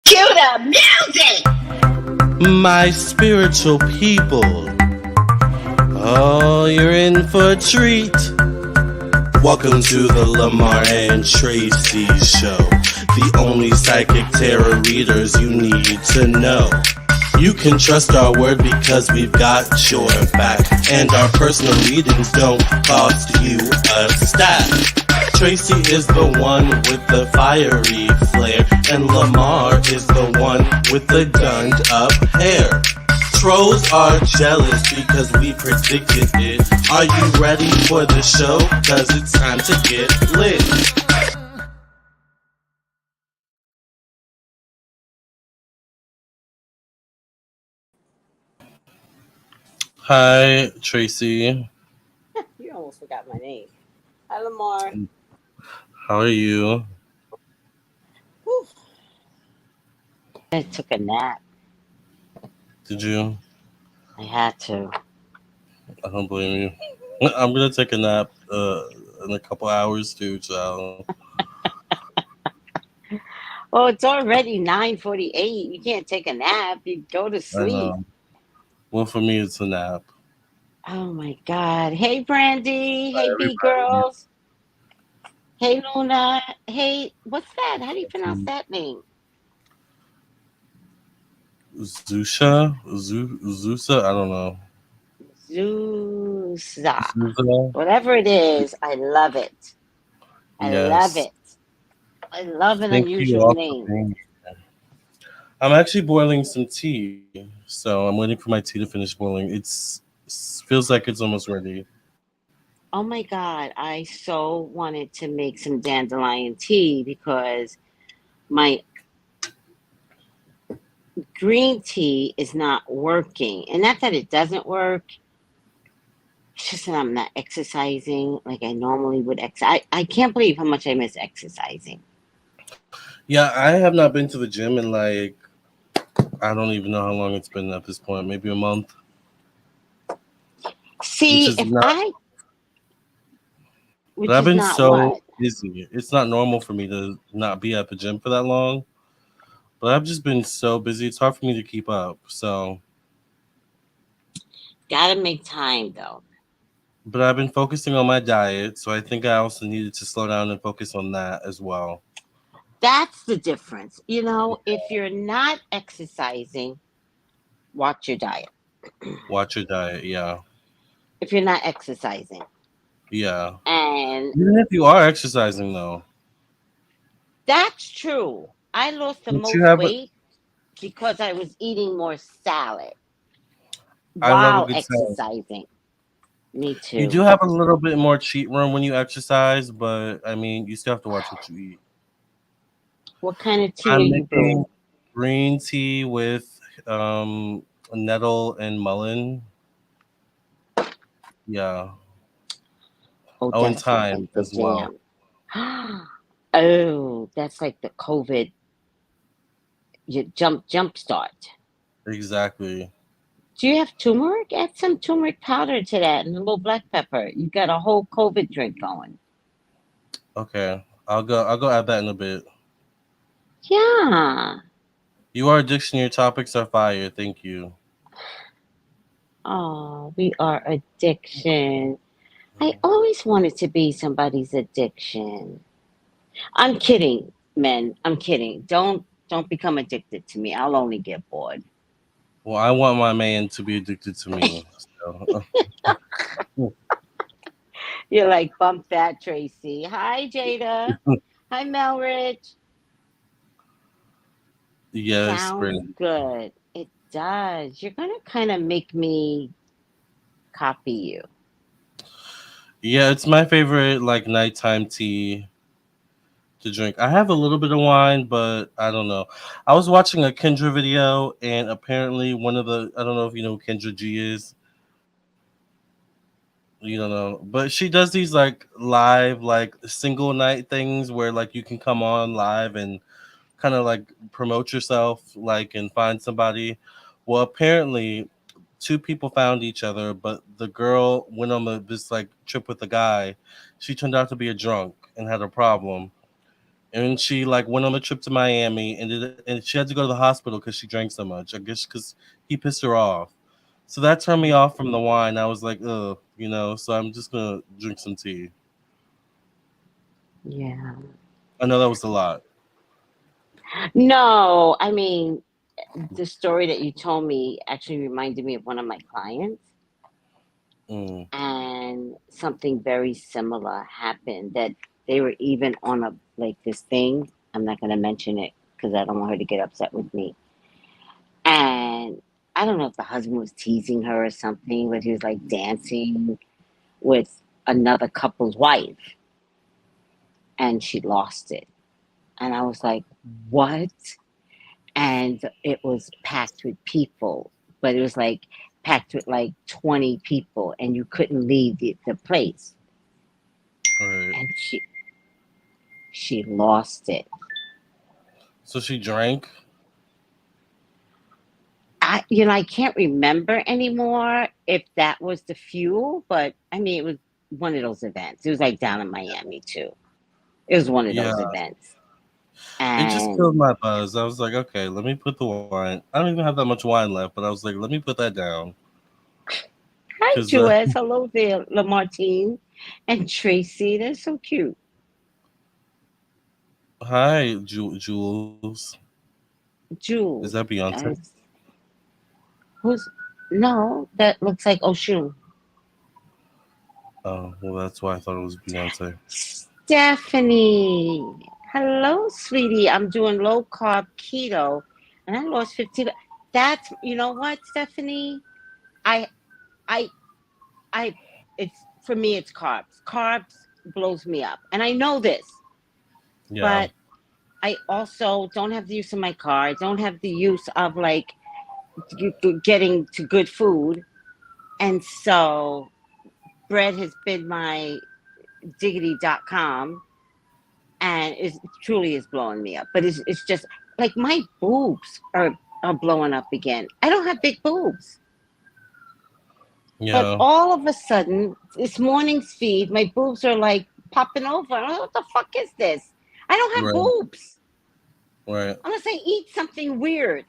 Cue the music! My spiritual people, oh, you're in for a treat. Welcome to the Lamarr and Tracey show, the only psychic tarot readers you need to know. You can trust our word because we've got your back, and our personal readings don't cost you a stack. Tracey is the one with the fiery flair, and Lamarr is the one with the gunned up hair. Trolls are jealous because we predicted it. Are you ready for the show? Cause it's time to get lit. Hi, Tracey. You almost forgot my name. Hi, Lamarr. How are you? Whew. I took a nap. Did you? I had to. I don't blame you. I'm gonna take a nap in a couple hours too, child. Oh, it's already 9:48. You can't take a nap. You go to I sleep. know. Well, for me, it's a nap. Oh my God. Hey, Brandy. Hi, Hey, B everybody. girls. Hey, Luna. Hey, what's that? How do you pronounce that name? Zusa? I don't know. Zusa. Zusa? Whatever it is, I love it. I love Yes. it. I love an Thank you unusual all for name. being here. I'm actually boiling some tea, so I'm waiting for my tea to finish boiling. Feels like it's almost ready. Oh my God, I so wanted to make some dandelion tea because my green tea is not working. And not that it doesn't work, it's just that I'm not exercising like I normally would. I can't believe how much I miss exercising. Yeah, I have not been to the gym in like I don't even know how long it's been at this point. Maybe a month, which See, is not. But which I've is been not so what? busy. It's not normal for me to not be at the gym for that long. But I've just been so busy. It's hard for me to keep up. So, Gotta make time though. but I've been focusing on my diet. So I think I also needed to slow down and focus on that as well. That's the difference. If you're not exercising, watch your diet. Watch your diet. Yeah. If you're not exercising. Yeah. And Even if you are exercising, though, that's true. I lost the don't you most have a? weight because I was eating more salad I love a while good salad. exercising. Me You do too. have a little bit more cheat room when you exercise, but I mean, you still have to watch what you eat. What kind of tea are I'm you making brewing? green tea with nettle and mullein. Yeah. Oh, Oh, and that sounds thyme like the as well. jam. Oh, that's like the COVID jump start. Exactly. Do you have turmeric? Add some turmeric powder to that and a little black pepper. You got a whole COVID drink going. Okay. I'll go add that in a bit. Yeah. You are dictionary topics are fire. Thank you. Oh, we are addiction. I always wanted to be somebody's addiction. I'm kidding, men. I'm kidding. Don't become addicted to me. I'll only get bored. Well, I want my man to be addicted to me. So You're like bump that, Tracy. Hi, Jada. Hi, Melrich. yes, Sounds Brandon. good. It does. You're gonna kind of make me copy you. Yeah, it's my favorite like nighttime tea to drink. I have a little bit of wine, but I don't know. I was watching a Kendra video, and apparently one of the I don't know if you know who Kendra G is. You don't know, but she does these like live like single night things where like you can come on live and kind of like promote yourself like and find somebody. Well, apparently two people found each other, but the girl went on this like trip with the guy. She turned out to be a drunk and had a problem. and she like went on a trip to Miami, and she had to go to the hospital because she drank so much. I guess because he pissed her off. So that turned me off from the wine. I was like, ugh, you know. So I'm just gonna drink some tea. Yeah. I know that was a lot. No, I mean, the story that you told me actually reminded me of one of my clients, Mm, and something very similar happened that they were even on a like this thing. I'm not going to mention it because I don't want her to get upset with me. And I don't know if the husband was teasing her or something, but he was like dancing with another couple's wife, and she lost it. And I was like, what? And it was packed with people, but it was like packed with like 20 people, and you couldn't leave the place. right. And she lost it. So she drank. I can't remember anymore if that was the fuel, but I mean, it was one of those events. It was like down in Miami too. It was one of Yeah. those events. It just killed And my buzz. I was like, okay, let me put the wine. I don't even have that much wine left, but I was like, let me put that down hi, because Jewess. Hello there, Lamartine and Tracy. They're so cute. hi, Jules. Is that Jules. Beyonce? Who's no? That looks like Oshun. Oh, well, that's why I thought it was Beyonce. Stephanie. Hello, sweetie. I'm doing low carb keto and I lost 15. That's, you know what, Stephanie? I, I, I, it's for me, it's carbs. Carbs blows me up. And I know this, Yeah, but I also don't have the use of my car. I don't have the use of like getting to good food. And so bread has been my diggity.com, and it truly is blowing me up. But it's just like my boobs are blowing up again. I don't have big boobs, but yeah, all of a sudden, this morning's feed, my boobs are like popping over. I'm like, what the fuck is this? I don't have right, boobs right. unless I eat something weird.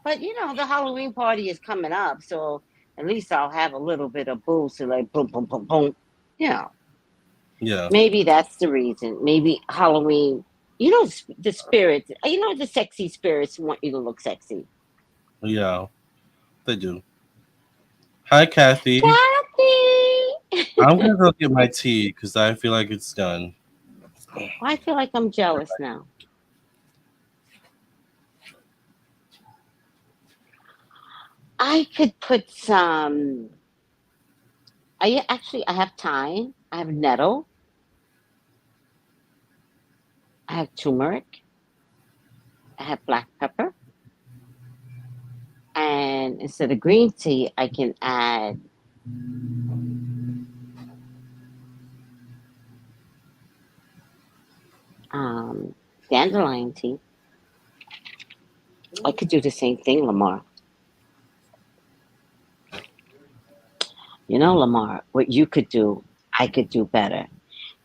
But the Halloween party is coming up, so at least I'll have a little bit of boobs to like boom, boom, boom, boom. Yeah. Yeah, Maybe that's the reason. Maybe Halloween, the spirits, the sexy spirits want you to look sexy. yeah, they do. Hi, Kathy. Kathy! I'm gonna go get my tea because I feel like it's done. I feel like I'm jealous now. I could put some. I have thyme. I have nettle. I have turmeric. I have black pepper. And instead of green tea, I can add dandelion tea. I could do the same thing, Lamarr. Lamarr, what you could do, I could do better.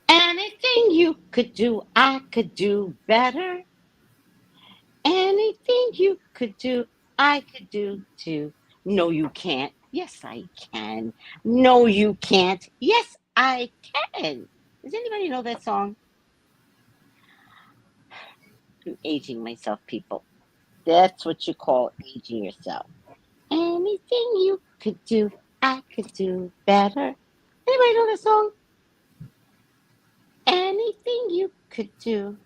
Anything you could do, I could do better. Anything you could do, I could do too. No, you can't. Yes, I can. No, you can't. Yes, I can. Does anybody know that song? I'm aging myself, people. That's what you call aging yourself. Anything you could do, I could do better. Anybody know that song? Anything you could do.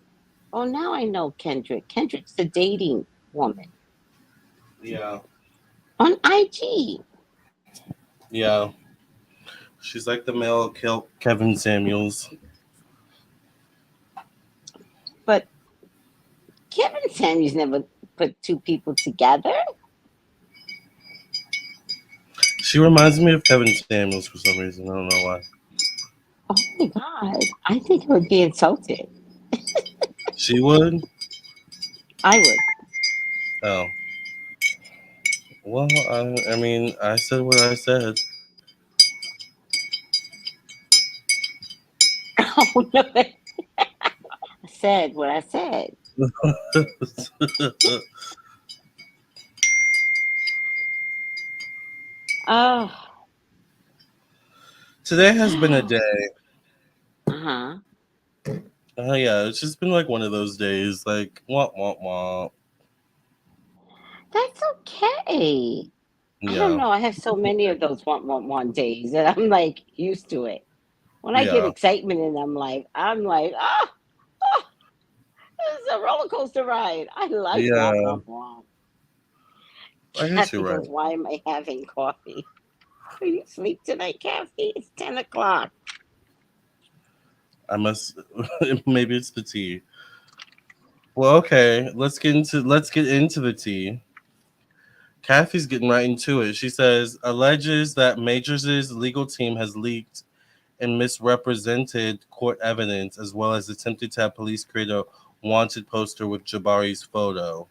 Oh, now I know Kendrick. Kendrick's the dating woman Yeah, on IG. yeah. She's like the male Kevin Samuels. But Kevin Samuels never put two people together. She reminds me of Kevin Samuels for some reason. I don't know why. Oh my God. I think I would be insulted. She would. I would. Oh, well, I mean, I said what I said. Oh, no. said what I said. Oh, Today has been a day. uh-huh. Yeah, it's just been like one of those days. Like, womp, womp, womp. That's okay. I don't Yeah, know. I have so many of those one days that I'm like used to it. When I get yeah. excitement and I'm like, oh, this is a roller coaster ride. I like Yeah, womp. I guess you're Kathy goes, right. why am I having coffee? Are you asleep tonight, Kathy? It's 10 o'clock. I must. Maybe it's the tea. Well, okay. Let's get into the tea. Kathy's getting right into it. She says alleges that Majors' legal team has leaked and misrepresented court evidence, as well as attempted to have police create a wanted poster with Jabari's photo.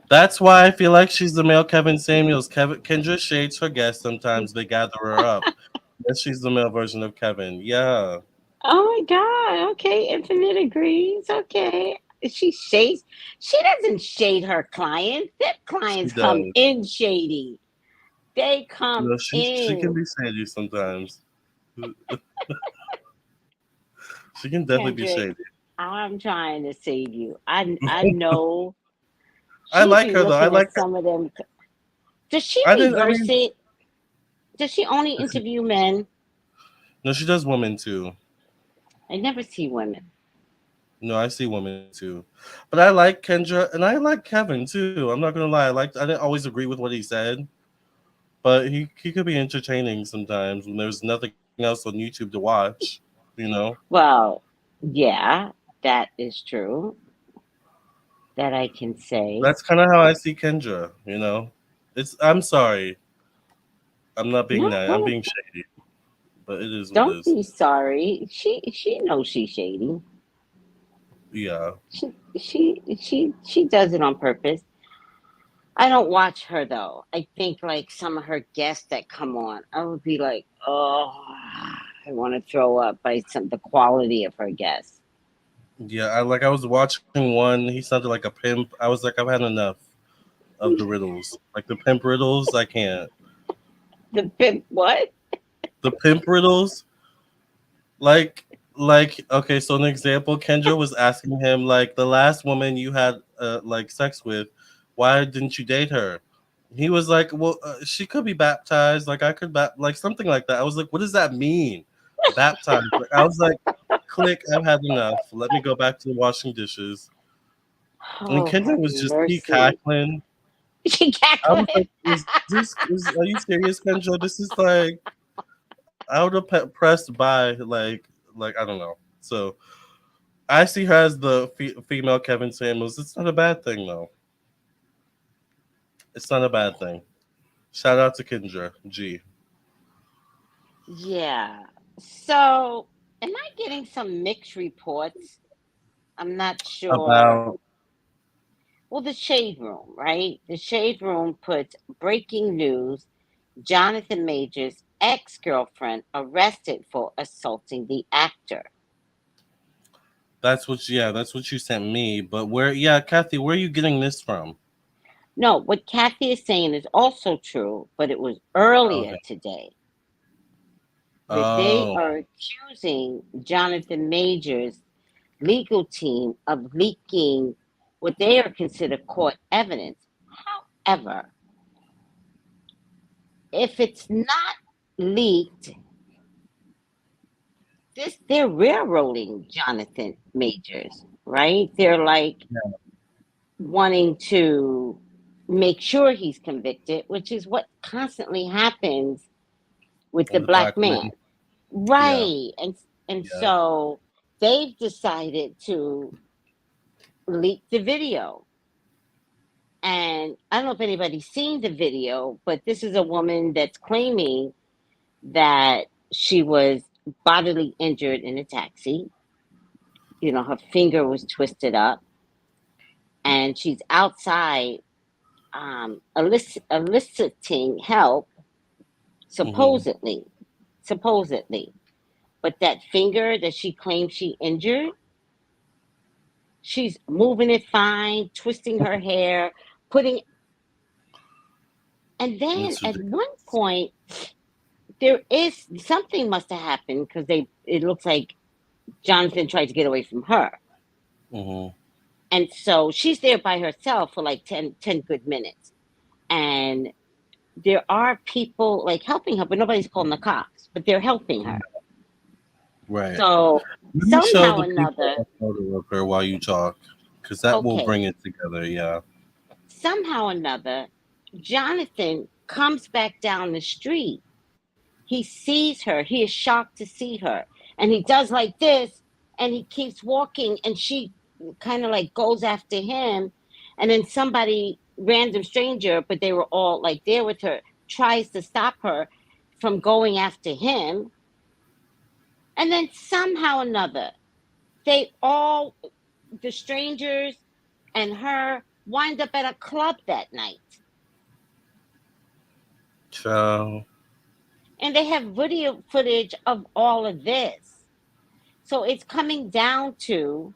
That's why I feel like she's the male Kevin Samuels. Kendra shades her guests sometimes. They gather her up. Yes, she's the male version of Kevin. Yeah, Oh my God. Okay. Infinite agrees. Okay. She shades. She doesn't shade her clients. Their she clients come does. in shady. They come No, she can in. be shady sometimes. She can definitely be Kendrick, shady. I'm trying to save you. I know I she like be her though. I looking at like. some of them. Does she I didn't. I reverse mean, it? Does she only interview men? no, she does women too. I never see women. No, I see women too. But I like Kendra and I like Kevin too. I'm not gonna lie. I didn't always agree with what he said, but he could be entertaining sometimes when there's nothing else on YouTube to watch. You know, Well, yeah, that is true. That I can say. that's kind of how I see Kendra. It's. I'm sorry. I'm not being No, that. I'm what? being shady, but it is what it Don't is. be sorry. She knows she's shady. Yeah. She does it on purpose. I don't watch her though. I think like some of her guests that come on, I would be like, oh, I want to throw up by the quality of her guests. Yeah, I was watching one. He sounded like a pimp. I was like, I've had enough of the riddles. Like the pimp riddles, I can't. The pimp, what? The pimp riddles, like like okay. So an example, Kendra was asking him like the last woman you had like sex with, why didn't you date her? He was like, well, she could be baptized. Like I could like something like that. I was like, what does that mean? Baptized. Like, I was like, click. I've had enough. Let me go back to washing dishes. And Oh, Kendra have was just he mercy. cackling. She I was cackling. like, are you serious, Kendra? This is like I would have pressed by like I don't know. So I see her as the female Kevin Samuels. It's not a bad thing though. It's not a bad thing. Shout out to Kendra G. Yeah. So, am I getting some mixed reports? I'm not sure. About Well, the Shade Room, right? The Shade Room puts breaking news: Jonathan Majors' ex girlfriend arrested for assaulting the actor. that's what you sent me. But where Kathy, where are you getting this from? No, what Kathy is saying is also true, but it was earlier Okay. today that they Oh, are accusing Jonathan Majors' legal team of leaking what they are considered court evidence. However, if it's not leaked, they're railroading Jonathan Majors, right? They're like wanting to make sure he's convicted, which is what constantly happens with the with black black men. man. Yeah. Right. And Yeah. so they've decided to leak the video. And I don't know if anybody's seen the video, but this is a woman that's claiming that she was bodily injured in a taxi. You know, her finger was twisted up, and she's outside eliciting help, Hmm. supposedly. supposedly. But that finger that she claims she injured, she's moving it fine, twisting her hair, putting. And then It's at ridiculous. one point, there is something must have happened because it looks like Jonathan tried to get away from her. Mm-hmm. And so she's there by herself for like 10 good minutes. And there are people like helping her, but nobody's calling the cops, but they're helping her. Right. So Let me show somehow or the people another, a photo of her while you talk, because that will okay, bring it together. Yeah. somehow or another, Jonathan comes back down the street. He sees her. He is shocked to see her. And he does like this and he keeps walking and she kind of like goes after him. And then somebody, random stranger, but they were all like there with her, tries to stop her from going after him. And then somehow or another, they all, the strangers and her, wind up at a club that night. So. And they have video footage of all of this. So it's coming down to,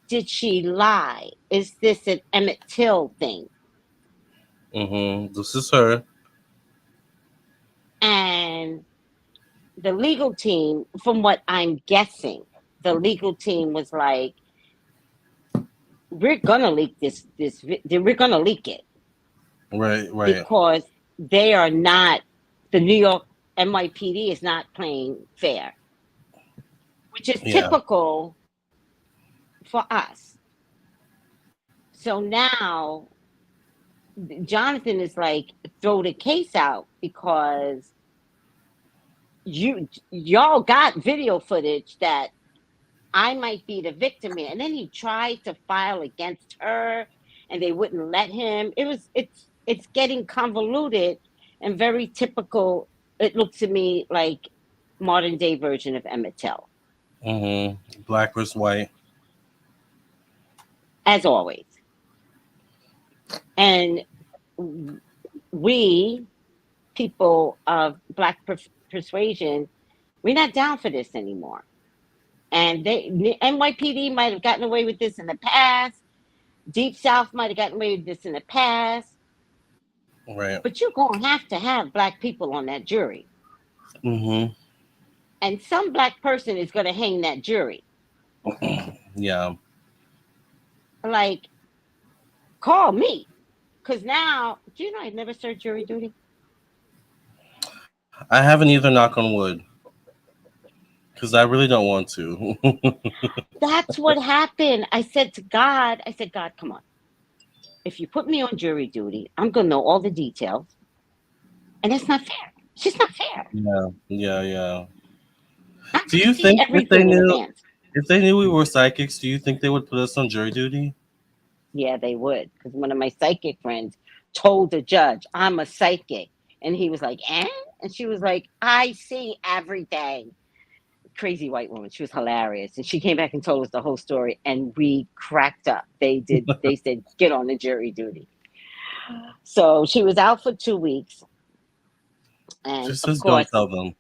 did she lie? Is this an Emmett Till thing? Mm-hmm. This is her. And the legal team, from what I'm guessing, the legal team was like, we're gonna leak this. We're gonna leak it Right. Right. because they are not. The New York NYPD is not playing fair, which is Yeah. typical for us. So now Jonathan is like, throw the case out because y'all got video footage that I might be the victim here. And then he tried to file against her and they wouldn't let him. It's getting convoluted and very typical. It looks to me like modern day version of Emmett Till, Mm-hmm. Black versus white. as always. And we, people of Black persuasion, we're not down for this anymore. And NYPD might have gotten away with this in the past. Deep South might have gotten away with this in the past. Right. But you're going to have Black people on that jury. Mm-hmm. And some Black person is going to hang that jury. Yeah. Like, call me. Because now, do you know I've never served jury duty? I haven't either, knock on wood. Because I really don't want to. That's what happened. I said, God, come on. If you put me on jury duty, I'm going to know all the details. And it's not fair. It's just not fair. Yeah. I'm Do going you to see think everything in advance. if they knew we were psychics, do you think they would put us on jury duty? Yeah, they would. Because one of my psychic friends told the judge, I'm a psychic. And he was like, eh? And she was like, I see everything. Crazy white woman. She was hilarious. And she came back and told us the whole story. And we cracked up. They said, get on the jury duty. So she was out for 2 weeks. And Just of says don't course, tell them.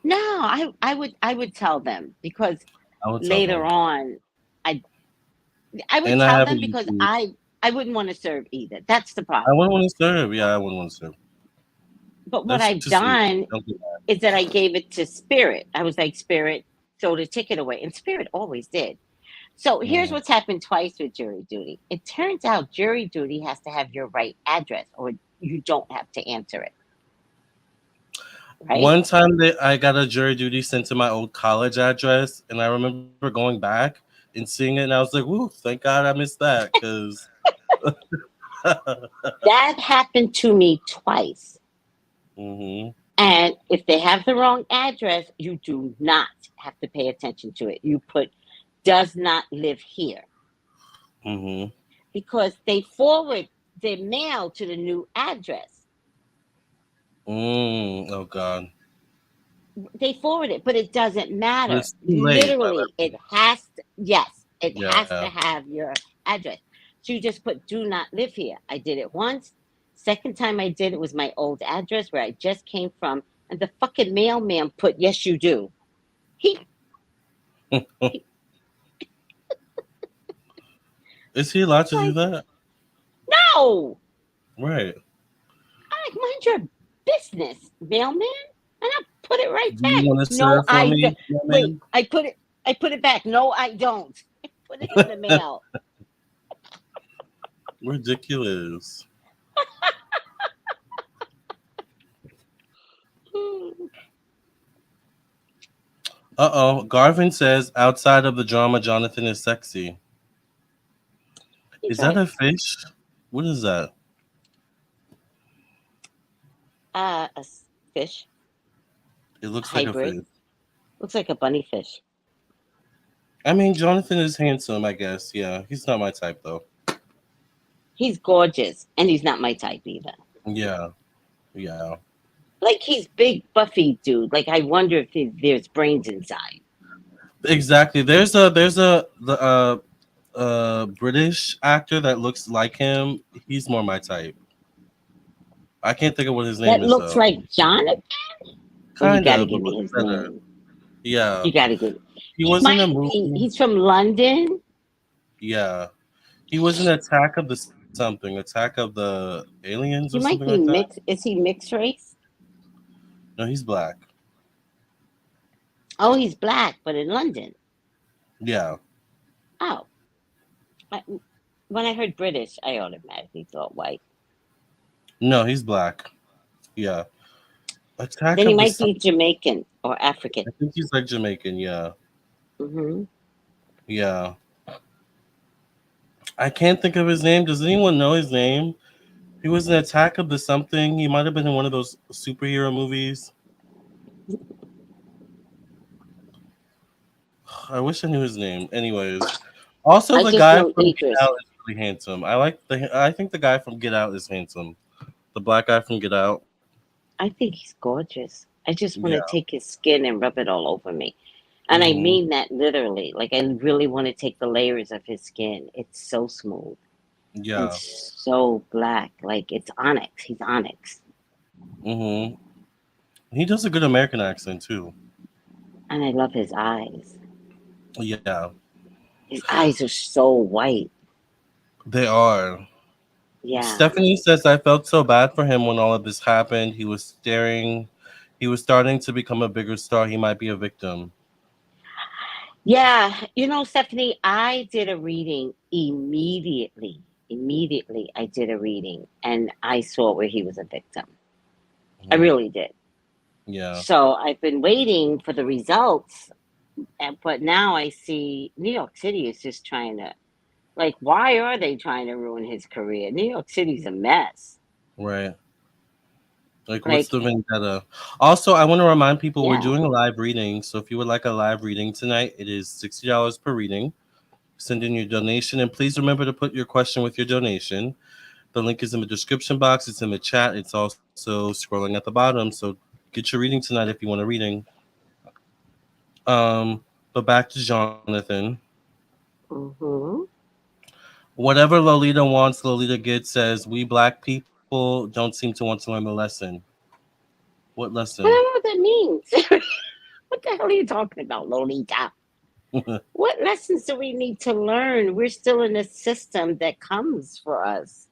no, I would tell them because I would tell later them. on, I would And I tell have a them because YouTube. I wouldn't want to serve either. That's the I problem. wouldn't want to serve. Yeah, I wouldn't want to serve. But what That's I've just me. done Don't do that. is that I gave it to Spirit. I was like, Spirit, throw the ticket away. And Spirit always did. So here's what's happened twice with jury duty. It turns out jury duty has to have your right address or you don't have to answer it. Right? One time I got a jury duty sent to my old college address, and I remember going back and seeing it, and I was like, "Woo! Thank God I missed that." Because That happened to me twice. mm-hmm. And if they have the wrong address, you do not have to pay attention to it. You put does not live here. Mm-hmm. Because they forward their mail to the new address. Oh God. They forward it, but it doesn't matter. It's too late. Literally, it has to, yes, it has Yeah. to have your address. So you just put do not live here. I did it once. Second time I did it was my old address where I just came from, and the fucking mailman put "Yes, you do." He, he Is he allowed to do like, that? no. Right. I like, mind your business, mailman, and I put it right Do you back. want to No, serve for me, wait. man? I put it. I put it back. No, I don't. I put it in the mail. Ridiculous. Garvin says outside of the drama, Jonathan is sexy. He's Is that right. a fish? What is that? Fish It looks like a hybrid. fish. Looks like a bunny fish. I mean, Jonathan is handsome, I guess. Yeah, he's not my type though. He's gorgeous, and he's not my type either. Yeah, yeah. Like he's big, buffy dude. Like I wonder if there's brains inside. Exactly. There's a British actor that looks like him. He's more my type. I can't think of what his name That is looks though. like Jonathan. Well, you Kind got to of, give but me looks his better. name. Yeah. You got to give. He He was in a might be. movie. He's from London. Yeah. He was in Attack of the something, Attack of the Aliens or He might something be like that. mixed. Is he mixed race? No, he's black. Oh, he's black, but in London. Yeah. Oh, I, when I heard British, I automatically thought white. No, he's black. Yeah. Attack Then he of the might be Jamaican or African. I think he's like Jamaican, yeah. Hmm. Yeah. I can't think of his name. Does anyone know his name? He was in Attack of the something. He might have been in one of those superhero movies. I wish I knew his name. Anyways, also I the just guy know from Get Idris. Out is really handsome. I think the guy from Get Out is handsome. The black guy from Get Out. I think he's gorgeous. I just want Yeah. to take his skin and rub it all over me. And I Hmm. mean that literally. Like, I really want to take the layers of his skin. It's so smooth and Yeah. so black. Like, it's onyx. He's onyx. Hmm. He does a good American accent too. And I love his eyes. Yeah. His eyes are so white. They are. Yeah. Stephanie says I felt so bad for him when all of this happened. He was starting to become a bigger star. He might be a victim. Yeah. You know, Stephanie, I did a reading immediately. Immediately, I did a reading and I saw where he was a victim. I Mhm. really did. Yeah. So I've been waiting for the results, but now I see New York City is just trying to, like, why are they trying to ruin his career? New York City's a mess. Right. Like, what's Like, the vendetta? Also, I want to remind people we're yeah. doing a live reading. So if you would like a live reading tonight, it is $60 per reading. Send in your donation, and please remember to put your question with your donation. The link is in the description box. It's in the chat. It's also scrolling at the bottom. So get your reading tonight if you want a reading. But back to Jonathan. Hmm. Whatever Lolita wants, Lolita gets. Says we black people don't seem to want to learn the lesson. What I lesson? don't know what that means. What the hell are you talking about, Lolita? What lessons do we need to learn? We're still in a system that comes for us.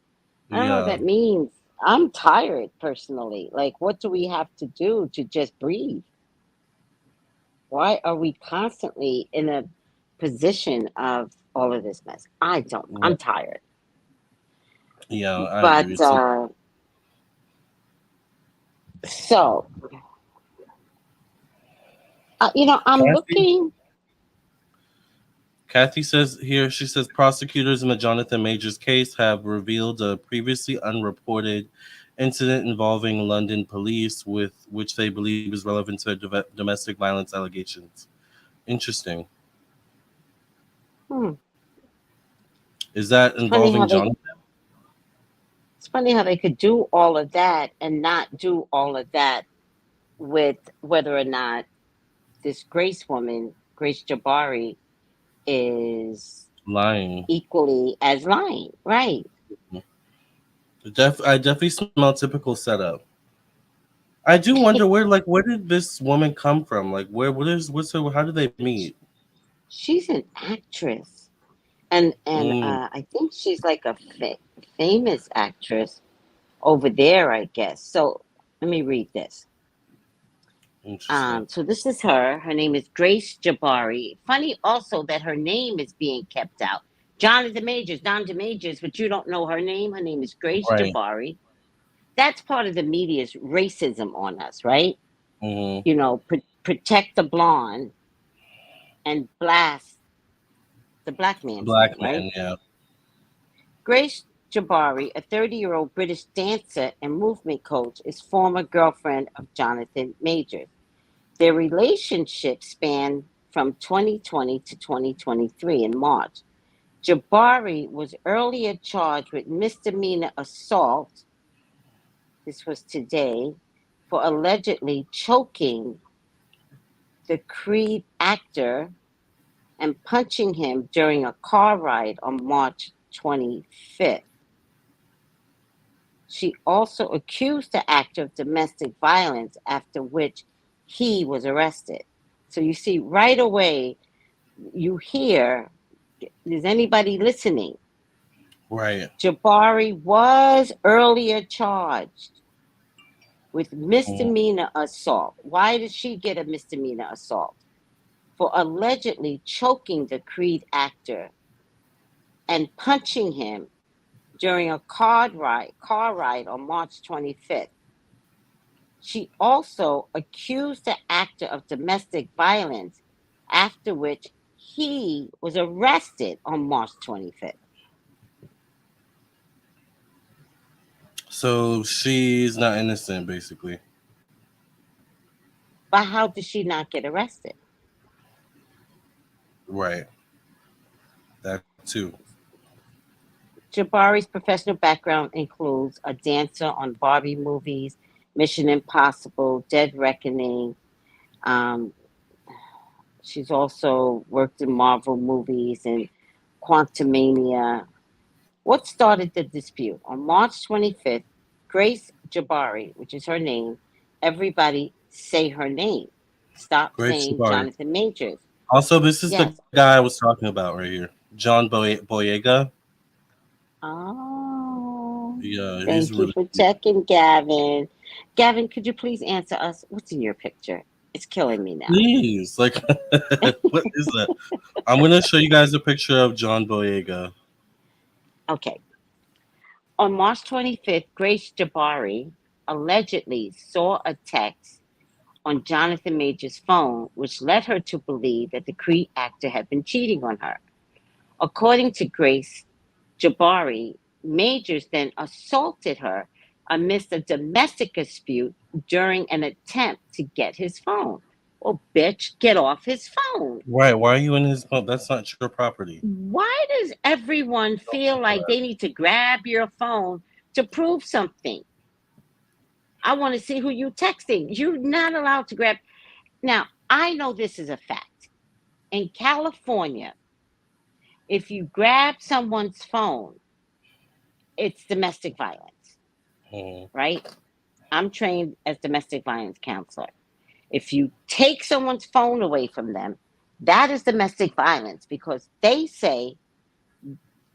I don't know what Yeah. that means. I'm tired personally. Like, what do we have to do to just breathe? Why are we constantly in a position of all of this mess? I don't. I'm tired. Yeah, I agree. But It's so I'm Kathy. looking. Kathy says here. She says prosecutors in the Jonathan Majors case have revealed a previously unreported incident involving London police, with which they believe is relevant to their domestic violence allegations. Interesting. Hmm, Is that it's funny involving how they. Jonathan? It's funny how they could do all of that and not do all of that with whether or not this Grace woman, Grace Jabari, is Lying. equally as lying, right? I definitely smell typical setup. I do wonder where did this woman come from? Like what's her how did they meet? She's an actress, and Mm, I think she's like a famous actress over there, I guess. So let me read this. interesting. So this is her. Her name is Grace Jabari. Funny also that her name is being kept out. Jonathan Majors, but you don't know her name. Her name is Grace Right. Jabari. That's part of the media's racism on us, right? Mm-hmm. You know, protect the blonde and blast the black man's Black name, right? man, yeah. Grace Jabari, a 30-year-old British dancer and movement coach, is former girlfriend of Jonathan Majors. Their relationship spanned from 2020 to 2023 in March. Jabari was earlier charged with misdemeanor assault, this was today, for allegedly choking the Creed actor and punching him during a car ride on March 25th. She also accused the actor of domestic violence, after which he was arrested. So you see, right away, you hear, is anybody listening? Right. Jabari was earlier charged with Mm, misdemeanor assault. Why did she get a misdemeanor assault? For allegedly choking the Creed actor and punching him during a car ride on March 25th. She also accused the actor of domestic violence, after which he was arrested on March 25th. so she's not innocent basically. But how did she not get arrested? Right. That too. Jabari's professional background includes a dancer on Barbie movies, Mission Impossible, Dead Reckoning. Um, she's also worked in Marvel movies and Quantumania. What started the dispute? On March 25th, Grace Jabari, which is her name, everybody say her name. Stop Great saying Shibari. Jonathan Majors. Also, this is the Yes. guy I was talking about right here. John Boyega. Oh, Yeah, he's thank you really for cute. checking, Gavin. Gavin, could you please answer us? What's in your picture? It's killing me now. Please. Like what is that? I'm gonna show you guys a picture of John Boyega. Okay. On March 25th, Grace Jabari allegedly saw a text on Jonathan Major's phone, which led her to believe that the Creed actor had been cheating on her. According to Grace Jabari, Majors then assaulted her amidst a domestic dispute during an attempt to get his phone. Well, bitch, get off his phone. Right, why are you in his phone? That's not your property. Why does everyone Don't feel do like that. they need to grab your phone to prove something? I want to see who you texting. You're not allowed to grab. Now, I know this is a fact. In California, if you grab someone's phone, it's domestic violence, Mhm. right? I'm trained as domestic violence counselor. If you take someone's phone away from them, that is domestic violence because they say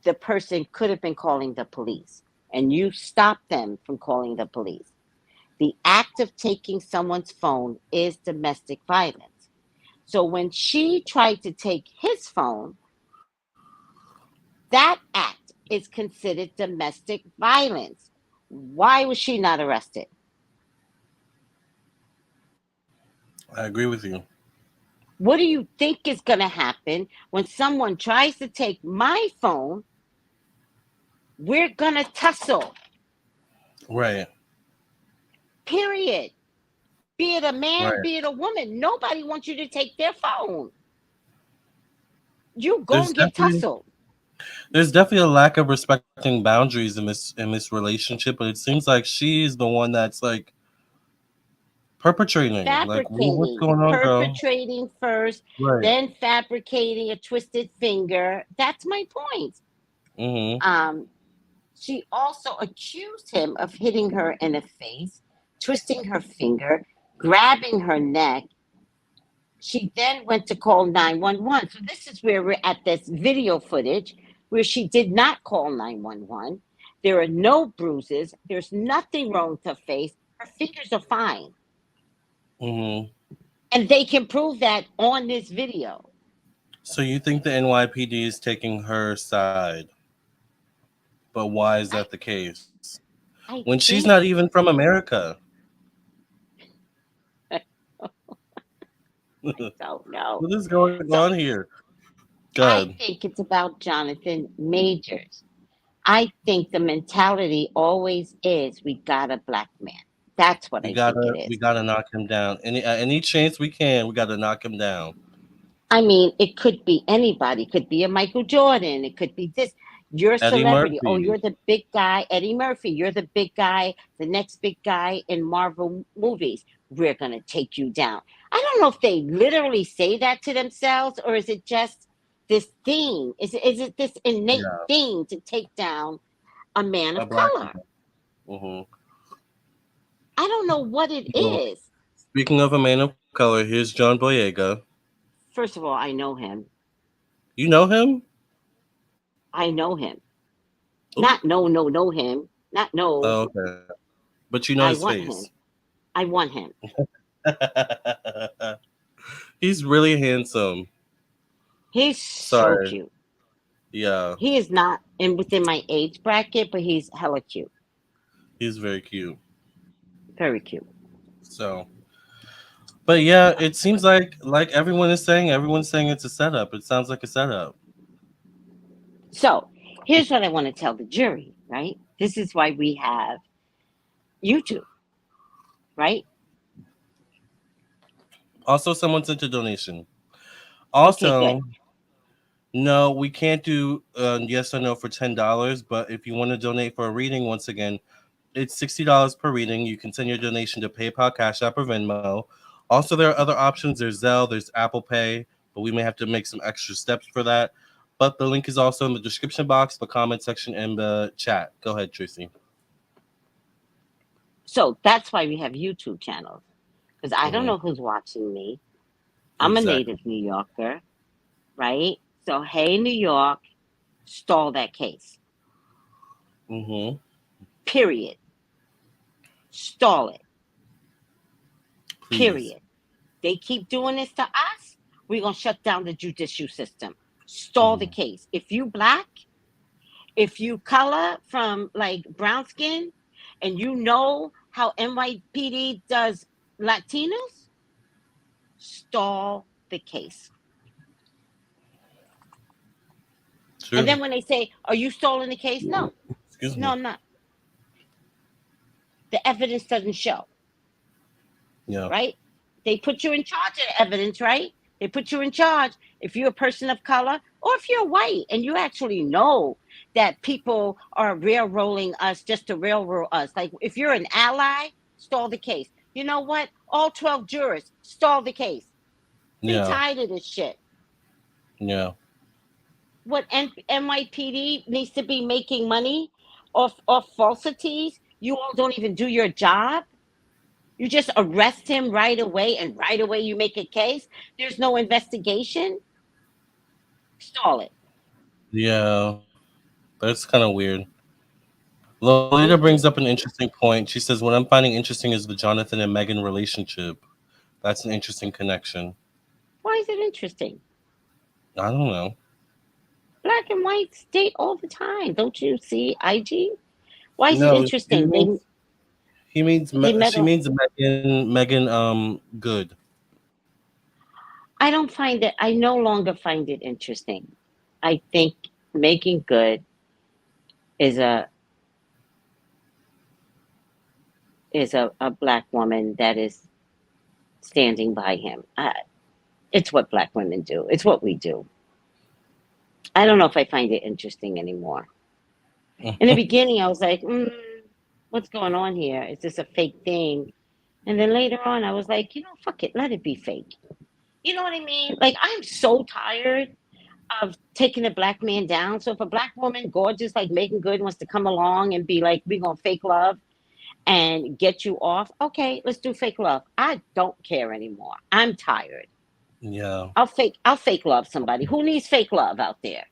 the person could have been calling the police and you stop them from calling the police. The act of taking someone's phone is domestic violence. So when she tried to take his phone, that act is considered domestic violence. Why was she not arrested? I agree with you. What do you think is going to happen when someone tries to take my phone? We're going to tussle, Right, period. Be it a man, right. be it a woman. Nobody wants you to take their phone. You go There's and get definitely tussled. there's definitely a lack of respecting boundaries in this relationship, but it seems like she's the one that's like perpetrating. Like, what's Fabricating, going on, girl? perpetrating first, Right. then fabricating a twisted finger. That's my point. Mm-hmm. Um, She also accused him of hitting her in the face, twisting her finger, grabbing her neck. She then went to call 911. So this is where we're at this video footage where she did not call 911. There are no bruises. There's nothing wrong with her face. Her fingers are fine. Mm-hmm. And they can prove that on this video. So you think the NYPD is taking her side? But why is I, that the case? I When she's think, not even from America. I don't know. What is going So on here? I God. think it's about Jonathan Majors. I think the mentality always is we got a black man. That's what I think it We is. gotta knock him down. Any chance we can, we gotta knock him down. I mean, it could be anybody. It could be a Michael Jordan. It could be this. You're a Eddie celebrity. Oh, Murphy. you're the big guy, Eddie Murphy. You're the big guy, the next big guy in Marvel movies. We're going to take you down. I don't know if they literally say that to themselves or is it just this thing? Is it this innate Yeah, thing to take down a man a of black color? man. Mm-hmm. I don't know what it Well, is. speaking of a man of color, here's John Boyega. First of all, I know him. You know him? I know him. Ooh. Not know him. Not know. Oh, okay. But you know I his want him. face. I want him. He's really handsome. He's so Sorry. cute. Yeah, He is not in within my age bracket, but he's hella cute. he's very cute. Very cute. So, but yeah, it seems like everyone's saying it's a setup. It sounds like a setup. So here's what I want to tell the jury, right? This is why we have YouTube, right? Also, someone sent a donation. Okay, good. Also, no, we can't do yes or no for $10. But if you want to donate for a reading, once again, it's $60 per reading. You can send your donation to PayPal, Cash App, or Venmo. Also, there are other options. There's Zelle, there's Apple Pay, but we may have to make some extra steps for that. But the link is also in the description box, the comment section, and the chat. Go ahead, Tracey. So that's why we have YouTube channels. Because I don't Mm-hmm. know who's watching me. I'm a Exactly. native New Yorker, right? So hey New York, stall that case. Mm-hmm. Period. Stall it. Please. Period. They keep doing this to us, we're going to shut down the judicial system. Stall the Mm-hmm. case. If you black, if you color from like brown skin, and you know how NYPD does Latinos, stall the case. And True. then when they say, are you stalling the case? No, Excuse no, me. I'm not. The evidence doesn't show, Yeah. right? They put you in charge of the evidence, right? They put you in charge if you're a person of color or if you're white and you actually know that people are railroading us just to railroad us. Like if you're an ally, stall the case. You know what? All 12 jurors, stall the case. They Yeah. tired of this shit. Yeah. What NYPD needs to be making money off falsities. You all don't even do your job. You just arrest him right away, and right away you make a case. There's no investigation. Stall it. Yeah. That's kind of weird. Lolita Mm-hmm. brings up an interesting point. She says, what I'm finding interesting is the Jonathan and Megan relationship. That's an interesting connection. Why is it interesting? I don't know. Black and whites date all the time. Don't you see IG? Why is it No, interesting? They met she on. means Megan Good. I don't find it. I no longer find it interesting. I think making good is a black woman that is standing by him. It's what black women do. It's what we do. I don't know if I find it interesting anymore. In the beginning, I was like, what's going on here? Is this a fake thing? And then later on, I was like, fuck it, let it be fake. You know what I mean? Like, I'm so tired of taking a black man down. So if a black woman, gorgeous like Megan Good, wants to come along and be like, "We're gonna fake love and get you off," okay, let's do fake love. I don't care anymore. I'm tired. Yeah. I'll fake love somebody. Who needs fake love out there?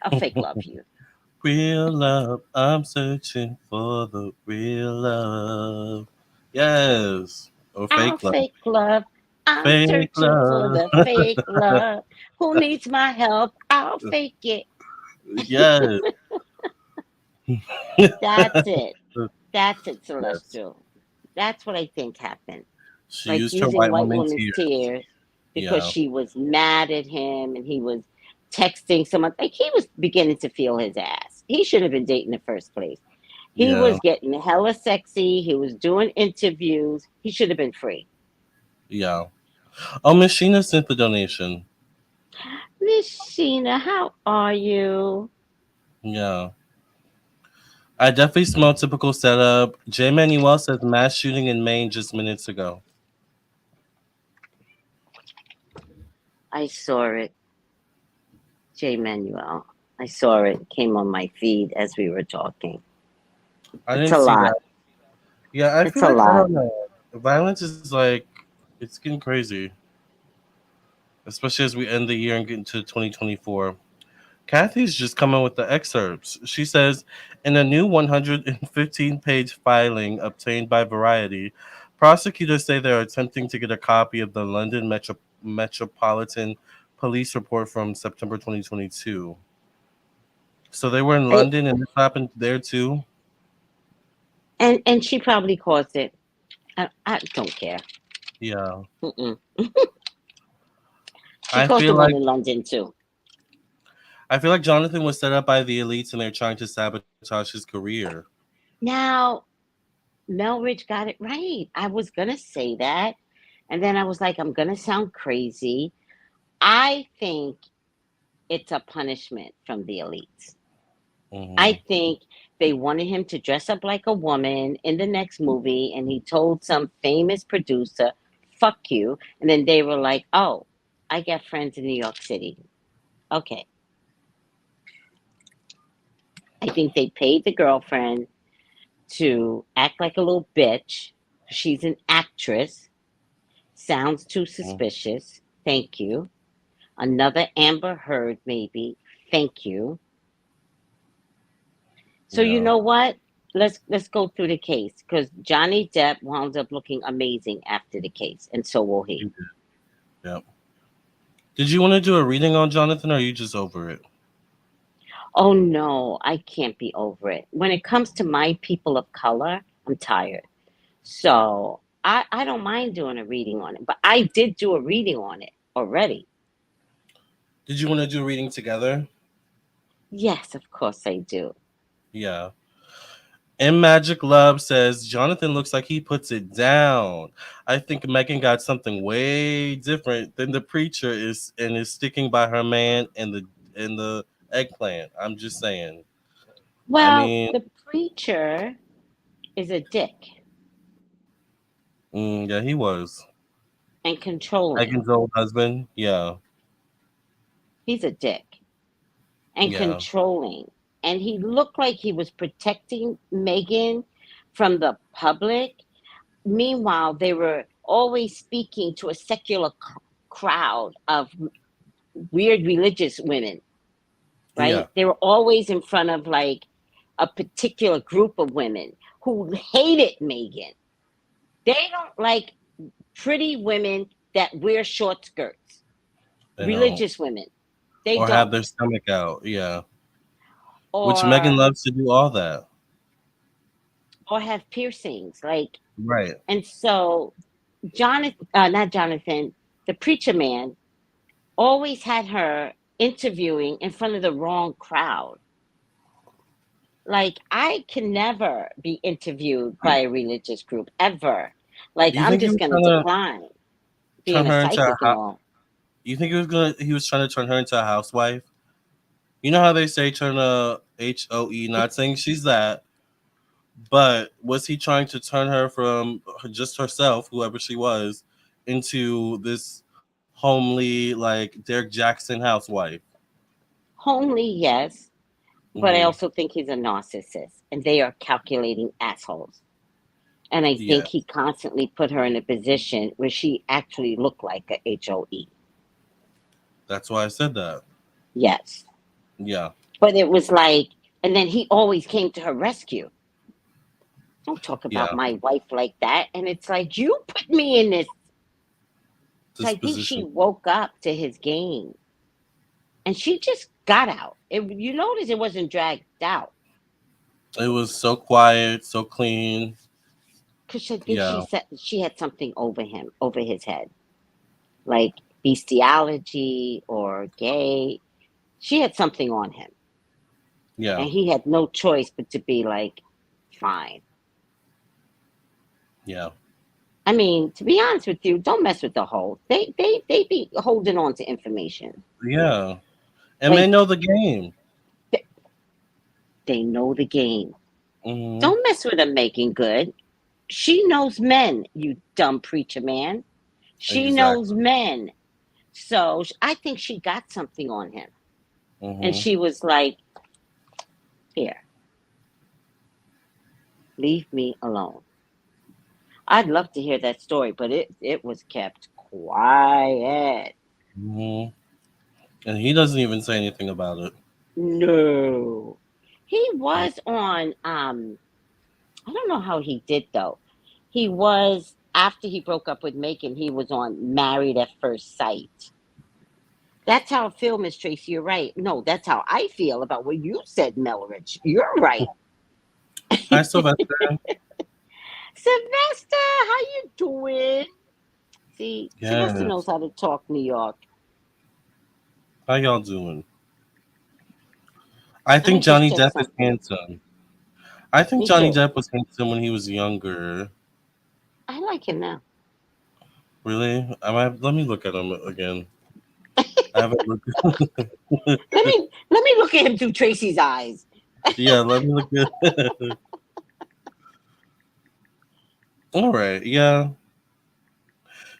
I'll fake love you. Real love. I'm searching for the real love. Yes. Or I'll fake love. fake love. I'm Fake searching for love. the fake love. Who needs my help? I'll fake it. Yes. That's it. That's it, Yes. Celestial. That's what I think happened. She Like used her using white white woman woman's tears. tears because Yeah. she was mad at him and he was texting someone. Like he was beginning to feel his ass. He should have been dating in the first place. He Yeah. was getting hella sexy. He was doing interviews. He should have been free. Yeah. Oh, Miss Sheena sent the donation. Miss Sheena, how are you? Yeah. I definitely smell typical setup. J. Manuel says mass shooting in Maine just minutes ago. I saw it, J. Manuel. I saw it. Came on my feed as we were talking. I It's didn't a see that. lot. Yeah, I It's feel a like I lot. don't know. Violence is like it's getting crazy, especially as we end the year and get into 2024. Kathy's just coming with the excerpts. She says, in a new 115-page filing obtained by Variety, prosecutors say they're attempting to get a copy of the London Metropolitan Police report from September 2022. So they were in I, London, and this happened there too. and she probably caused it. I don't care. Yeah, Mm-mm. She I caused feel the one like in London too. I feel like Jonathan was set up by the elites, and they're trying to sabotage his career. Now, Melridge got it right. I was gonna say that, and then I was like, I'm gonna sound crazy. I think it's a punishment from the elites. I Hmm. think they wanted him to dress up like a woman in the next movie, and he told some famous producer, "Fuck you," and then they were like, "Oh, I got friends in New York City." Okay, I think they paid the girlfriend to act like a little bitch. She's an actress. Sounds too suspicious. Thank you. Another Amber Heard, maybe. Thank you. So you Yeah. know what? Let's go through the case because Johnny Depp wound up looking amazing after the case, and so will he. Yeah. Did you want to do a reading on Jonathan, or are you just over it? Oh no, I can't be over it. When it comes to my people of color, I'm tired. So I don't mind doing a reading on it, but I did do a reading on it already. Did you want to do a reading together? Yes, of course I do. Yeah. M Magic Love says Jonathan looks like he puts it down. I think Megan got something way different than the preacher is and is sticking by her man and the eggplant. I'm just saying. I Well, mean, the preacher is a dick yeah, he was and controlling. Megan's old husband. Yeah, He's a dick and yeah, controlling. And he looked like he was protecting Megan from the public. Meanwhile, they were always speaking to a secular crowd of weird religious women, yeah. right? They were always in front of like a particular group of women who hated Megan. They don't like pretty women that wear short skirts, I know. religious women. They Or have don't. their stomach out. Yeah, which Megan Or loves to do all that. have piercings. Like, Right. and so Jonathan, not Jonathan, the preacher man always had her interviewing in front of the wrong crowd. Like, I can never be interviewed by a religious group ever. Like, You I'm think he just was going to trying to decline turn being a her into a psychic and all. You think he was trying to turn her into a housewife? You know how they say turn a HOE, not saying she's that, but was he trying to turn her from just herself, whoever she was, into this homely like Derek Jackson housewife? Homely, yes, but I Mm-hmm. also think he's a narcissist, and they are calculating assholes. And I Yeah, think he constantly put her in a position where she actually looked like a HOE. that's why I said that. Yes. Yeah, But it was like, and then he always came to her rescue. Don't talk about yeah. my wife like that. And it's like, you put me in this. So I think she Disposition. woke up to his game and she just got out. You notice it wasn't dragged out It was so quiet, so clean. because I think Yeah, she had something over him, over his head, like bestiality or gay. She had something on him. yeah, And he had no choice but to be like, fine. yeah, I mean, to be honest with you, don't mess with the whole. They be holding on to information. yeah. And they Like know the game. they, they know the game. Hmm. Don't mess with a making good. She knows men, you dumb preacher man. She knows Exactly. men. So I think she got something on him. And Hmm. she was like, here, leave me alone. I'd love to hear that story, but it was kept quiet. Hmm. And he doesn't even say anything about it. No. He was on I don't know how he did though. He was after he broke up with Macon, he was on Married at First Sight. That's how I feel, Miss Tracy. You're right. No, that's how I feel about what you said, Melrich. You're right. Hi, Sylvester. Sylvester, how you doing? See, Sylvester knows Yes. how to talk New York. How y'all doing? I Let me think just Johnny check Depp is something. handsome. I think Me Johnny too. Depp was handsome when he was younger. I like him now. Really? Let me look at him again. I haven't looked. Let me look at him through Tracy's eyes. Yeah, let me look at. All right. Yeah.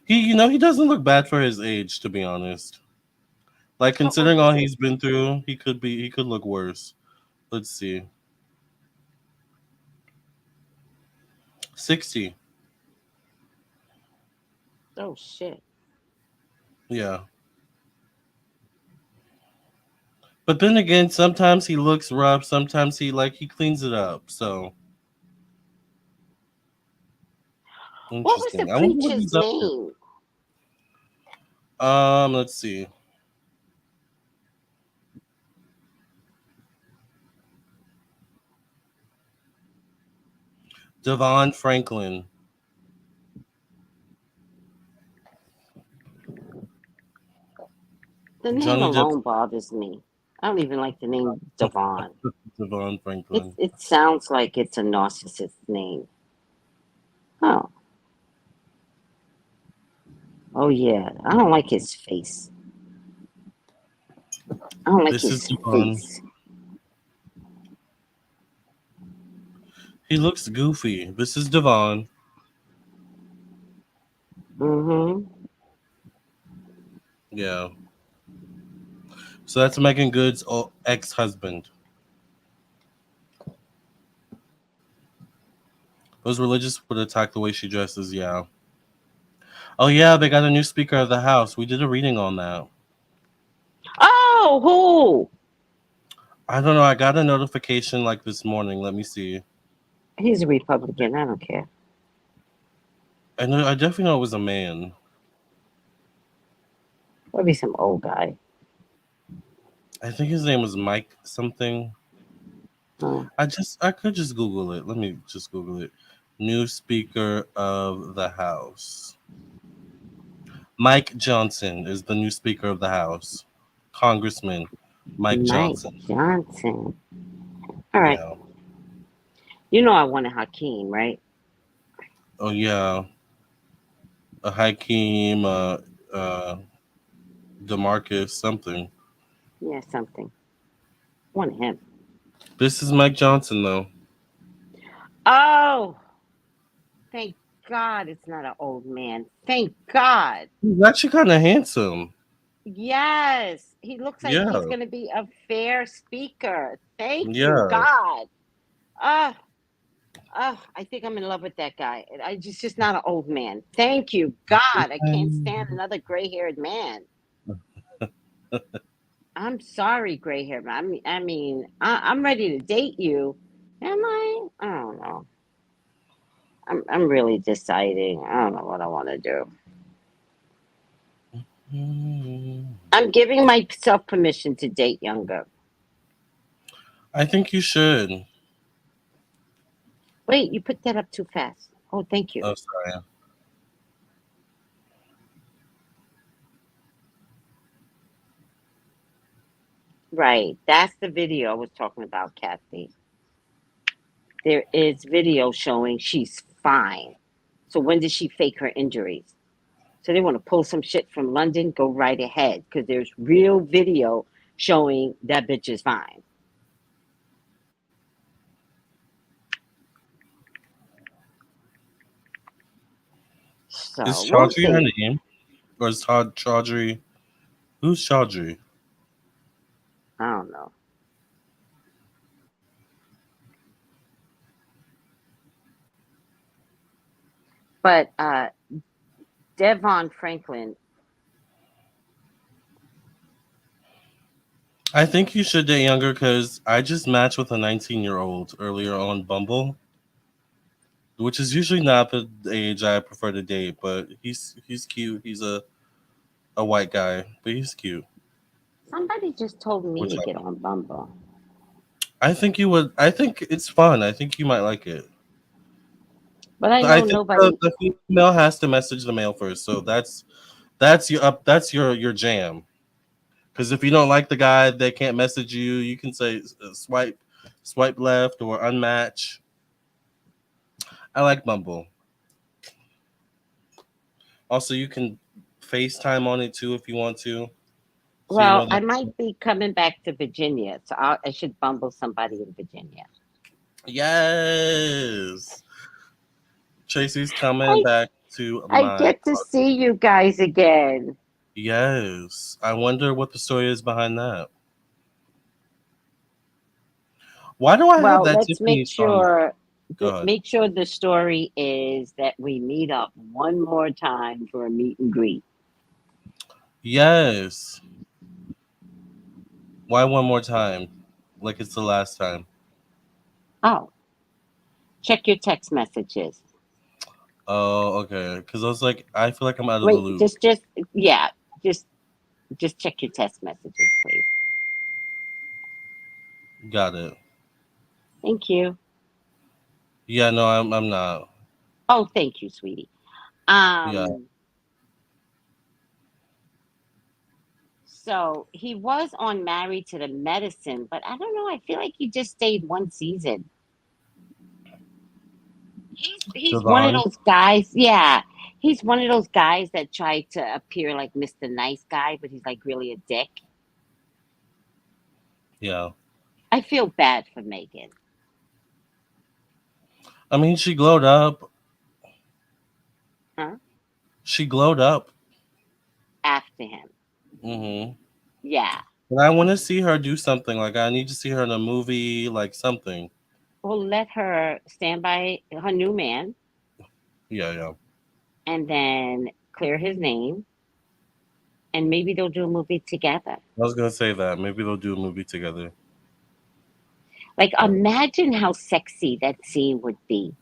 He doesn't look bad for his age, to be honest. Like How old considering is all he? he's been through, he could look worse. Let's see. 60. Oh shit. Yeah. But then again, sometimes he looks rough, sometimes he cleans it up. So What was the interesting. I wonder what preacher's he's up to. name? Let's see. Devon Franklin. The name Johnny Depp. alone bothers me. I don't even like the name Devon. Devon It Franklin. it sounds like it's a narcissist name. Oh, oh yeah. I don't like his face. I don't like This is his Devon. face. He looks goofy. This is Devon. Mm-hmm. Yeah. So that's Megan Good's ex-husband. Those religious would attack the way she dresses. Yeah. Oh yeah, they got a new Speaker of the House. We did a reading on that. Oh, who? I don't know. I got a notification like this morning. Let me see. He's a Republican. I don't care. I know. I definitely know it was a man. Probably some old guy. I think his name was Mike something. Huh. I could just Google it. Let me just Google it. New Speaker of the House. Mike Johnson is the new Speaker of the House. Congressman Mike Mike Johnson. Johnson. All right. Yeah. You know I wanted Hakeem, right? Oh yeah. A Hakeem, Demarcus, something. Yeah, something. Wanted him. This is Mike Johnson though. Oh, thank God it's not an old man. Thank God. He's actually kind of handsome. Yes, he looks like he's Yeah, going to be a fair speaker. Thank you, yeah. God. Oh, I think I'm in love with that guy. He's just not an old man. Thank you, God. I can't stand another gray-haired man. I'm sorry, gray-haired man. I'm ready to date you. Am I? I don't know. I'm really deciding. I don't know what I want to do. I'm giving myself permission to date younger. I think you should. Wait, you put that up too fast. Oh, thank you. Oh, sorry. Right. That's the video I was talking about, Kathy. There is video showing she's fine. So when did she fake her injuries? So they want to pull some shit from London, go right ahead. Because there's real video showing that bitch is fine. So Is we'll Chaudhry her see. name? Or is Todd Chaudhry? Who's Chaudhry? I don't know. But Devon Franklin, I think you should date younger because I just matched with a 19-year-old earlier on Bumble, which is usually not the age I prefer to date, but he's cute. He's a white guy, but he's cute. somebody just told me Which to get on Bumble. I think you would. I think it's fun. I think you might like it. But I I know think nobody. the female has to message the male first, so that's your jam. Because if you don't like the guy, they can't message you. You can say swipe left or unmatch. I like Bumble. Also, you can FaceTime on it too if you want to. So you Well, know I that. might be coming back to Virginia, so I should Bumble somebody in Virginia. Yes, Tracy's coming I back to I my. get to see you guys again. Yes, I wonder what the story is behind that. Why do I have Well, that let's Tiffany song? Go ahead. make sure the story is that we meet up one more time for a meet and greet. Yes. Why one more time? Like it's the last time. Oh, check your text messages. Oh, okay. Because I was like, I feel like I'm out of the Wait, loop. yeah, just just check your text messages, please. Got it. Thank you. Yeah, no, I'm not. Oh, thank you, sweetie. Yeah. Um, so he was on Married to the Medicine, but I don't know. I feel like he just stayed one season. He's one of Devon. those guys. Yeah, he's one of those guys that try to appear like Mr. Nice Guy, but he's like really a dick. Yeah. I feel bad for Megan. I mean, she glowed up. Huh? She glowed up. After him. Mm-hmm. Yeah. But I want to see her do something. Like I need to see her in a movie, like something. Well, let her stand by her new man Yeah, yeah. and then clear his name, and maybe they'll do a movie together. I was gonna say that maybe they'll do a movie together. Like, Yeah. imagine how sexy that scene would be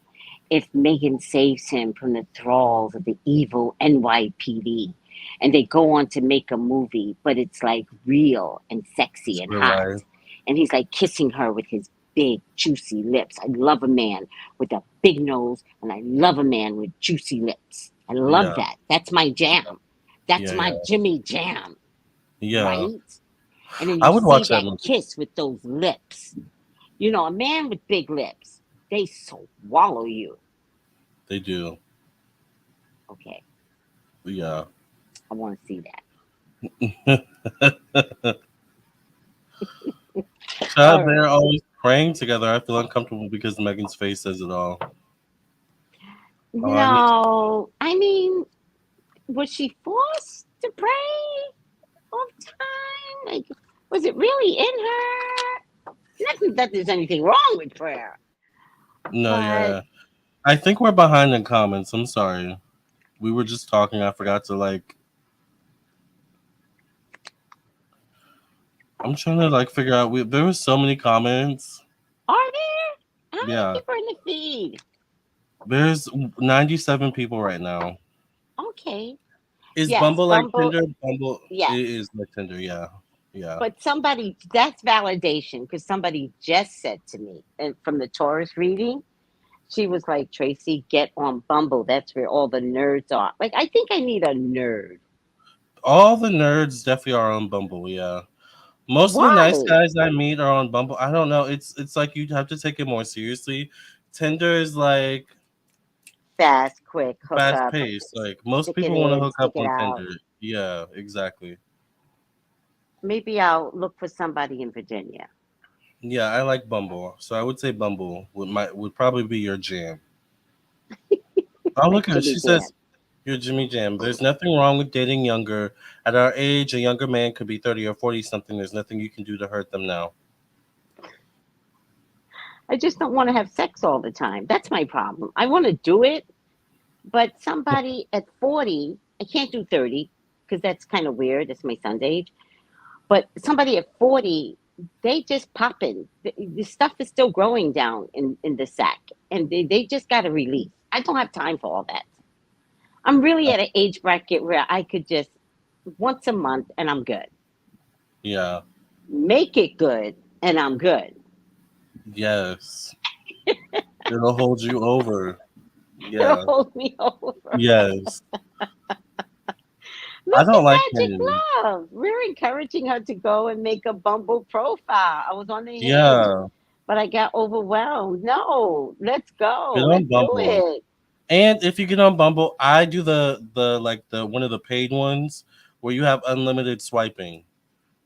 if Megan saves him from the thralls of the evil NYPD and they go on to make a movie, but it's like real and It's sexy and real hot. life. And he's like kissing her with his big, juicy lips. I love a man with a big nose, and I love a man with juicy lips. I love Yeah, that. That's my jam. That's yeah, my yeah, Jimmy jam, yeah. right? And then I you would see watch that that movie. kiss with those lips. You know, a man with big lips, they swallow you. They do. Okay, Yeah. I want to see that. Child, All right. they're always praying together. I feel uncomfortable because Megan's face says it all. Oh, No, I mean, was she forced to pray? all the time. Like, was it really in her? Not that there's anything wrong with prayer, No, but yeah. I think we're behind in comments. I'm sorry. We were just talking. I forgot to like. I'm trying to like figure out. There were so many comments. are there? How many Yeah, people are in the feed? there's 97 people right now. Okay. Is Yes, Bumble like Bumble. Tinder? Bumble Yes. it is like Tinder. Yeah, yeah. But somebody, that's validation because somebody just said to me, and from the Taurus reading, she was like, Tracey, get on Bumble. That's where all the nerds are. Like, I think I need a nerd. All the nerds definitely are on Bumble. Yeah. Most of the nice Why? guys I meet are on Bumble. I don't know. It's like you have to take it more seriously. Tinder is like Fast, quick, hook fast up, paced. Like most stick it people want to in, hook up stick it on out. Tinder. Yeah, exactly. Maybe I'll look for somebody in Virginia. Yeah, I like Bumble. So I would say Bumble would probably be your jam. Oh, My look at it. Jimmy She Jam. says your Jimmy Jam. There's nothing wrong with dating younger. At our age, a younger man could be 30 or 40 something. There's nothing you can do to hurt them now. I just don't want to have sex all the time. That's my problem. I want to do it, but somebody at 40, I can't do 30 because that's kind of weird. That's my son's age. But somebody at 40, they just popping. The stuff is still growing down in the sack, and they just got to release. I don't have time for all that. I'm really at an age bracket where I could just once a month and I'm good. Yeah. Make it good and I'm good. Yes. It'll hold you over. It'll Yeah. hold me over. Yes. I Look don't like at Magic him. Love. We're encouraging her to go and make a Bumble profile. I was on the hinge, Yeah. but I got overwhelmed. No, let's Get go. on Let's do Bumble. it. And if you get on Bumble, I do the like the one of the paid ones where you have unlimited swiping.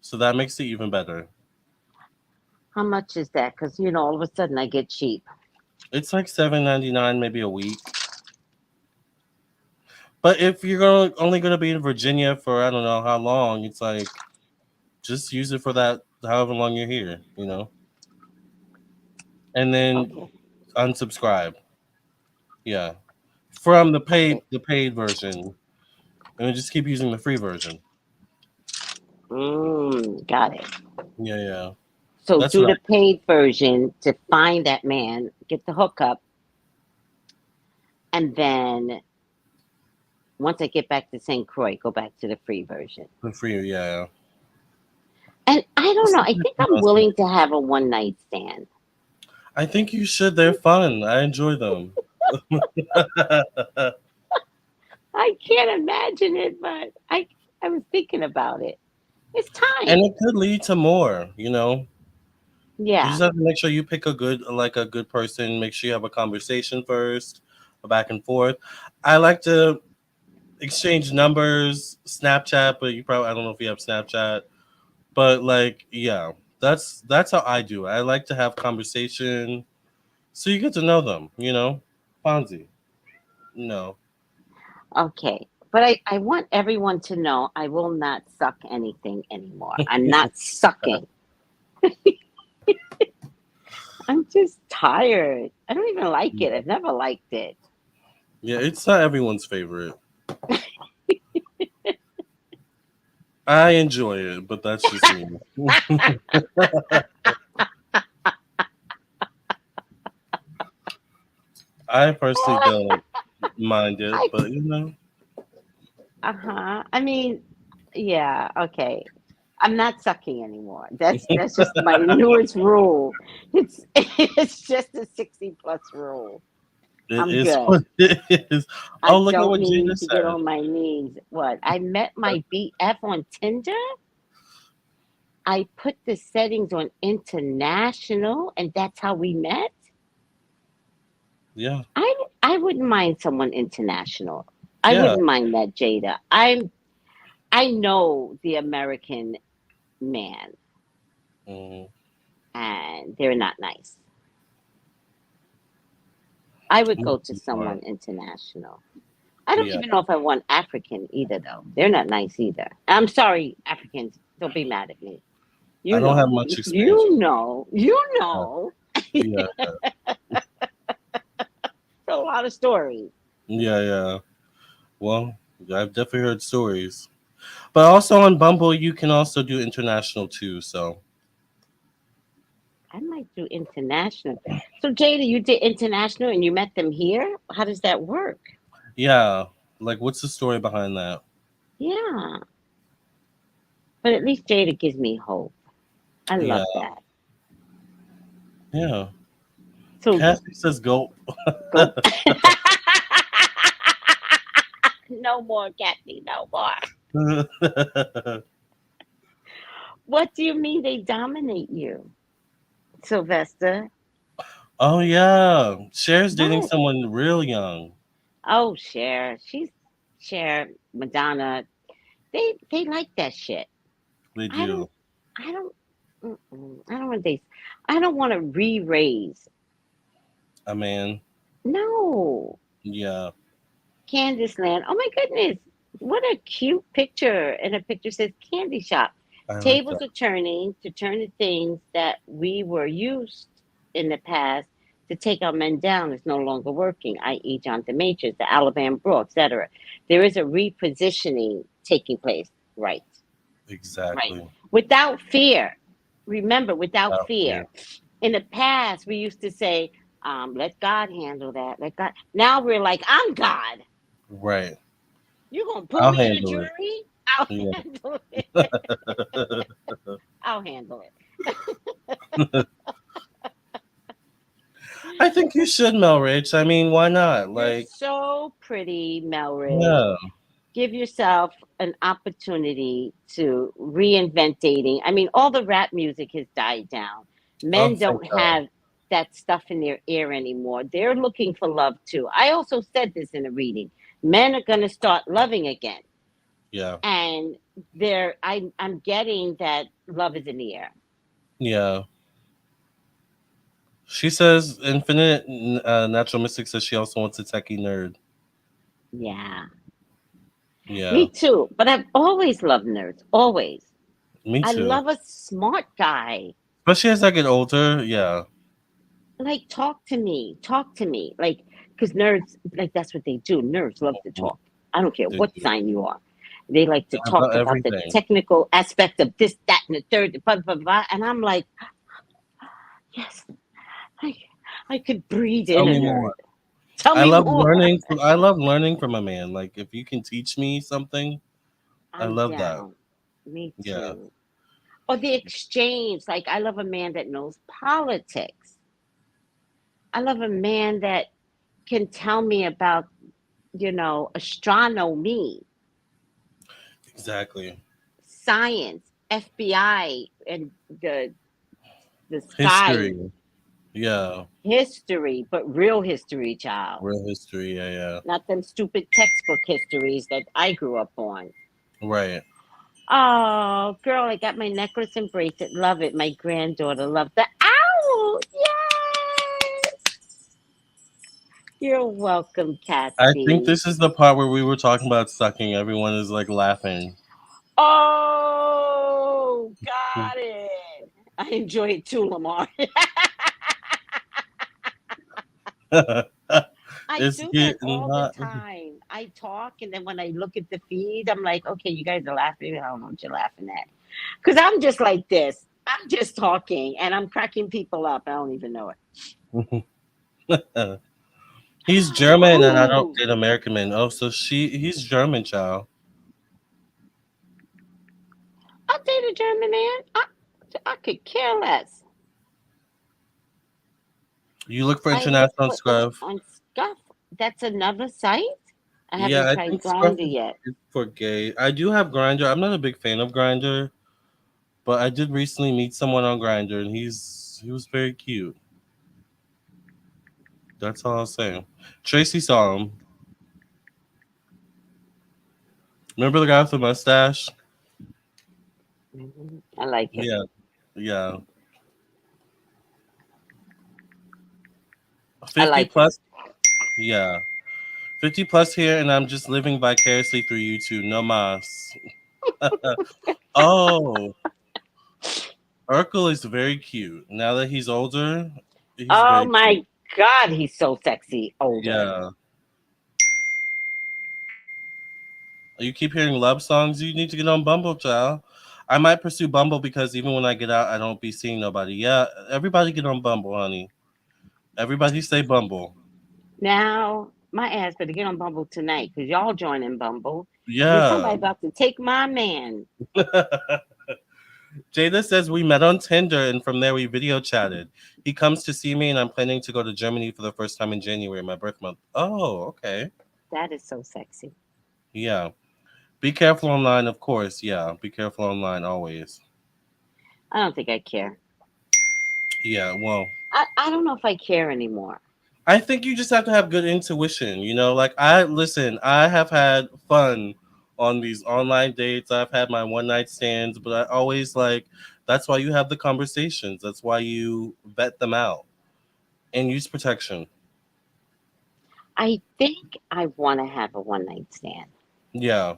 So that makes it even better. How much is that? Because, all of a sudden I get cheap. It's like $7.99 maybe a week. But if you're only gonna be in Virginia for I don't know how long, it's like just use it for that however long you're here, and then Okay. unsubscribe. Yeah, from the Okay. paid version, and then just keep using the free version. Got it. Yeah, yeah, So that's do what the paid version to find that man, get the hookup, and then once I get back to St. Croix, go back to the free version. for free. Yeah, And I don't just know. like I that think I'm announcement. willing to have a one night stand. I think you should. They're fun. I enjoy them. I can't imagine it, but I was thinking about it. It's And time. it could lead to more. You Yeah. just have to make sure you pick a good person. Make sure you have a conversation first, a back and forth. I like to exchange numbers, Snapchat, but you probably I don't know if you have Snapchat, but like yeah, that's how I do it. I like to have conversation, so you get to know them. Fonzie. No. Okay. But I want everyone to know I will not suck anything anymore. I'm not sucking. I'm just tired. I don't even like it. I've never liked it. Yeah, it's not everyone's favorite. I enjoy it, but that's just me. I personally don't mind it, I but uh-huh. I mean, yeah, okay. I'm not sucking anymore. That's just my newest rule. It's it's just a 60 plus rule. it I'm is good. what it is. I Oh, look at don't what Gina need to get said. on my knees. What? I met my BF on Tinder. I put the settings on international, and that's how we met. Yeah, I wouldn't mind someone international. I yeah. wouldn't mind that, Jada. I know the American man, Mm, and they're not nice. I would go most to people someone aren't. international. I I don't Yeah. even know if I want African either, though. They're not nice either. I'm sorry, Africans. Don't be mad at me. I You don't have know, much experience you with know, you that. know. Yeah. A lot of stories. Yeah. Yeah. Well, I've definitely heard stories. But also on Bumble, you can also do international too. So I might do international. So, Jada, you did international and you met them here? How does that work? yeah, like what's the story behind that? Yeah. But at least Jada gives me hope. I Yeah, love that. yeah. So, Kathy says go. go. No more, Kathy. No more. What do you mean they dominate you, Sylvester? Oh yeah, Cher's dating What? someone real young. Oh, Cher. Cher, Madonna. They like that shit. They I do. don't. I don't. I don't want they. I don't want to re-raise. I mean, No, yeah, Candice Land. Oh my goodness, what a cute picture! And a picture says candy shop. I like Tables that. are turning to turn the things that we were used in the past to take our men down is no longer working, i.e., Jonathan Majors, the Alabama Brawl, etc. There is a repositioning taking place. Right, right. Exactly. Without fear. Remember, without Out fear. here. In the past, we used to say, let God handle that. Let God. Now we're like, I'm God. Right. You gonna put I'll me in a handle it. jury? I'll Yeah. handle it. I'll handle it. I think you should, Melrich. I mean, why not? You're Like, so pretty, Melridge. yeah, Give yourself an opportunity to reinvent dating. I mean, all the rap music has died down. oh, Men thank don't God. have that stuff in their ear anymore. They're looking for love too. I also said this in a reading. Men are going to start loving again. Yeah, And I'm getting that love is in the air. yeah. She says Infinite Natural Mystic says she also wants a techie nerd. Yeah. Yeah, Me too. But I've always loved nerds. Always. me I too. love a smart guy. Especially as I get older. Yeah, Like, talk to me. Talk to me. Like, because nerds, like, that's what they do. Nerds love to mhm, talk. I don't care they what do. sign you are. They like to About talk about the everything. technical aspect of this, that, and the third, blah, blah, blah. And I'm like, yes, I, I could breathe Tell in a me nerd. more. Tell me more. I love learning from a man. Like if you can teach me something, I I'm love that. down. Me Yeah, too. Or the exchange. Like, I love a man that knows politics. I love a man that can tell me about, astronomy, exactly. science, FBI, and the sky History. Yeah, history, but real history, child. real history. Yeah, yeah. Not them stupid textbook histories that I grew up on. Right. Oh, girl, I got my necklace and bracelet. Love it. My granddaughter loved the owl. Yes. You're welcome, I think Catsy. this is the part where we were talking about sucking. Everyone is like laughing. Oh, got it. I enjoy it too, Lamar. I It's do that getting all the hot. time. I talk, and then when I look at the feed, I'm like, okay, you guys are laughing. I don't know what you're laughing at. Because I'm just like this. I'm just talking, and I'm cracking people up. I don't even know He's it. German and I don't Ooh, date American men. Oh, so he's German, child. I'll date a German man. I could care less. You look for I look international for scruff. on Scuff. That's another site. I Yeah, haven't I tried think scruff Grinder yet. is for gay. I do have Grinder. I'm not a big fan of Grinder, but I did recently meet someone on Grinder, and he was very cute. That's all I'll say. Tracy saw him. Remember the guy with the mustache? I like him. Yeah, yeah. I 50 like him. plus. Yeah. 50 plus here, and I'm just living vicariously through you two. No mas. Oh, Urkel is very cute. Now that he's older, he's Oh very my cute. God, he's so sexy older. Yeah. You keep hearing love songs, you need to get on Bumble, child. I might pursue Bumble because even when I get out, I don't be seeing nobody. Yeah, everybody get on Bumble, honey. Everybody say Bumble. Now, my ass better get on Bumble tonight because y'all joining Bumble. And then Yeah. somebody about to take my man. Jada says we met on Tinder and from there we video chatted. He comes to see me and I'm planning to go to Germany for the first time in January, my birth month. Oh, okay. That is so sexy. Yeah. Be careful online, of course. Yeah. Be careful online always. I don't think I care. Yeah. Well, I don't know if I care anymore. I think you just have to have good intuition, you know? Like I have had fun on these online dates. I've had my one night stands, but I always like that's why you have the conversations. That's why you vet them out and use protection. I think I want to have a one night stand. Yeah.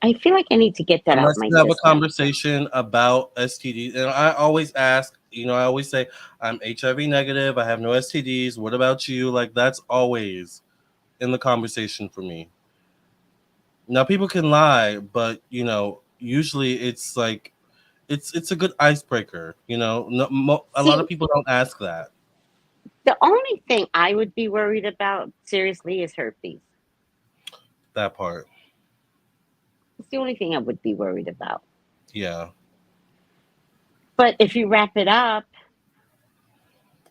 I feel like I need to get that out Unless my you have a system. conversation about STDs. And I always ask, I always say, I'm HIV negative. I have no STDs. What about you? Like, that's always in the conversation for me. Now, people can lie, but, usually it's like, it's a good icebreaker. No, a lot of See, people don't ask that, the only thing I would be worried about, seriously, is herpes. that part. It's the only thing I would be worried about. Yeah. But if you wrap it up,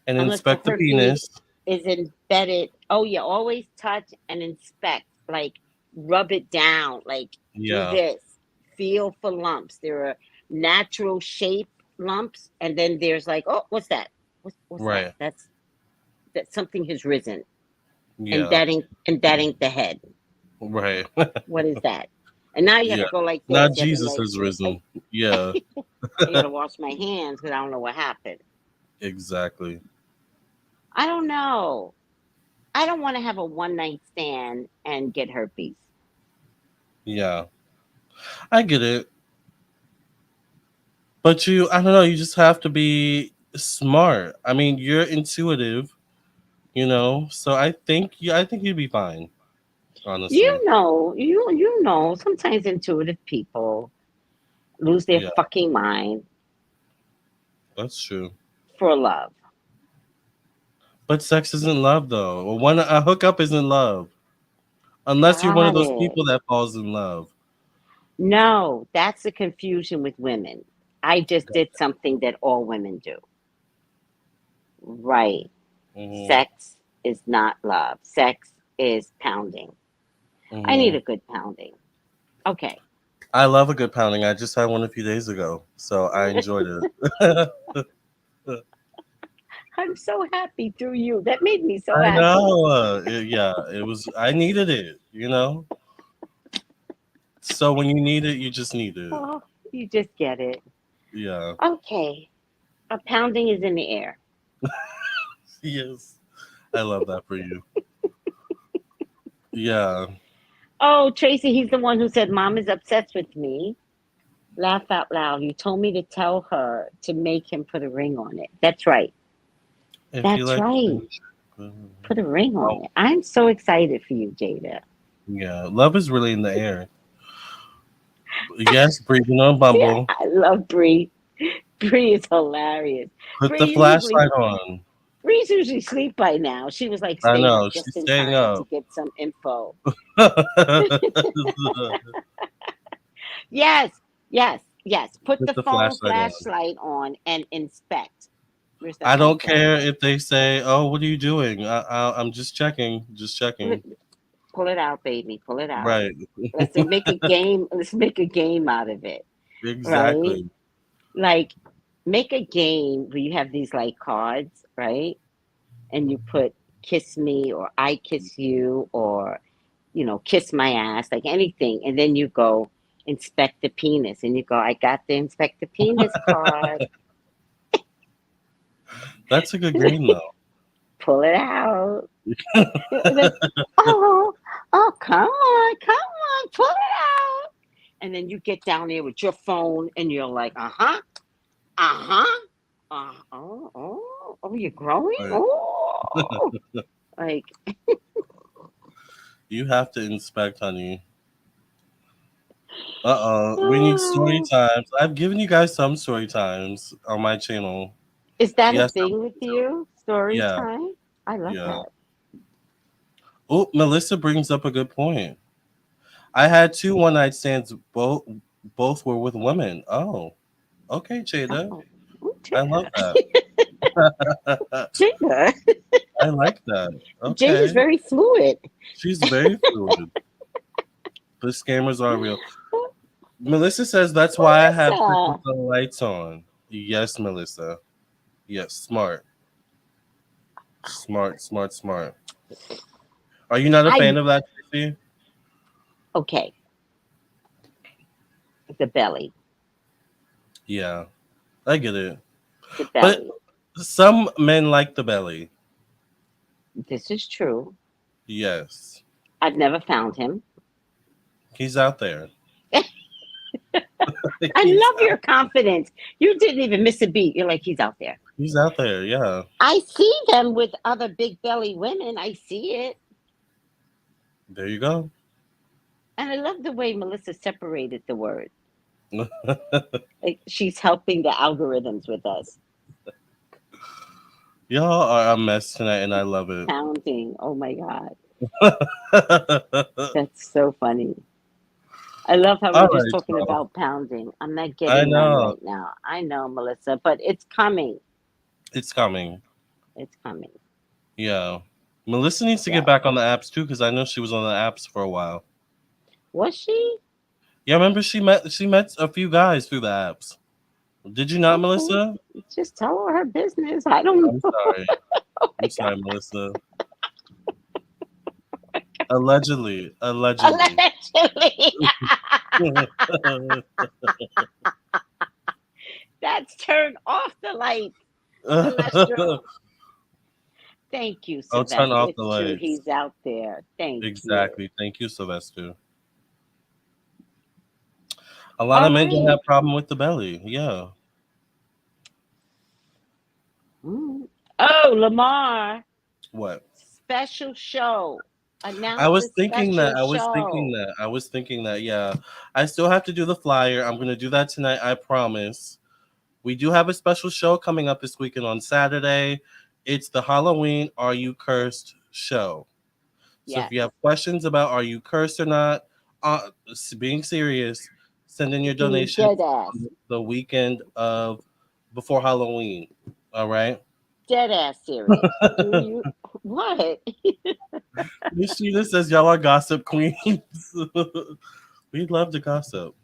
And unless the inspect the herpes penis. is embedded, oh, you always touch and inspect, like rub it down, like do Yeah. this, feel for lumps. There are natural shape lumps, and then there's like, oh, what's that? What's that? Right. That something has risen, and Yeah. that ain't the head. Right. What is that? And now you have Yeah. to go like this. Not You have to Jesus like, has risen. Yeah. I gotta wash my hands because I don't know what happened. Exactly. I don't know. I don't want to have a one night stand and get herpes. Yeah. I get it. But I don't know, you just have to be smart. I mean, you're intuitive, so I think you'd be fine, honestly. Sometimes intuitive people lose their Yeah, fucking mind that's true. for love. But sex isn't love, though. Well, a hookup isn't love, unless you're one of Got those it. people that falls in love. No, that's the confusion with women. I just did something that all women do. Right. Hmm. Sex is not love. Sex is pounding. I need Hmm. a good pounding. Okay. I love a good pounding. I just had one a few days ago, so I enjoyed it. I'm so happy through you. That made me so I happy. know. Yeah, it was. I needed it. So when you need it, you just need it. Oh, you just get it. Yeah. Okay. A pounding is in the air. Yes. I love that for you. Yeah. Oh, Tracy, he's the one who said, Mom is obsessed with me. Laugh out loud. You told me to tell her to make him put a ring on it. That's right. If you That's like. right. Put a ring on Oh, it. I'm so excited for you, Jada. yeah. Love is really in the air. Yes, breathing on Bumble. I love Bree. Bree is hilarious. Put the Bree usually flashlight on. Bree's usually asleep by now. She was like I staying up know. just She's in staying time to up. get some info. Yes, yes, yes. Put Put the the phone flashlight on. flashlight on and inspect. Where's that I phone don't care flashlight? if they say, "Oh, what are you doing?" I'm just checking. Just Pull it, checking. pull it out, baby. Pull it out. Right. Let's make a game. Let's make a game out of it, right? Exactly. Like, make a game where you have these like cards, right? And you put "kiss me" or "I kiss you" or "kiss my ass," like anything, and then you go inspect the penis, and you go, "I got the inspect the penis card." That's a good game, though. Pull it out. Oh, come on, pull it out. And then you get down there with your phone and you're like, uh-huh. Oh, you're growing? Right. Oh, like, You have to inspect, honey. We need story oh. times. I've given you guys some story times on my channel. Is that a Yes, thing with you? Story yeah, time? I love yeah. that. Oh, Melissa brings up a good point. I had two one night stands. Both were with women. Oh, okay, Jada. Oh, ooh, I love Jada. that. Jada. I like that. Jada's Okay, very fluid. she's very fluid. The scammers are real. Melissa says that's why I have sex with Melissa. the lights on. Yes, Melissa. Yes, smart, smart, smart, smart. Are you not a I fan of that, Tracy? okay. The belly. Yeah, I get it. The But belly. some men like the belly. This is true. Yes, I've never found him. he's out there. I he's love your confidence. You didn't even miss a beat. You're like, he's out there. he's out there. Yeah. I see them with other big belly women. I see it. There you go. And I love the way Melissa separated the word. Like she's helping the algorithms with us. Y'all are a mess tonight, and I love it. Pounding. Oh my God. That's so funny. I love how we're All just right, talking y'all. about pounding. I'm not I getting none know right now. I know, Melissa, but it's coming. it's coming. It's coming. Yeah. Melissa needs to get Yeah. back on the apps too, because I know she was on the apps for a while. Was she? Yeah, remember she met a few guys through the apps. Did you not, Okay. Melissa? Just tell her business. I don't I'm know. sorry. Oh I'm my God. sorry, Melissa. Allegedly. Allegedly. Allegedly. That's turn off the lights, Celestial. Thank you, I'll turn Sylvester. off the It's true. lights. He's out there. Thank you. Exactly. Thank you, Sylvester. A lot All of men don't right. have problem with the belly. Yeah. Mm. Oh, Lamar, What? special show. I Announce was the thinking that. special show. I was thinking that. Yeah. I still have to do the flyer. I'm going to do that tonight. I promise. We do have a special show coming up this weekend on Saturday. It's the Halloween Are You Cursed show. So if Yes. you have questions about are you cursed or not, being serious, send in your Being dead donations ass. on the weekend of before Halloween. All right. Dead ass serious. Do you what? Miss Sheena says y'all are gossip queens. We'd love to gossip.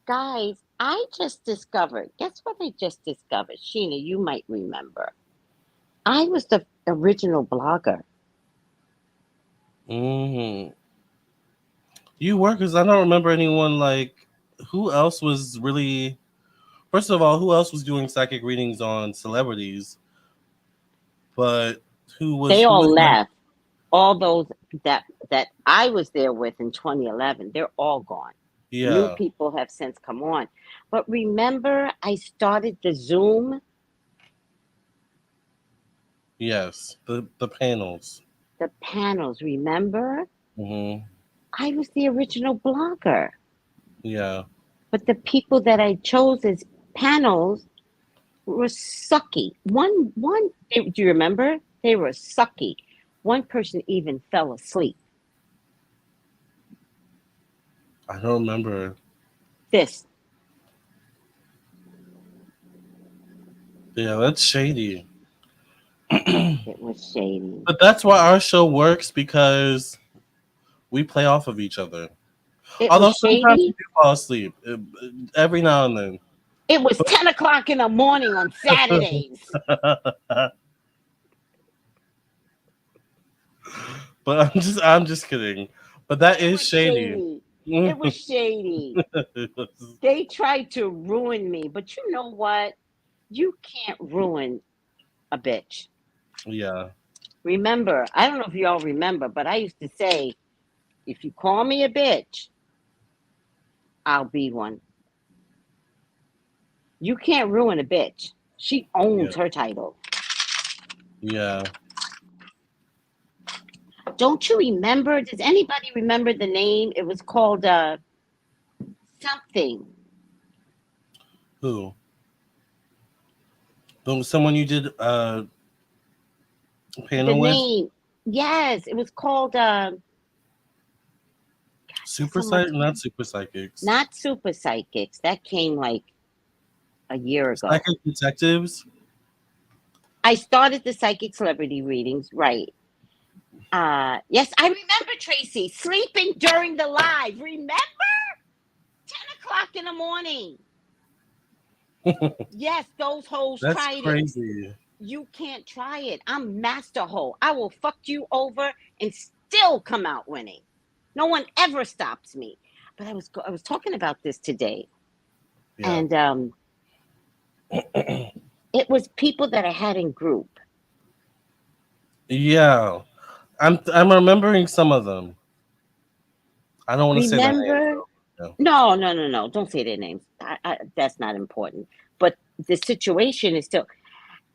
Guys, I just discovered. Guess what I just discovered? Sheena, you might remember. I was the original blogger. Hmm. You were, because I don't remember anyone like who else was really. First of all, who else was doing psychic readings on celebrities? But They who all was like, left. All those that I was there with in 2011, they're all gone. New yeah, people have since come on. But remember, I started the Zoom, yes, the panels. the panels. Remember? Hmm. I was the original blogger. Yeah, But the people that I chose as panels were sucky. Do you remember? They were sucky. One person even fell asleep. I don't remember. This, Yeah, that's shady. it was shady. But that's why our show works because we play off of each other. It was Although sometimes we shady. do fall asleep every now and then. It was 10 o'clock in the morning on Saturdays. But I'm just kidding. But that It is was shady. shady. It was shady. They tried to ruin me, but you know what? You can't ruin a bitch. Yeah. Remember, I don't know if y'all remember, but I used to say, if you call me a bitch, I'll be one. You can't ruin a bitch. She owns her title. Yeah. Don't you remember? Does anybody remember the name? It was called something. Who? Someone you did The panel with? name. Yes, it was called Super Psychics? Not Super Psychics. not Super Psychics. That came like a year ago. Psychic Detectives? I started the psychic celebrity readings, right. Yes, I remember Tracey sleeping during the live. Remember? 10 o'clock in the morning. Yes, those hoes That's tried crazy. it. You can't try it. I'm master hoe. I will fuck you over and still come out winning. No one ever stops me. But I was talking about this today, and it was people that I had in group. Yeah. I'm remembering some of them. I don't want to say their names. Remember? No. Don't say their names. That's not important. But the situation is still.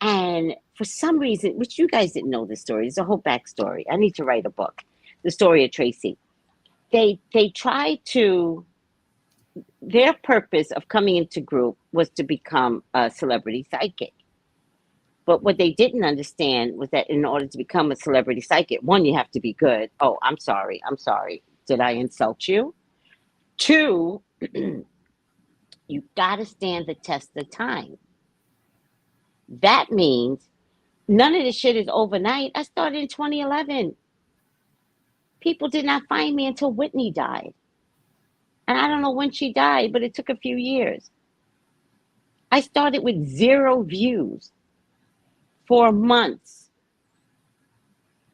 And for some reason, which you guys didn't know this story, there's a whole backstory. I need to write a book. The story of Tracey. They tried to. Their purpose of coming into group was to become a celebrity psychic. But what they didn't understand was that in order to become a celebrity psychic, one, you have to be good. Oh, I'm sorry. Did I insult you? Two, you got to stand the test of time. That means none of this shit is overnight. I started in 2011. People did not find me until Whitney died. And I don't know when she died, but it took a few years. I started with 0 views for months.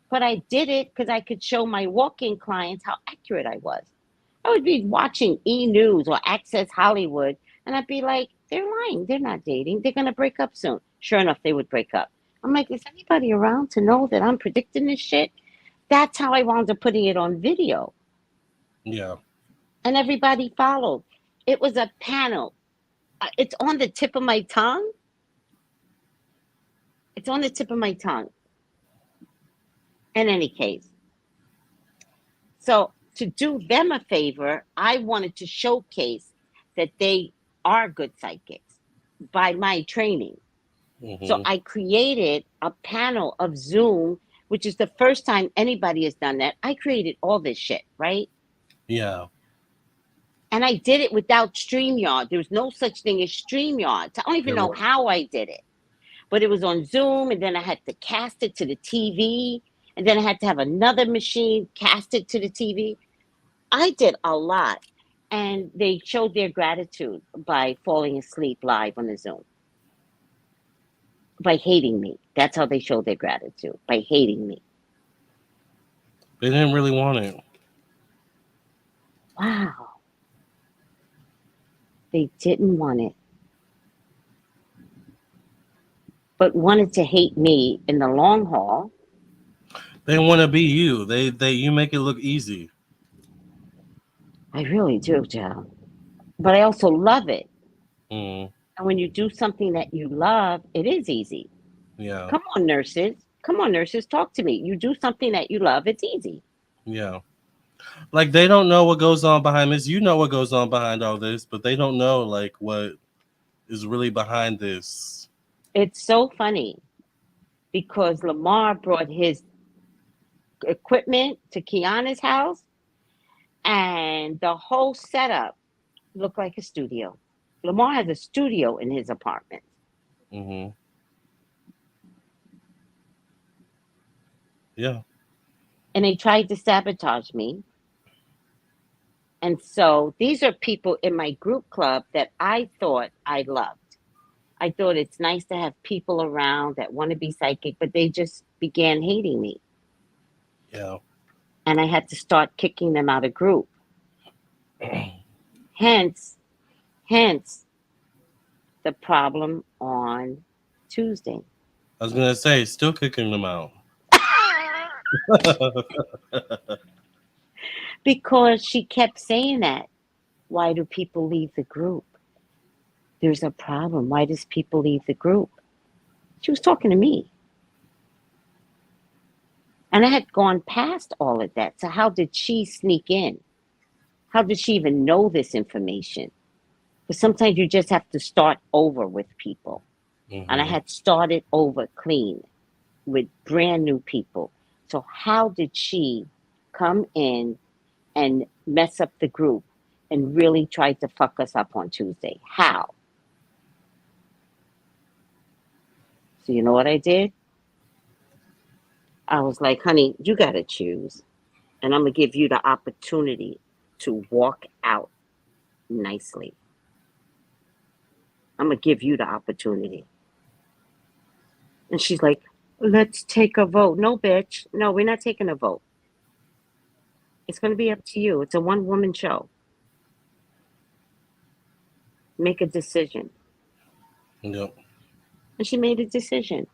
But I did it because I could show my walk-in clients how accurate I was. I would be watching E! News or Access Hollywood, and I'd be like, they're lying. They're not dating. They're going to break up soon. Sure enough, they would break up. I'm like, is anybody around to know that I'm predicting this shit? That's how I wound up putting it on video. Yeah. And everybody followed. It was a panel. It's on the tip of my tongue. It's on the tip of my tongue. In any case. So to do them a favor, I wanted to showcase that they are good psychics by my training. Mm-hmm. So I created a panel of Zoom, which is the first time anybody has done that. I created all this shit, right? Yeah. And I did it without StreamYard. There was no such thing as StreamYard. I don't even know how I did it. But it was on Zoom, and then I had to cast it to the TV, and then I had to have another machine cast it to the TV. I did a lot. And they showed their gratitude by falling asleep live on the Zoom. By hating me. That's how they showed their gratitude. By hating me. They didn't really want it. Wow. They didn't want it. But wanted to hate me in the long haul. They want to be you. They you make it look easy. I really do, Joe. But I also love it. Mm. And when you do something that you love, it is easy. Yeah. Come on, nurses. Talk to me. You do something that you love, it's easy. Yeah. Like, they don't know what goes on behind this. You know what goes on behind all this, but they don't know, like, what is really behind this. It's so funny because Lamarr brought his equipment to Kiana's house, and the whole setup looked like a studio. Lamarr has a studio in his apartment. Mm-hmm. Yeah. And they tried to sabotage me. And so these are people in my group club that I thought I loved. I thought it's nice to have people around that want to be psychic, but they just began hating me. Yeah. And I had to start kicking them out of group. Hence the problem on Tuesday. I was going to say, still kicking them out. Because she kept saying that. Why do people leave the group? There's a problem. Why does people leave the group? She was talking to me. And I had gone past all of that. So how did she sneak in? How did she even know this information? Because sometimes you just have to start over with people. And I had started over clean with brand new people. So how did she come in and mess up the group and really try to fuck us up on Tuesday? How? So you know what I did? I was like, honey, you got to choose. And I'm going to give you the opportunity to walk out nicely. I'm going to give you the opportunity. And she's like, let's take a vote. No, bitch. No, we're not taking a vote. It's going to be up to you. It's a one-woman show. Make a decision. Yep. And she made a decision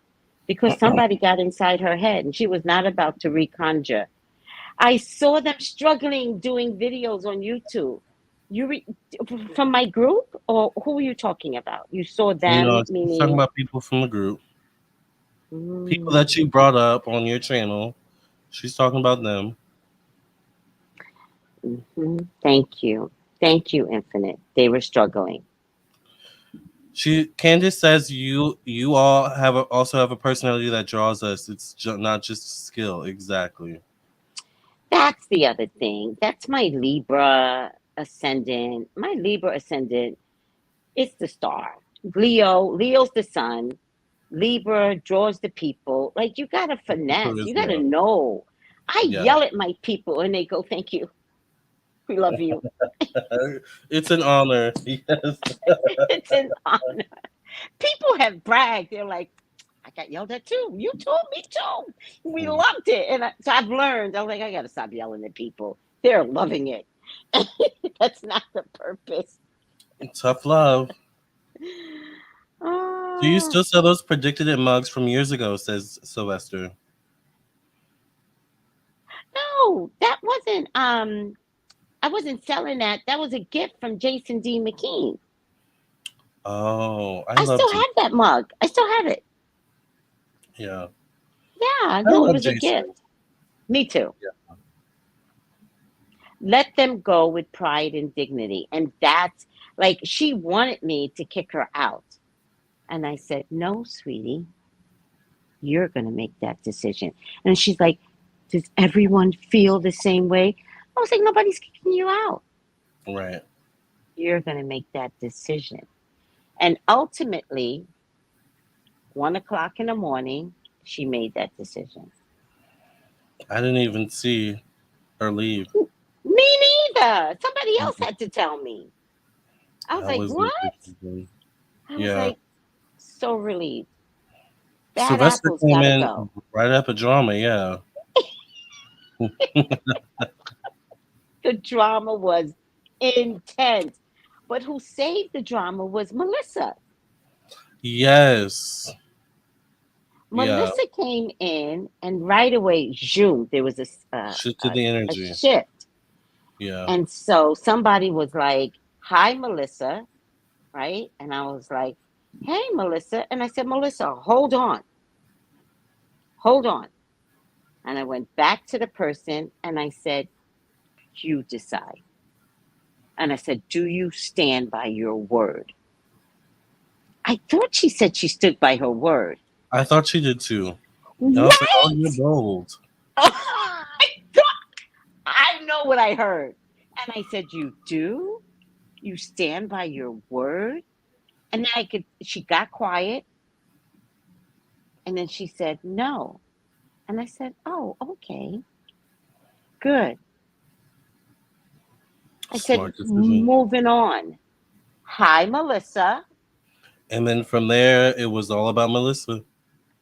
because somebody got inside her head and she was not about to reconjure. I saw them struggling doing videos on YouTube. From my group, or who were you talking about? You saw them, No, she's talking meaning about people from the group. People that you brought up on your channel. She's talking about them. Thank you, Infinite. They were struggling. Candace says you all also have a personality that draws us. It's not just skill. Exactly. That's the other thing. That's my Libra ascendant. My Libra ascendant is the star. Leo's the sun. Libra draws the people. Like, you gotta finesse. You gotta know. I yell at my people and they go, thank you. We love you. It's an honor. Yes. It's an honor. People have bragged. They're like, I got yelled at too. You told me too. We loved it. And so I've learned. I'm like, I got to stop yelling at people. They're loving it. That's not the purpose. Tough love. Oh. Do you still sell those predicted it mugs from years ago? Says Sylvester. No, that wasn't. I wasn't selling that. That was a gift from Jason D. McKean. Oh, I still have that mug. I still have it. Yeah. Yeah, no, it was a gift. Me too. Yeah. Let them go with pride and dignity. And that's like, she wanted me to kick her out. And I said, no, sweetie, you're going to make that decision. And she's like, does everyone feel the same way? I was like, nobody's kicking you out. Right. You're going to make that decision. And ultimately, 1:00 in the morning, she made that decision. I didn't even see her leave. Me neither. Somebody else had to tell me. I was like, what? I was like, so relieved. Bad Sylvester apples came gotta in go. right after drama, yeah. The drama was intense. But who saved the drama was Melissa. Yes. Melissa came in and right away, zoom, there was shift to the energy. A shift. Yeah. And so somebody was like, hi, Melissa, right? And I was like, hey, Melissa. And I said, Melissa, hold on. Hold on. And I went back to the person and I said, you decide. And I said, do you stand by your word? I thought she said she stood by her word. I thought she did too. Right? I was like, oh, you're bold. I know what I heard. And I said, you do? You stand by your word? And then she got quiet. And then she said, no. And I said, oh, okay. Good. I said, moving on. Hi, Melissa. And then from there, it was all about Melissa.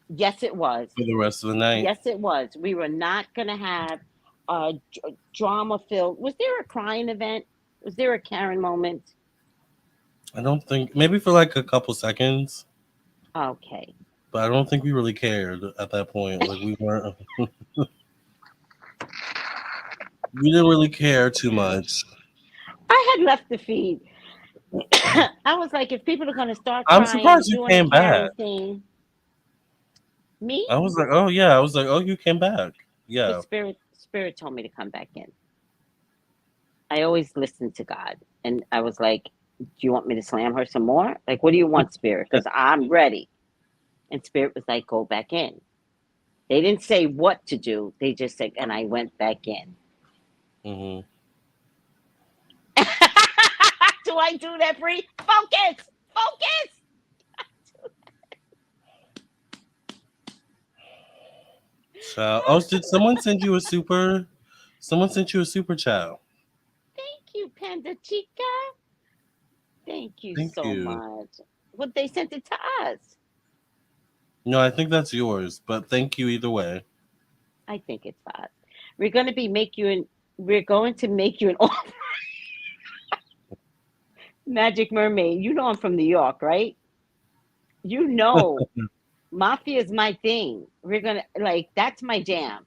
Yes, it was. For the rest of the night. Yes, it was. We were not going to have a drama filled. Was there a crying event? Was there a Karen moment? I don't think. Maybe for like a couple seconds. Okay. But I don't think we really cared at that point. Like we weren't. We didn't really care too much. I had left the feed. I was like, if people are going to start I'm crying, surprised you doing the came Karen back. thing, me, I was like, oh yeah. I was like, oh, you came back. the Yeah. spirit told me to come back in. I always listen to God, and I was like, do you want me to slam her some more? Like, what do you want, spirit? Because I'm ready. And spirit was like, go back in. They didn't say what to do. They just said, and I went back in. Hmm. Do I do that, Bree? Focus! Focus! So, oh, did someone send you a super? Someone sent you a super chat. Thank you, Panda Chica. Thank you Thank so you. much. Well, they sent it to us. No, I think that's yours, but thank you either way. I think it's us. We're going to be make you an. We're going to make you an Magic Mermaid. You know I'm from New York, right? You know, mafia is my thing. We're gonna like that's my jam.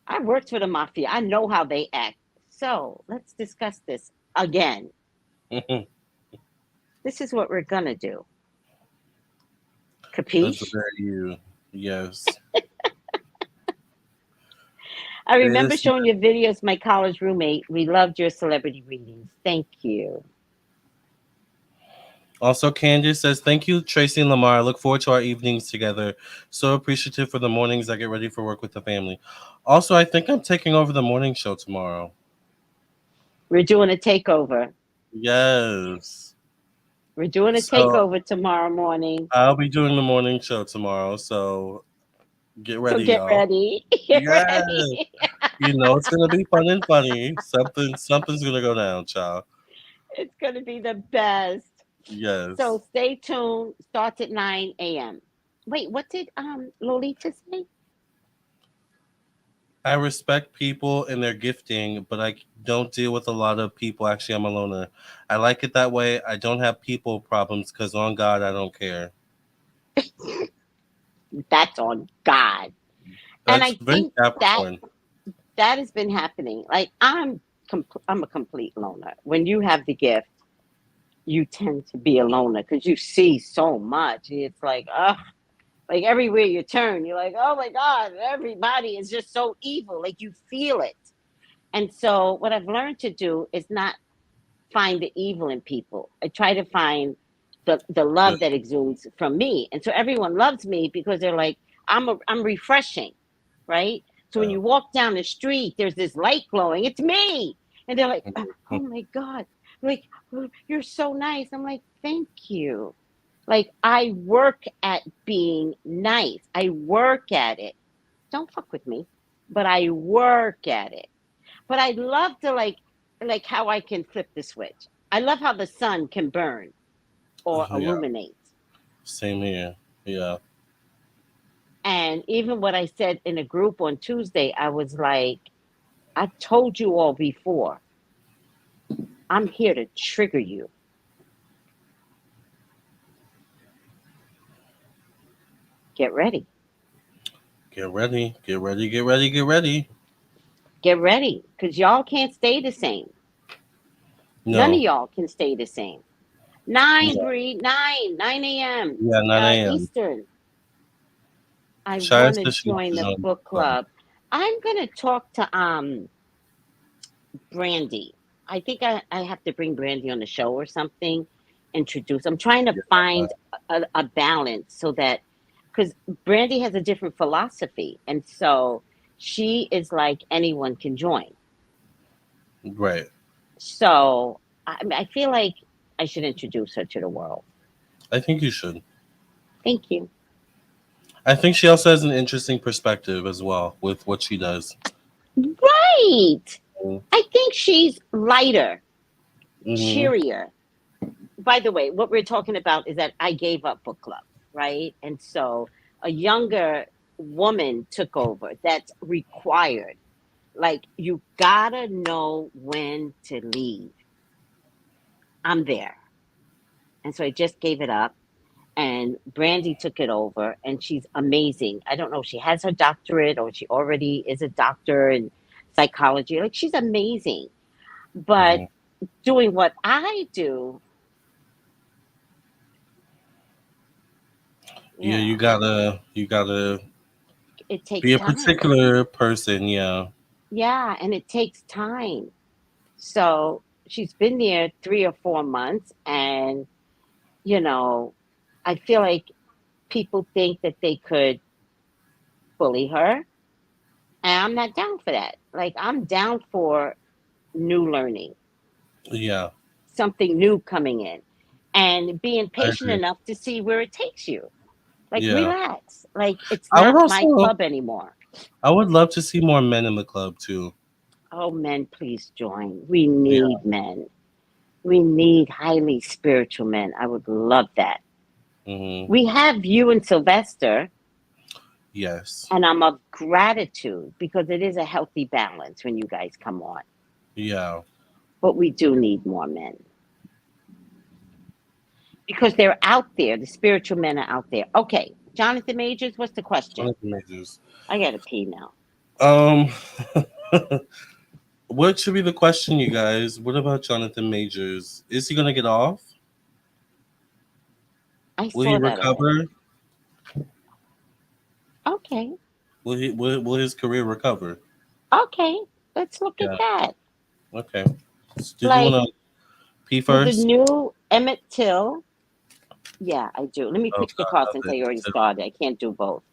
I worked for the mafia. I know how they act. So let's discuss this again. This is what we're gonna do. That's Capiche? very you. Yes. I It remember is. showing your videos, my college roommate. We loved your celebrity readings. Thank you. Also, Candace says, thank you, Tracey and Lamarr. I look forward to our evenings together. So appreciative for the mornings I get ready for work with the family. Also, I think I'm taking over the morning show tomorrow. We're doing a takeover. Yes. We're doing a So takeover tomorrow morning. I'll be doing the morning show tomorrow. So get So ready, get y'all. ready. Get Yes. ready. You know it's gonna be fun and funny. Something's gonna go down, child. It's gonna be the best. So Yes. stay tuned. Starts at 9 a.m. Wait, what did Lolita say? I respect people and their gifting, but I don't deal with a lot of people. Actually, I'm a loner. I like it that way. I don't have people problems because on God, I don't care. That's on God. And That's I very think that Capricorn. that has been happening. Like I'm a complete loner. When you have the gift, you tend to be a loner because you see so much. It's like everywhere you turn, you're like, oh my God, everybody is just so evil. Like you feel it. And so what I've learned to do is not find the evil in people. I try to find the Good. love that exudes from me. And so everyone loves me because they're like, I'm refreshing, right? So when Yeah. you walk down the street, there's this light glowing. It's me. And they're like, oh my God, like you're so nice. I'm like, thank you. Like I work at being nice. I work at it. Don't fuck with me, but I work at it. But I love to like how I can flip the switch. I love how the sun can burn or Yeah. illuminate. Same here. Yeah. And even what I said in a group on Tuesday, I was like, I told you all before, I'm here to trigger you. Get ready. Get ready. Get ready. Get ready. Get ready. Get ready. Because y'all can't stay the same. None of No. y'all can stay the same. 9, Yeah. Bree, 9 a.m. Yeah. 9 a.m. Eastern. I Shia want to says join she's the on book club. club. I'm going to talk to Brandy. I think I have to bring Brandy on the show or something, introduce. I'm trying to Uh, find a balance so that, because Brandy has a different philosophy. And so she is like anyone can join. right. So I feel like I should introduce her to the world. I think you should. Thank you. I think she also has an interesting perspective as well with what she does. Right. I think she's lighter, Mm-hmm. cheerier. By the way, what we're talking about is that I gave up book club, right? And so a younger woman took over. That's required. Like you gotta know when to leave. I'm there. And so I just gave it up. And Brandy took it over and she's amazing. I don't know if she has her doctorate or she already is a doctor. And psychology. Like, she's amazing. But doing what I do, Yeah, yeah, you gotta it be takes a time. particular person. Yeah, Yeah, and it takes time. So she's been there 3 or 4 months, and you know, I feel like people think that they could bully her, and I'm not down for that. Like, I'm down for new learning, yeah, something new coming in, and being I patient agree. enough to see where it takes you. Like, Yeah, relax. Like, it's I would not my also, club anymore. I would love to see more men in the club too. Oh, men, please join. We Yeah. need men. We need highly spiritual men. I would love that. Mm-hmm. We have you and Sylvester, Yes. and I'm of gratitude because it is a healthy balance when you guys come on. Yeah. But we do need more men because they're out there. The spiritual men are out there. Okay, Jonathan Majors, what's the question? Jonathan Majors. I gotta pee now. Um, what should be the question, you guys? What about Jonathan Majors? Is he gonna get off? I Will he saw that already. recover? Okay, Will his career recover? okay, let's look at Yeah. that. Okay. Did you Like, want to pee will the first? new Emmett Till? Yeah, I do. Let me Oh pick the God, card not since I already this. started. I can't do both.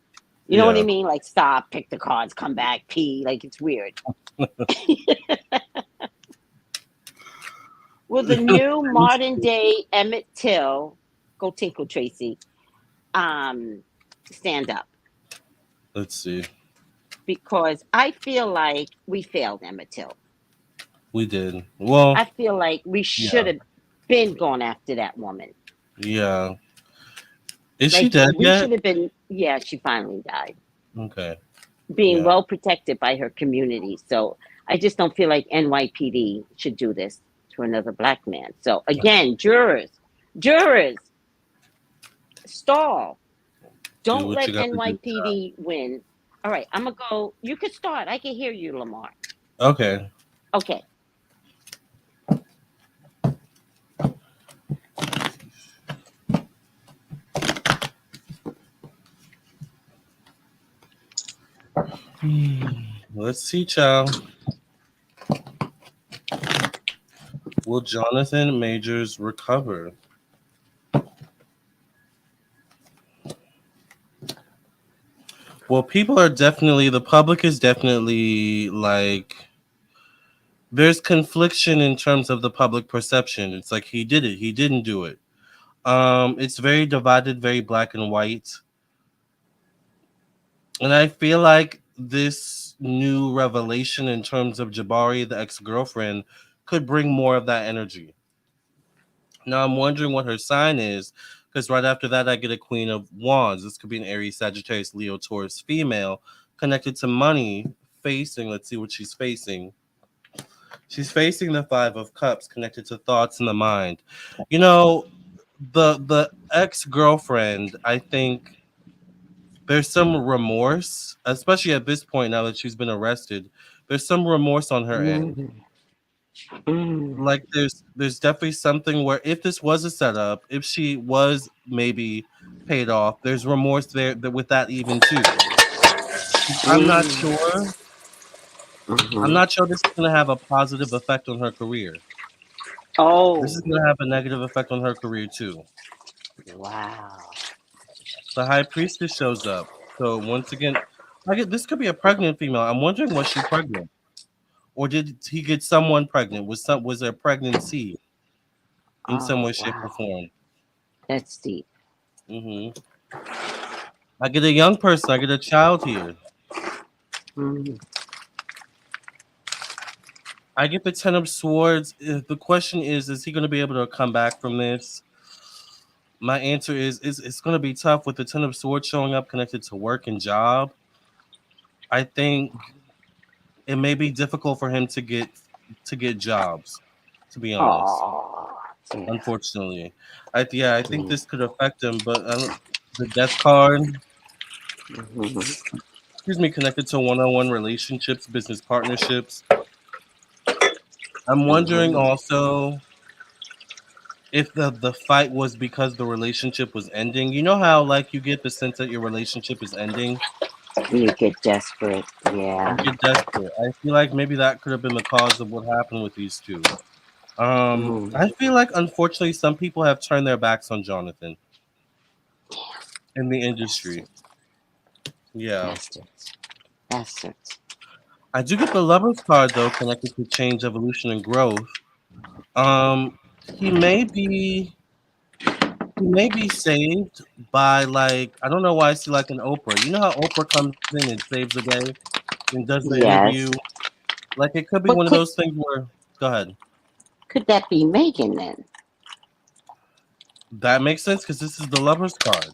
You know what I Yeah. mean? Like, stop, pick the cards, come back, pee. Like, it's weird. Will the new modern day Emmett Till, go tinkle Tracy, um, stand up? Let's see. Because I feel like we failed Emmett Till. We did. Well, I feel like we should yeah. have been going after that woman. Yeah. Is she Like, dead we yet? should have been, yeah, she finally died, Okay. being Yeah. well protected by her community. So I just don't feel like NYPD should do this to another black man. So again, jurors, stall. Do Don't what let you got to do, child. NYPD win. All right, I'm gonna go. You can start. I can hear you, Lamarr. Okay. Okay. Let's see, child. Will Jonathan Majors recover? Well, the public is definitely like, there's confliction in terms of the public perception. It's like he did it, he didn't do it. It's very divided, very black and white. And I feel like this new revelation in terms of Jabari, the ex-girlfriend, could bring more of that energy. Now I'm wondering what her sign is, because right after that I get a Queen of Wands. This could be an Aries, Sagittarius, Leo, Taurus female connected to money, facing. Let's see what she's facing. She's facing the Five of Cups, connected to thoughts in the mind. You know, the ex-girlfriend, I think there's some remorse, especially at this point now that she's been arrested. There's some remorse on her end. Mm, mm, Like there's definitely something where if this was a setup, if she was maybe paid off, there's remorse there with that even too. I'm not mm, sure. I'm mhm. not sure this is gonna have a positive effect on her career. This is Oh, gonna have a negative effect on her career too. wow. The High Priestess shows up. So once again, this could be a pregnant female. I'm wondering, was she pregnant? Or did he get someone pregnant? Was there pregnancy in some Oh, way, shape, or wow. form? That's deep. Hmm. I get a young person. I get a child here. Mm. I get the Ten of Swords. The question is he going to be able to come back from this? My answer is it's going to be tough with the Ten of Swords showing up connected to work and job. I think it may be difficult for him to get jobs. To be honest, Oh, yeah. unfortunately, I think Mm, this could affect him. But I don't, the Death card. mhm. connected to one-on-one relationships, business partnerships. I'm wondering Mm-hmm. also if the fight was because the relationship was ending. You know how like you get the sense that your relationship is ending. You get desperate. Yeah. You get desperate. I feel like maybe that could have been the cause of what happened with these two. Mm. I feel like unfortunately some people have turned their backs on Jonathan in the industry. Bastards. Yeah. Bastards. Bastards. I do get the lover's card though, connected to change, evolution, and growth. Um, he may be he may be saved by like I don't know why I see like an Oprah. You know how Oprah comes in and saves the day and does the interview. Yes. Like it could be But one of those things where go ahead. could that be Megan then? That makes sense because this is the lover's card.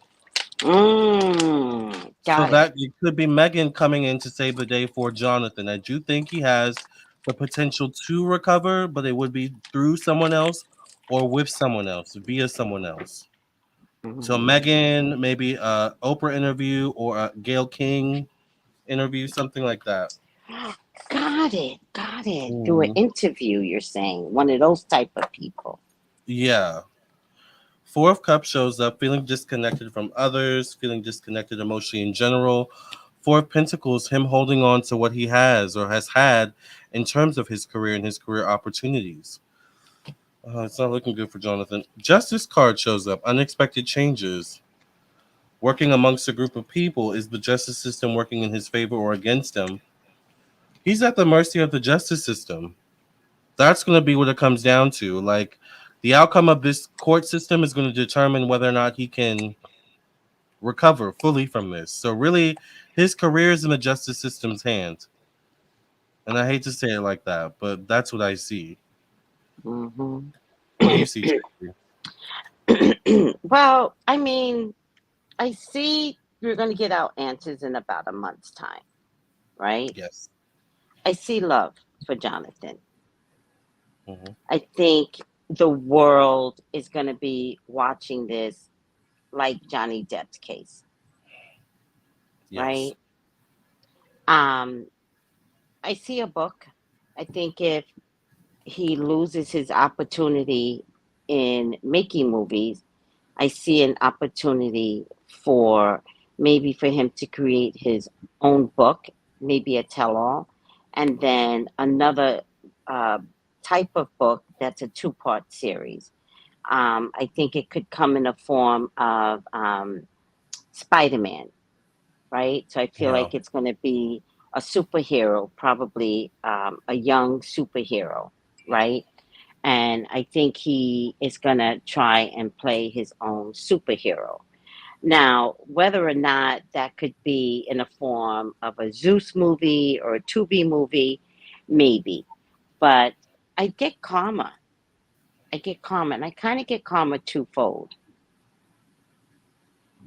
So Got it. that it could be Megan coming in to save the day for Jonathan. I do think he has the potential to recover, but it would be through someone else or with someone else, via someone else. So Mm. Megan, maybe a Oprah interview or a Gail King interview, something like that. Got it. Got it. Do an Mhm. interview, you're saying. One of those type of people. Yeah. Four of Cups shows up, feeling disconnected from others, feeling disconnected emotionally in general. Four of Pentacles, him holding on to what he has or has had in terms of his career and his career opportunities. It's not looking good for Jonathan. Justice card shows up, unexpected changes. Working amongst a group of people, is the justice system working in his favor or against him? He's at the mercy of the justice system. That's going to be what it comes down to. Like, the outcome of this court system is going to determine whether or not he can recover fully from this. So really, his career is in the justice system's hands. And I hate to say it like that, but that's what I see. Hmm. What do you see, Tracy? Well, I mean, I see you're going to get out answers in about a month's time, right? Yes. I see love for Jonathan. Hmm. I think the world is going to be watching this like Johnny Depp's case, Yes. right? Um, I see a book. I think if he loses his opportunity in making movies, I see an opportunity for maybe for him to create his own book, maybe a tell all, and then another uh, type of book that's a two-part series. I think it could come in the form of Spider Man, right? So I feel Yeah. like it's going to be a superhero, probably a young superhero, right? And I think he is going to try and play his own superhero. Now, whether or not that could be in the form of a Zeus movie or a Tubi movie, maybe. But I get karma. I get karma, and I kind of get karma twofold.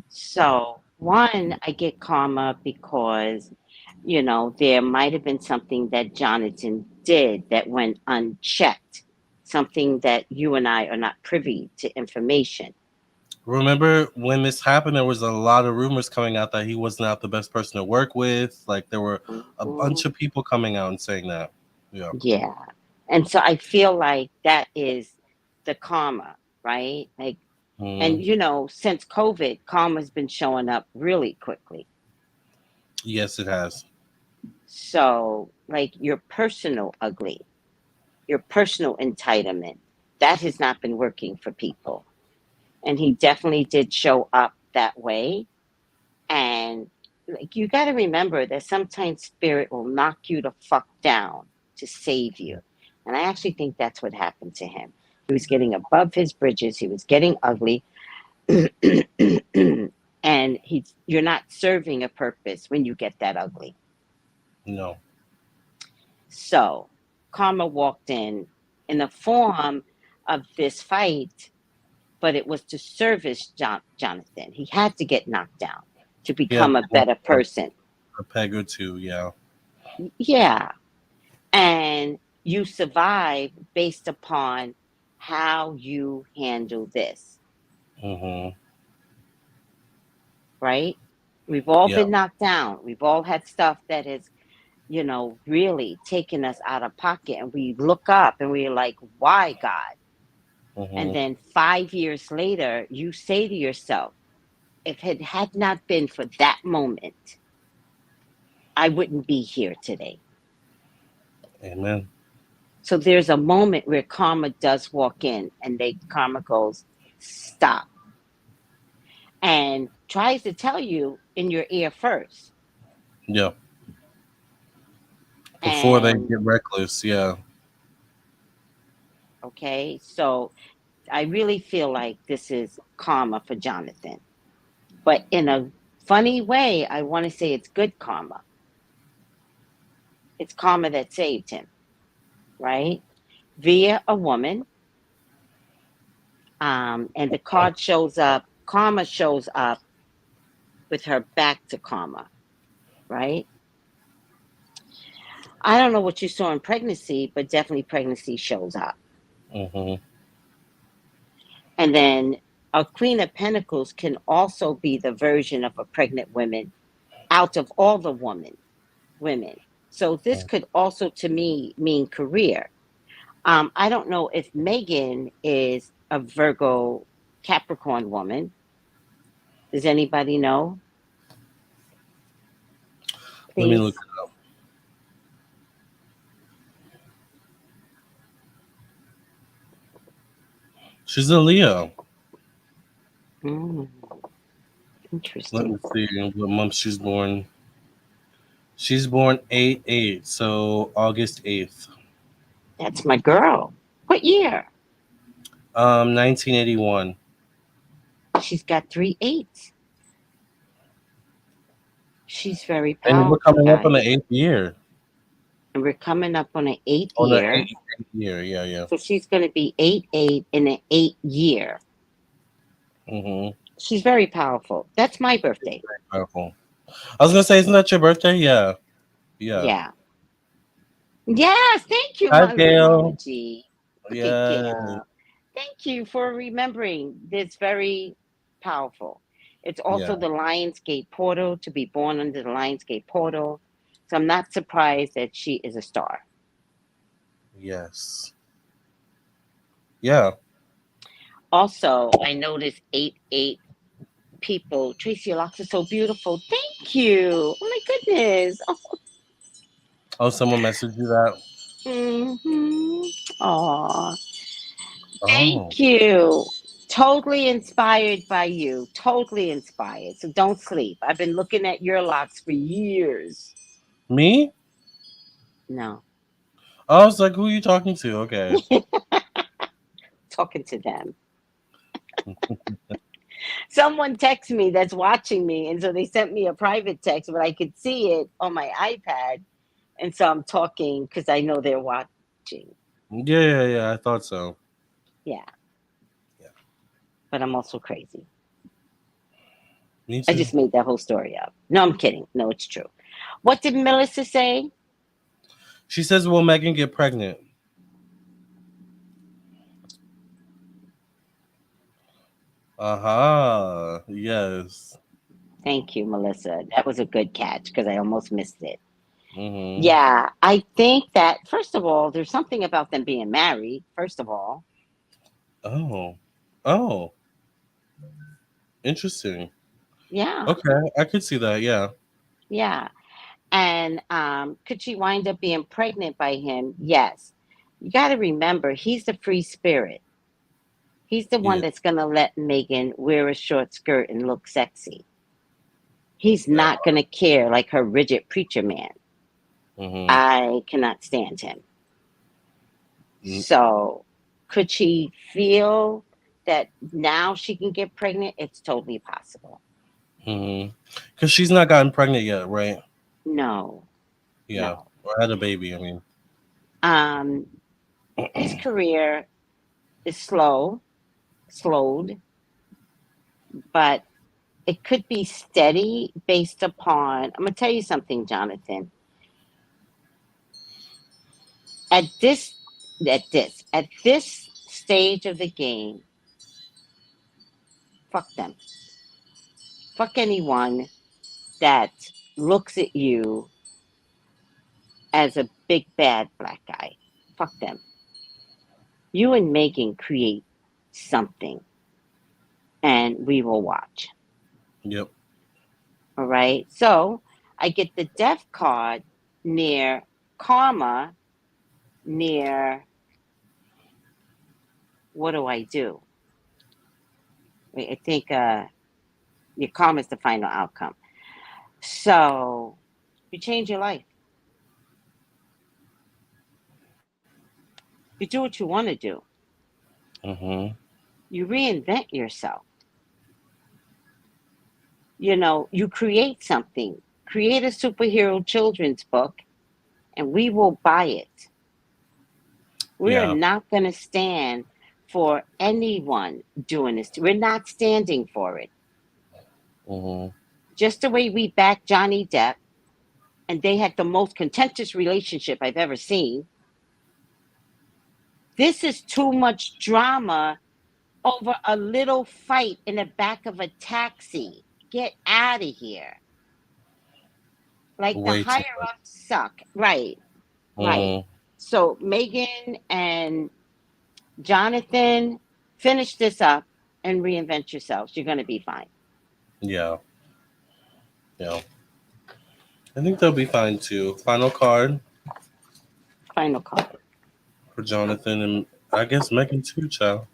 So, one, I get karma because, there might have been something that Jonathan did that went unchecked, something that you and I are not privy to information. Remember when this happened, there was a lot of rumors coming out that he was not the best person to work with. Like there were a Mhm. bunch of people coming out and saying that. Yeah. Yeah. And so I feel like that is the karma, right? Like, and Mm. since COVID, karma's been showing up really quickly. Yes, it has. So, like, your personal ugly, your personal entitlement, that has not been working for people. And he definitely did show up that way. And like you got to remember that sometimes spirit will knock you the fuck down to save you. And I actually think that's what happened to him. He was getting above his bridges, he was getting ugly. And you're not serving a purpose when you get that ugly. No. So karma walked in the form of this fight, but it was to service Jonathan. He had to get knocked down to He had become a better person. a peg or two. Yeah. Yeah. And you survive based upon how you handle this, Hmm. right? We've all Yeah. been knocked down. We've all had stuff that has, really taken us out of pocket. And we look up and we're like, why, God? And Mm-hmm. then 5 years later, you say to yourself, if it had not been for that moment, I wouldn't be here today. Amen. So there's a moment where karma does walk in and karma goes, stop, and tries to tell you in your ear first. Yeah. Before they And get reckless. Yeah. okay, so I really feel like this is karma for Jonathan. But in a funny way, I want to say it's good karma. It's karma that saved him, right? Via a woman. And the card shows up, karma shows up with her back to karma, right? I don't know what you saw in pregnancy, but definitely pregnancy shows up. Mm-hmm. And then a Queen of Pentacles can also be the version of a pregnant woman out of all the women. So this could also, to me, mean career. I don't know if Megan is a Virgo Capricorn woman. Does anybody know? Let me look Please. it up. She's a Leo. Mm, Let me interesting. see what month she's born. She's born 8/8, so August 8th. That's my girl. What year? 1981. She's got 3 8s. She's very And we're powerful, coming up on the guys. 8th year. And we're coming up on an eighth On the year. eighth year, yeah, yeah. So she's going to be 8 8 in an 8 year. Mm-hmm. She's very powerful. That's my birthday. Powerful. I was gonna say, isn't that your birthday? Yeah, yeah. Yeah. Yes. Thank you, Hi, my Gail. Ramona. Look at Yeah. Gail. Thank you for remembering this very powerful. It's also Yeah. the Lionsgate portal, to be born under the Lionsgate portal. So I'm not surprised that she is a star. Yes. Yeah. Also, I noticed 8 8 people. Tracey, your locks are so beautiful. Thank you. Oh my goodness. Oh, someone messaged you that. Aw. Oh, Thank you. Totally inspired by you. Totally inspired. So don't sleep. I've been looking at your locks for years. me? No, I was like, who are you talking to? Okay. talking to them. Someone texted me that's watching me, and so they sent me a private text, but I could see it on my iPad, and so I'm talking because I know they're watching. Yeah, yeah, yeah. I thought so. Yeah, Yeah. but I'm also crazy. Me I too. just made that whole story up. No, I'm kidding. No, it's true. What did Melissa say? She says, will Megan get pregnant? Aha. Yes. Thank you, Melissa. That was a good catch because I almost missed it. Mm-hmm. Yeah, I think that, first of all, there's something about them being married, first of all. Oh. Oh. Interesting. Yeah, Okay. I could see that. Yeah. yeah. And could she wind up being pregnant by him? Yes. You got to remember, he's the free spirit. He's the one Yeah. that's going to let Megan wear a short skirt and look sexy. He's That not going to care like her rigid preacher man. part. Mm-hmm. I cannot stand him. Mm-hmm. So, could she feel that now she can get pregnant? It's totally possible. Because she's not gotten pregnant yet, right? No, Yeah. no. Or had a baby, I mean. Um, his career is slowed, but it could be steady based upon. I'm gonna tell you something, Jonathan. At this, at this stage of the game, fuck them. Fuck anyone. that looks at you as a big bad black guy. Fuck them. You and Megan create something, and we will watch. Yep. All right. So I get the death card near karma, near what do I do? Wait, I think your karma is the final outcome. So you change your life. You do what you want to do. Mm-hmm. You reinvent yourself. You know, you create something. Create a superhero children's book, and we will buy it. We are Yeah. not going to stand for anyone doing this. We're not standing for it. Mm-hmm. Just the way we backed Johnny Depp, and they had the most contentious relationship I've ever seen. This is too much drama over a little fight in the back of a taxi. Get out of here. Like the Way too higher much. ups suck. Right, right. Mm-hmm. So Megan and Jonathan, finish this up and reinvent yourselves. You're going to be fine. Yeah. Yeah. I think they'll be fine too. Final card Final call. for Jonathan and I guess Megan too, child.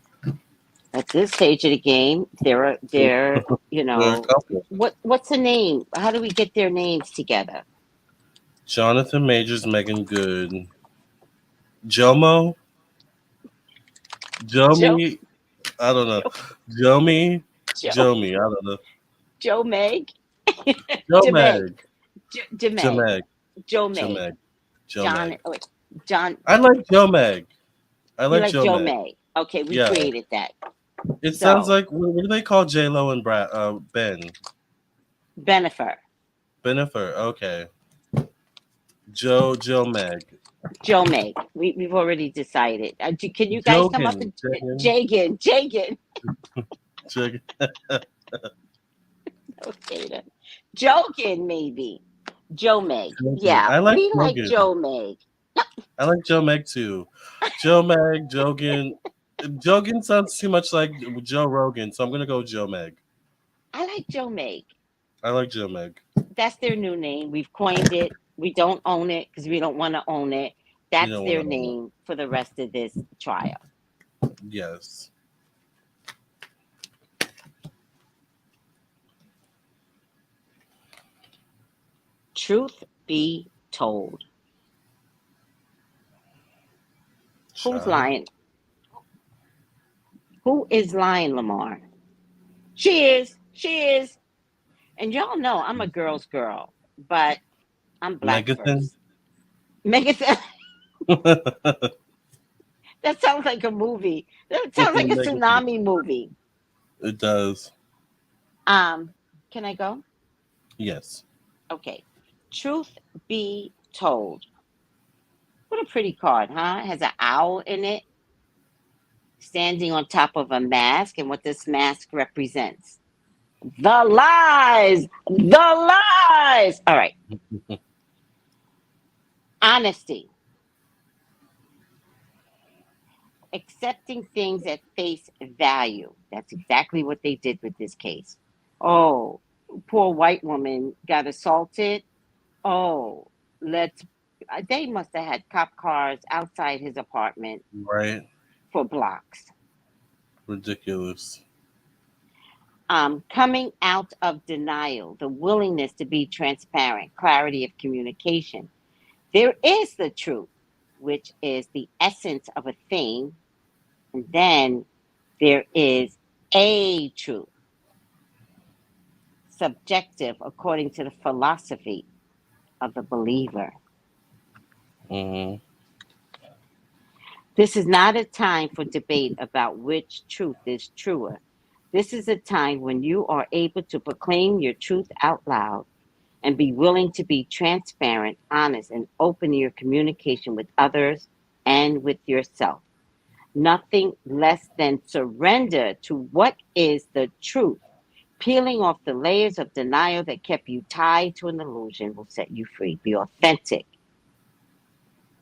At this stage of the game, they're you They're a know, couple. what's the name? How do we get their names together? Jonathan Majors, Megan Good. Jomo? Joe, Jomi? I don't know. Joe, Jomi? Joe, Jomi, I don't know. Joe Meg, Demeg, Jomeg. Demeg, Jomeg. Joe Meg, Jomeg. John. Jomeg. Oh, wait, John. I like Jomeg. I You like like Joe Jomeg. Meg? Okay, we Yeah. created that. It sounds So like what do they call J Lo and Ben? Benifer, Benifer. Okay. Jomeg. Joe Meg. We've already decided. Can you guys come up Jogan. and Jagan? Jog- Okay then. Jogan maybe. Joe Meg. Jogan. Yeah, I like we like Jogan. Joe Meg. I like Jomeg too. Jomeg, Jogan. Jogan sounds too much like Joe Rogan, so I'm gonna go Jomeg. I like Joe Meg. I like Jomeg. That's their new name. We've coined it. We don't own it because we don't want to own it. You That's don't their want to know. name for the rest of this trial. Yes. Truth be told. Who's Child. lying? Who is lying, Lamarr? She is. She is. And y'all know I'm a girl's girl, but I'm black Megathan? first. Megathan. That sounds like a movie. That sounds like a Megathan. tsunami movie. It does. Can I go? Yes. Okay. Truth be told. What a pretty card, huh? It has an owl in it, standing on top of a mask, and what this mask represents. The lies! The lies! All right. Honesty. Accepting things at face value. That's exactly what they did with this case. Oh, poor white woman got assaulted. Oh, they must have had cop cars outside his apartment Right. for blocks. Ridiculous. Coming out of denial, the willingness to be transparent, clarity of communication. There is the truth, which is the essence of a thing. And then there is a truth, subjective according to the philosophy of the believer. Mm-hmm. This is not a time for debate about which truth is truer. This is a time when you are able to proclaim your truth out loud and be willing to be transparent, honest, and open in your communication with others and with yourself. Nothing less than surrender to what is the truth. Peeling off the layers of denial that kept you tied to an illusion will set you free. Be authentic,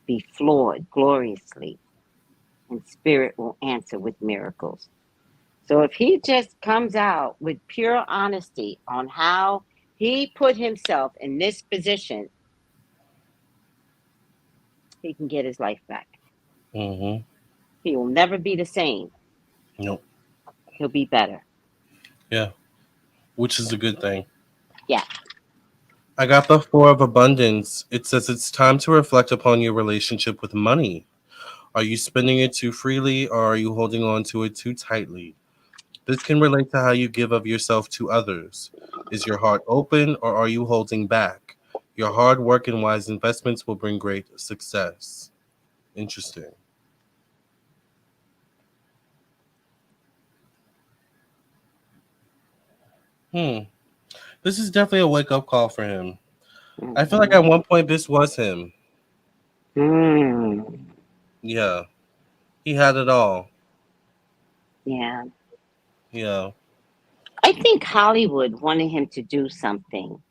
be flawed gloriously, and spirit will answer with miracles. So if he just comes out with pure honesty on how he put himself in this position, he can get his life back. Mm-hmm. He will never be the same. Nope. He'll be better. Yeah. Which is a good thing. Yeah. I got the Four of Abundance. It says it's time to reflect upon your relationship with money. Are you spending it too freely or are you holding on to it too tightly? This can relate to how you give of yourself to others. Is your heart open or are you holding back? Your hard work and wise investments will bring great success. Interesting. Hmm. This is definitely a wake up call for him. I feel like Mm-hmm. at one point this was him. Mm. Yeah. He had it all. Yeah. Yeah. I think Hollywood wanted him to do something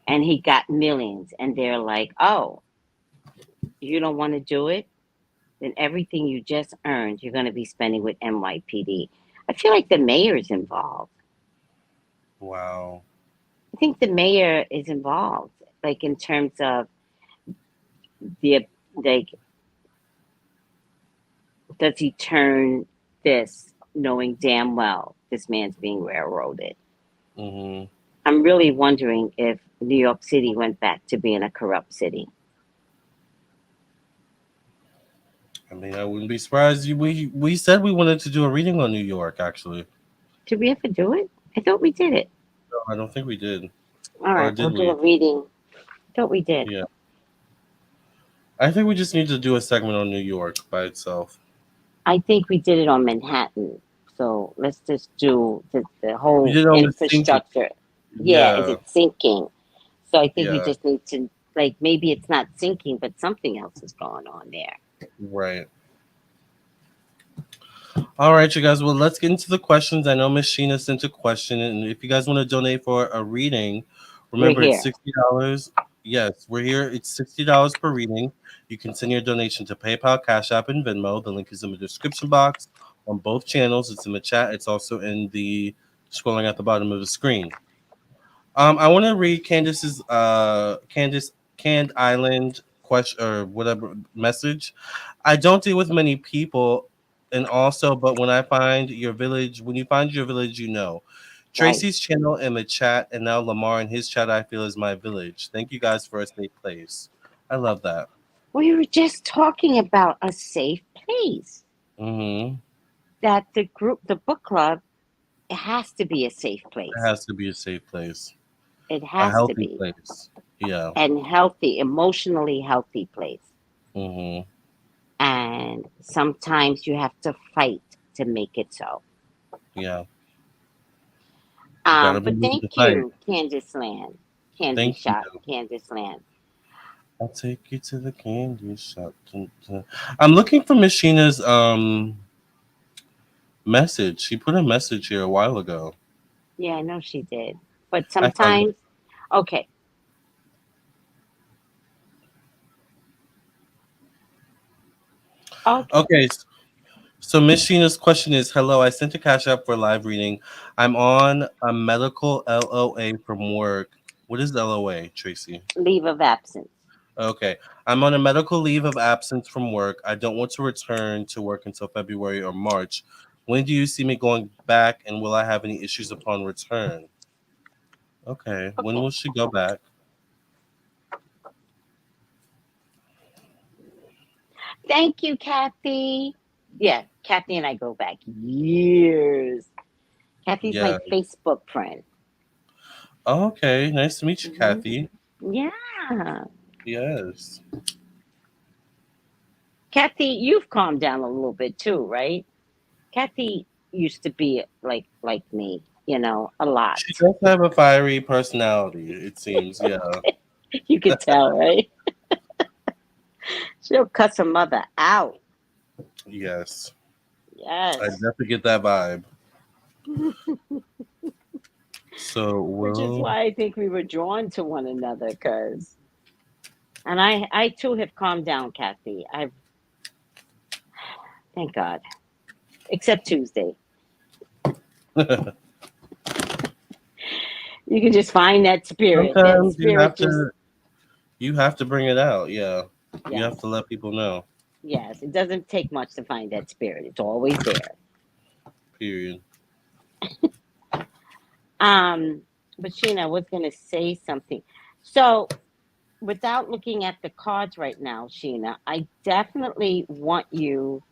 and he got millions and they're like, oh, you don't want to do it? Then everything you just earned, you're going to be spending with NYPD. I feel like the mayor's involved. Wow. I think the mayor is involved, like in terms of the like, does he turn this knowing damn well this man's being railroaded? Hmm. I'm really wondering if New York City went back to being a corrupt city. I mean, I wouldn't be surprised. We said we wanted to do a reading on New York. Actually, Did we ever do it? I thought we did it. no, I don't think we did, All or right, we'll did do a we? reading. I thought we did. Yeah, I think we just need to do a segment on New York by itself. I think we did it on Manhattan. So let's just do the We whole did on the sinking. infrastructure. Yeah, is Yeah, it sinking? So I think we yeah, just need to, like, maybe it's not sinking, but something else is going on there. right. All right, you guys. Well, let's get into the questions. I know Miss Sheena sent a question, and if you guys want to donate for a reading, We're remember it's here. $60. Yes, we're here. It's $60 per reading. You can send your donation to PayPal, Cash App, and Venmo. The link is in the description box on both channels. It's in the chat. It's also in the scrolling at the bottom of the screen. I want to read Candace Canned Island question or whatever message. I don't deal with many people, and also, but when you find your village, you know. Right. Tracy's channel in the chat, and now Lamarr in his chat. I feel is my village. Thank you guys for a safe place. I love that. We were just talking about a safe place. Mm-hmm. That the book club, it has to be a safe It place. has to be a safe place, It a has to healthy be. place. Yeah. And healthy, emotionally healthy place. Mm-hmm. And sometimes you have to fight to make it so. Yeah. You gotta be But willing to thank fight. you, Candice Land. Candy Thank you. Shop, Candice Land. I'll take you to the candy shop. Dun, dun. I'm looking for Machina's message. She put a message here a while ago. Yeah, I know she did. But I found it. sometimes, okay, okay. Okay, so Machina's question is: Hello, I sent a cash app for a live reading. I'm on a medical LOA from work. What is LOA, Tracy? Leave of absence. Okay, I'm on a medical leave of absence from work. I don't want to return to work until February or March. When do you see me going back, and will I have any issues upon return? Okay. When Okay. will she go back? Thank you, Kathy. Yeah, Kathy and I go back years. Kathy's my Yeah. Facebook friend. Oh, okay. Nice to meet you, Hmm. Kathy. Yeah. Yes. Kathy, you've calmed down a little bit too, right? Kathy used to be like me, a lot. She does have a fiery personality, it seems. Yeah. You could tell, right? She'll cuss her mother out. Yes. I Yes. definitely get that vibe. So, which is well, why I think we were drawn to one another. And I too have calmed down, Kathy. Thank God, except Tuesday. You can just find that spirit. That sometimes spirit just, you have to bring it out. Yeah, you have yes, to let people know. yes. It doesn't take much to find that spirit. It's always there. Period. Um, but Sheena, I was gonna say something. So without looking at the cards right now, Sheena, I definitely want you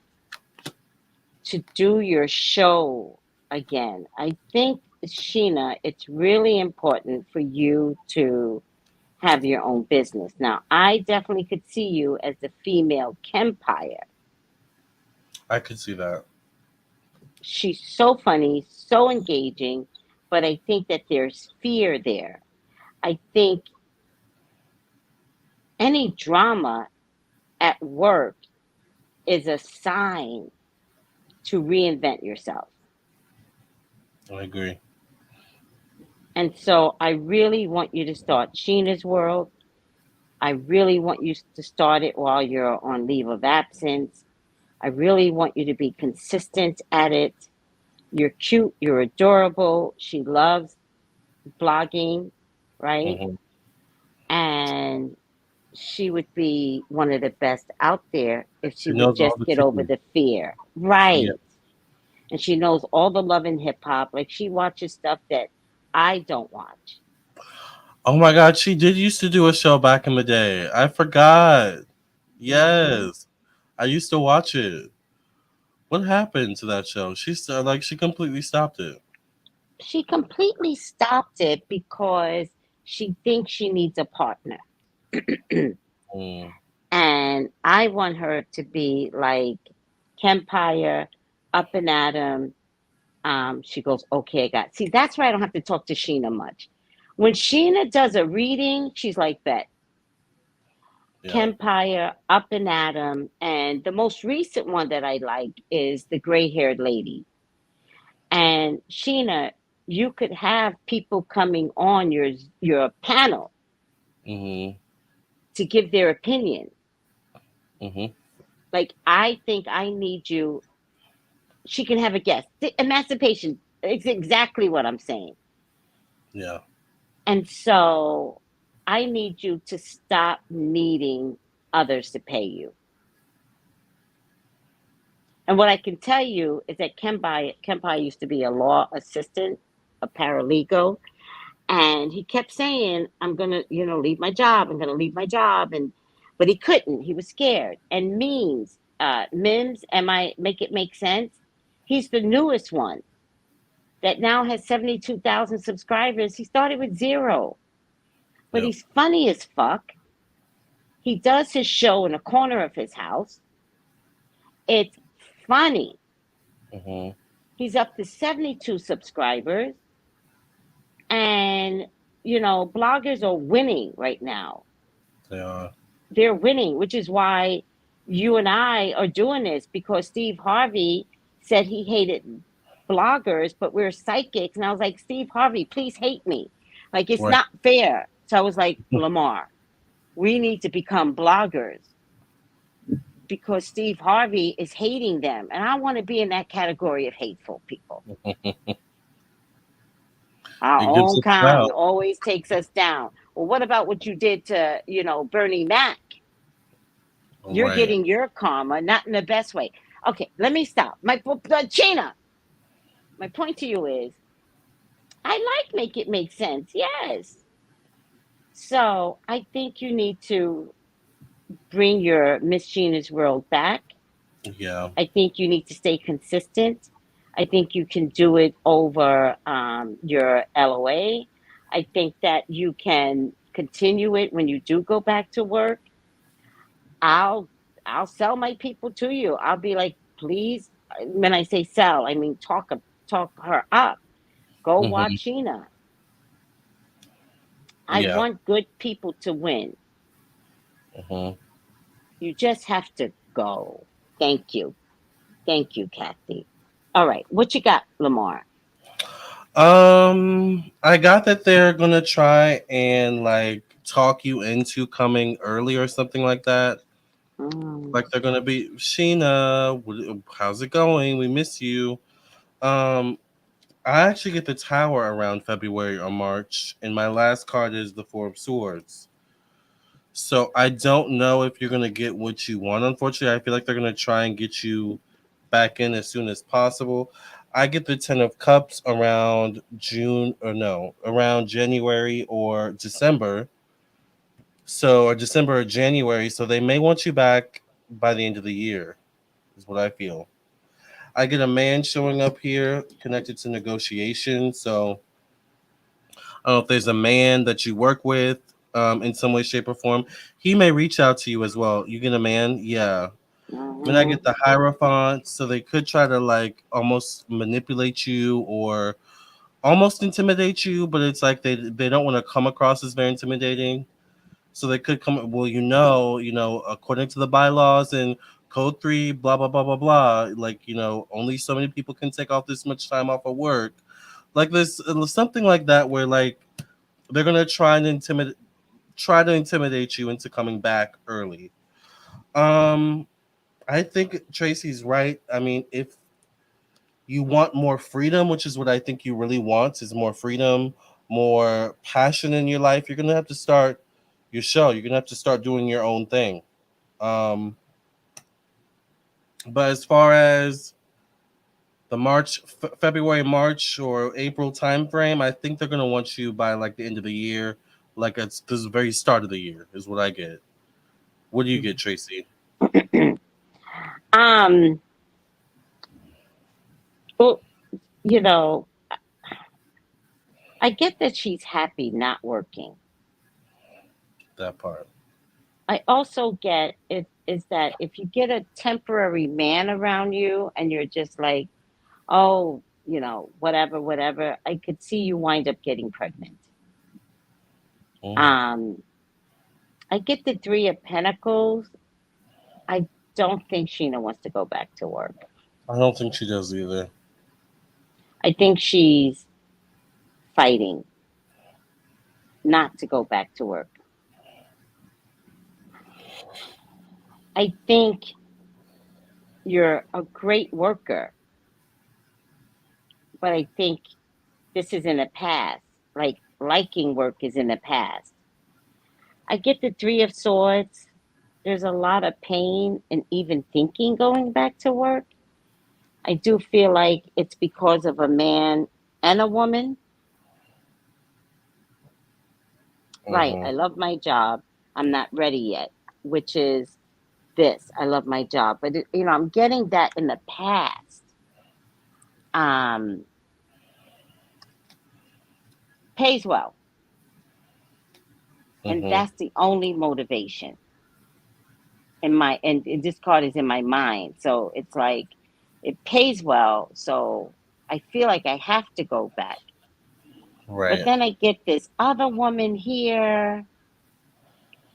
to do your show again. I think, Sheena, it's really important for you to have your own business. Now, I definitely could see you as the female Kempire. I could see that. She's so funny, so engaging, but I think that there's fear there. I think any drama at work is a sign to reinvent yourself. I agree. And so I really want you to start Sheena's World. I really want you to start it while you're on leave of absence. I really want you to be consistent at it. You're cute, you're adorable. She loves blogging, right? Hmm. And she would be one of the best out there if she She would knows all just the get over tea. the fear. Yeah. Right. And she knows all the love in hip hop. Like she watches stuff that I don't watch. Oh my God, she did used to do a show back in the day. I forgot. Hmm. Yes, I used to watch it. What happened to that show? She completely stopped it. She completely stopped it because she thinks she needs a partner. Mm, And I want her to be like Kempire, up and at 'em. She goes, okay, I got. See, that's why I don't have to talk to Sheena much. When Sheena does a reading, she's like Bet, yeah. Kempire, up and at 'em. And the most recent one that I like is the gray-haired lady. And Sheena, you could have people coming on your panel Mhm. to give their opinion. Mhm. Like I think I need you. She can have a guest. Emancipation. It's exactly what I'm saying. Yeah. And so I need you to stop needing others to pay you. And what I can tell you is that Kempai used to be a law assistant, a paralegal, and he kept saying, "I'm gonna, leave my job. I'm gonna leave my job," and but he couldn't. He was scared. And Mims, am I make it make sense? He's the newest one that now has 72,000 subscribers. He started with zero, but Yep. he's funny as fuck. He does his show in a corner of his house. It's funny. Mhm. He's up to 72 subscribers. And, bloggers are winning right now. They are. They're winning, which is why you and I are doing this because Steve Harvey said he hated bloggers, but we're psychics. And I was like, Steve Harvey, please hate me. Like, it's Right. not fair. So I was like, Lamarr, we need to become bloggers because Steve Harvey is hating them. And I want to be in that category of hateful people. Our It gives own us out. kind always takes us down. Well, what about what you did to, Bernie Mac? You're Right. getting your karma, not in the best way. Okay, let me stop. China, my point to you is I like make it make sense. Yes. So I think you need to bring your Miss Gina's world back. Yeah. I think you need to stay consistent. I think you can do it over your LOA. I think that you can continue it when you do go back to work. I'll I'll sell my people to you. I'll be like, please. When I say sell, I mean talk her up. Go Mhm. watch Sheena. I Yeah. want good people to win. Mhm. You just have to go. Thank you. Thank you, Kathy. All right. What you got, Lamar? I got that they're gonna try and like talk you into coming early or something like that. Mm, Like they're gonna be Sheena, how's it going? We miss you. Um, I actually get the Tower around February or March, and my last card is the Four of Swords. So I don't know if you're gonna get what you want. Unfortunately, I feel like they're gonna try and get you back in as soon as possible. I get the Ten of Cups around June or no, around January or December. So or December or January. So they may want you back by the end of the year, is what I feel. I get a man showing up here connected to negotiation. So I don't know if there's a man that you work with in some way, shape, or form. He may reach out to you as well. You get a man, yeah. Then I mhm, get the Hierophant, so they could try to like almost manipulate you or almost intimidate you, but it's like they don't want to come across as very intimidating. So they could come. Well, according to the bylaws and Code 3, blah blah blah blah blah. Like only so many people can take off this much time off of work. Like this, something like that, where like they're gonna try to intimidate you into coming back early. Um, I think Tracy's right. I mean, if you want more freedom, which is what I think you really want, is more freedom, more passion in your life, you're gonna have to start your show. You're gonna have to start doing your own thing. Um, but as far as the February, March, or April time frame, I think they're gonna want you by like the end of the year, like it's the very start of the year, is what I get. What do you get, Tracy? mhm. um, well, you know, I get that she's happy not working. That part. I also get it is that if you get a temporary man around you and you're just like, oh, whatever, whatever, I could see you wind up getting pregnant. Mm. Um, I get the Three of Pentacles. I don't think Sheena wants to go back to work. I don't think she does either. I think she's fighting not to go back to work. I think you're a great worker, but I think this is in the past. Like liking work is in the past. I get the Three of Swords. There's a lot of pain and even thinking going back to work. I do feel like it's because of a man and a woman. Right. Mm-hmm. I love my job. I'm not ready yet, which is this. I love my job. But, I'm getting that in the past. Um, Pays well. And Mm-hmm. that's the only motivation and this card is in my mind. So it's like, it pays well. So I feel like I have to go back. But Right. then I get this other woman here.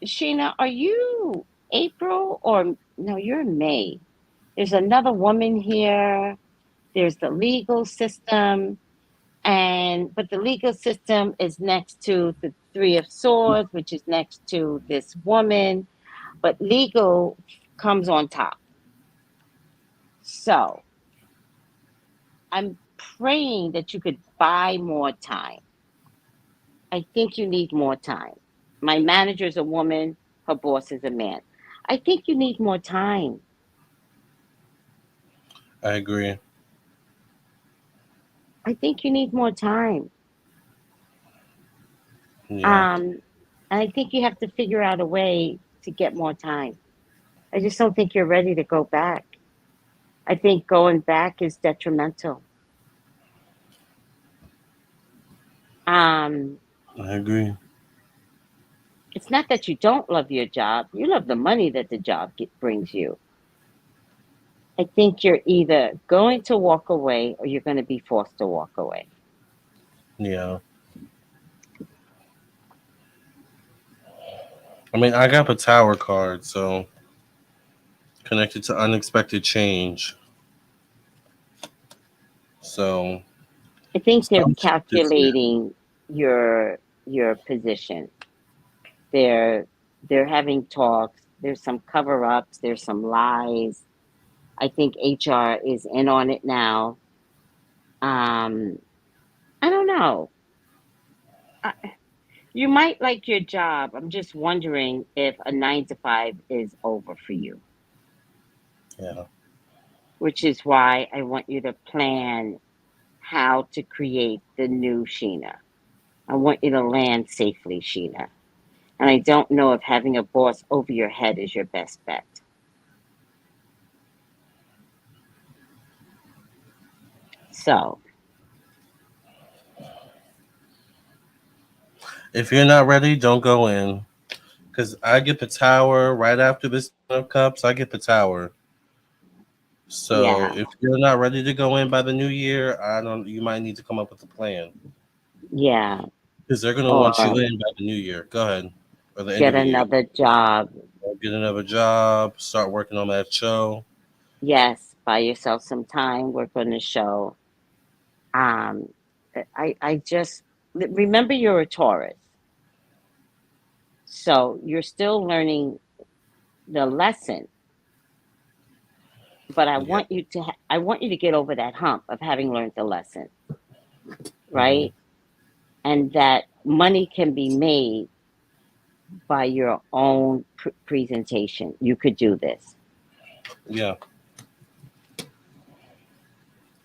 Sheena, are you April or no, you're May? There's another woman here. There's the legal system. But the legal system is next to the Three of Swords, which is next to this woman. But legal comes on top. So I'm praying that you could buy more time. I think you need more time. My manager is a woman, her boss is a man. I think you need more time. I agree. I think you need more time. Yeah. Um, and I think you have to figure out a way to get more time. I just don't think you're ready to go back. I think going back is detrimental. Um, I agree. it's not that you don't love your job, you love the money that the brings you. I think you're either going to walk away or you're going to be forced to walk away. Yeah. I mean, I got the Tower card, so connected to unexpected change. So I think they're Some shifts, yeah. calculating your position. They're they're having talks. There's some cover ups. There's some lies. I think HR is in on it now. Um, I don't know. I, you might like your job. I'm just wondering if a 9 to 5 is over for you, Yeah. which is why I want you to plan how to create the new Sheena. I want you to land safely, Sheena. And I don't know if having a boss over your head is your best bet. So, If you're not ready, don't go in. Because I get the tower right after this Ten of Cups. I get the tower. So yeah, if you're not ready to go in by the new year, I don't. You might need to come up with a plan yeah. because they're gonna want you Or in by the new year. Go ahead, or the end get of the year. another job. Get another job. Start working on that show. Yes, buy yourself some time, work on the show. Um, I just remember you're a Taurus, so you're still learning the lesson. But I Yeah. want you to I want you to get over that hump of having learned the lesson, Hmm. right? And that money can be made by your own presentation. You could do this. Yeah.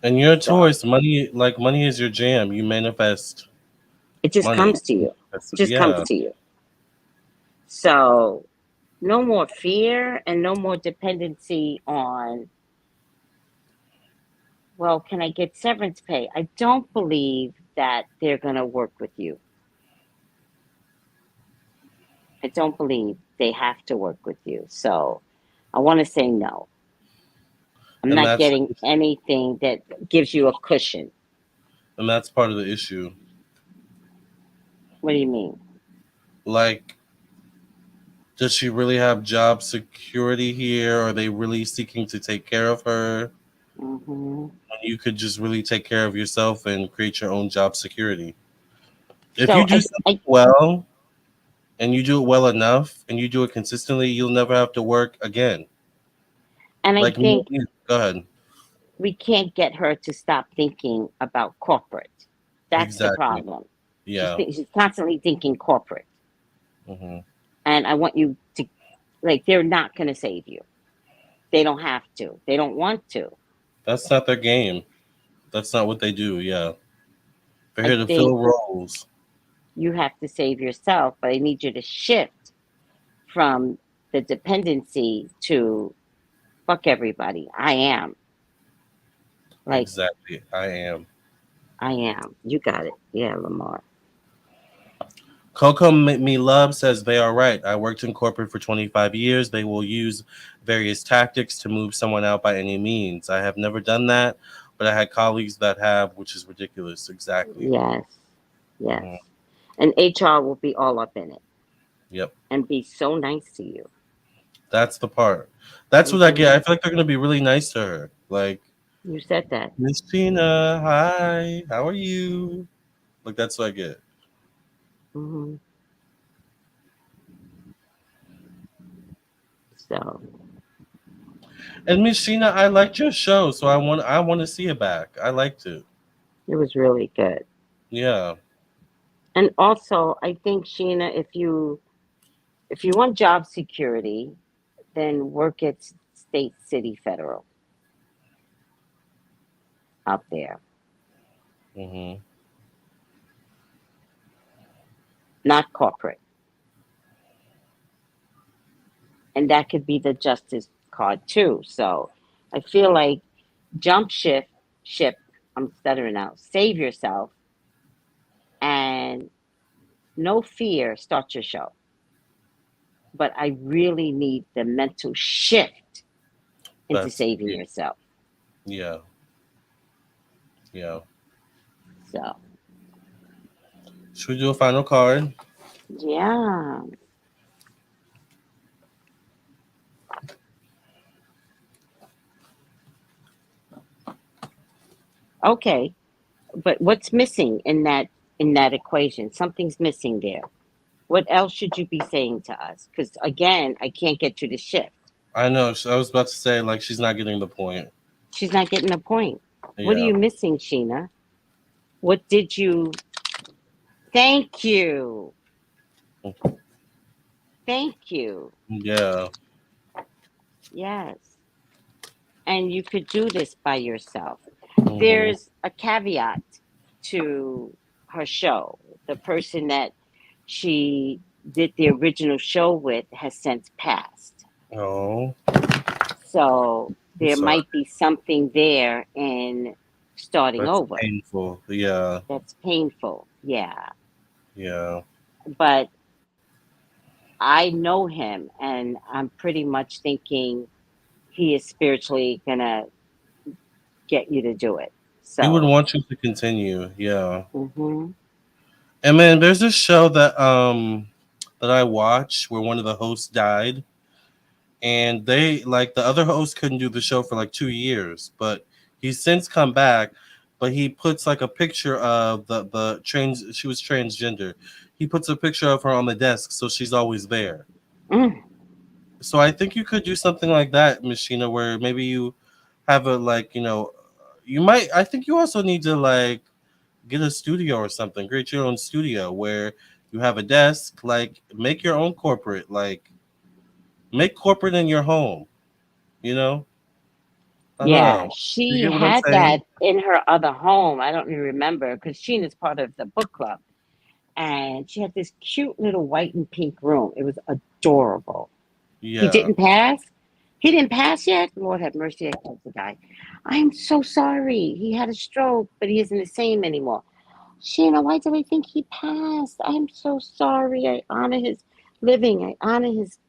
And you're a So Taurus. Money is your jam. You manifest it just money. comes to you. Just comes Yeah. to you. So no more fear and no more dependency on, well, can I get severance pay? I don't believe that they're going to work with you. I don't believe they have to work with you. So I want to say no. I'm And not that's getting anything that gives you a cushion. and that's part of the issue. What do you mean? Like, does she really have job security here? Are they really seeking to take care of her? Hmm. You could just really take care of yourself and create your own job security. If you So do something well and you do it well enough and you do it consistently, you'll never have to work again. I Like me, think go ahead. we can't get her to stop thinking about corporate. That's the Exactly. problem. Yeah. She's constantly thinking corporate. Hmm. And I want you to, like, they're not going to save you. They don't have to. They don't want to. That's not their game. That's not what they do. Yeah. They're I here to think fill roles. you have to save yourself, but I need you to shift from the dependency to fuck everybody. I am. Like, Exactly. I am. I am. You got it. Yeah, Lamarr. Coco Me Love says they are right. I worked in corporate for 25 years. They will use various tactics to move someone out by any means. I have never done that, but I had colleagues that have, which is ridiculous. Exactly. Yes. Yes. Hmm. And HR will be all up in it Yep. and be so nice to you. That's the part. That's what I get. Hmm. I feel like they're going to be really nice to her. Like, You said that. Miss Tina, hi. How are you? Like, that's what I get. Hmm. So And Miss Sheena, I liked your show, so I want to see it back. I liked it. it was really good. Yeah. And also, I think Sheena, if you want job security, then work at state, city, federal out there, Hmm. not corporate. And that could be the justice card too. So I feel like jump ship, I'm stuttering out, save yourself and no fear, start your show. But I really need the mental shift into That's saving yourself. yeah. Yeah. So Should we do a final card? yeah. Okay. But what's missing in that equation? Something's missing there. What else should you be saying to us? Because again, I can't get you to shift. I know. I was about to say like she's not getting the point. She's not getting the point. What are Yeah. you missing, Sheena? What did you? Thank you. Thank you. Yeah. Yes. And you could do this by yourself. Hmm. There's a caveat to her show. The person that she did the original show with has since passed. Oh, So I'm there sorry. might be something there in starting That's over. painful. Yeah. That's painful. Yeah. Yeah. But I know him and I'm pretty much thinking he is spiritually going to get you to do it. He would So, want you to continue. Yeah. mhm. And man, there's this show that I watched where one of the hosts died, and they like the other host couldn't do the show for like 2 years, but he's since come back. But he puts like a picture of the trans. She was transgender. He puts a picture of her on the desk, so she's always there. Mm, So I think you could do something like that, Machina, where maybe you have a like you might. I think you also need to like get a studio or something. Create your own studio where you have a desk. Like make your own corporate. Like make corporate in your home. You know. I don't yeah, know. You she get what I'm had saying? that in her other home. I don't even remember because Sheena's part of the book club. And she had this cute little white and pink room. It was adorable. He Yeah. didn't pass. He didn't pass yet. Lord have mercy, I killed the guy. I'm so sorry. He had a stroke, but he isn't the same anymore. Sheena, why do I think he passed? I'm so sorry. I honor his living. I honor his.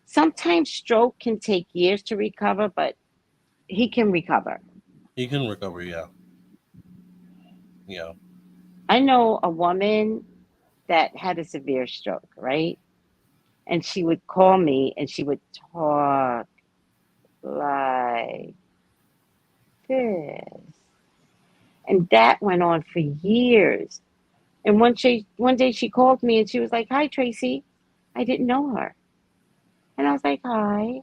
Sometimes stroke can take years to recover, but he can recover. He can recover. Yeah. Yeah. I know a woman that had a severe stroke, right? And she would call me and she would talk like this. And that went on for years. And one day she called me and she was like, "Hi, Tracey." I didn't know her. And I was like, "Hi." I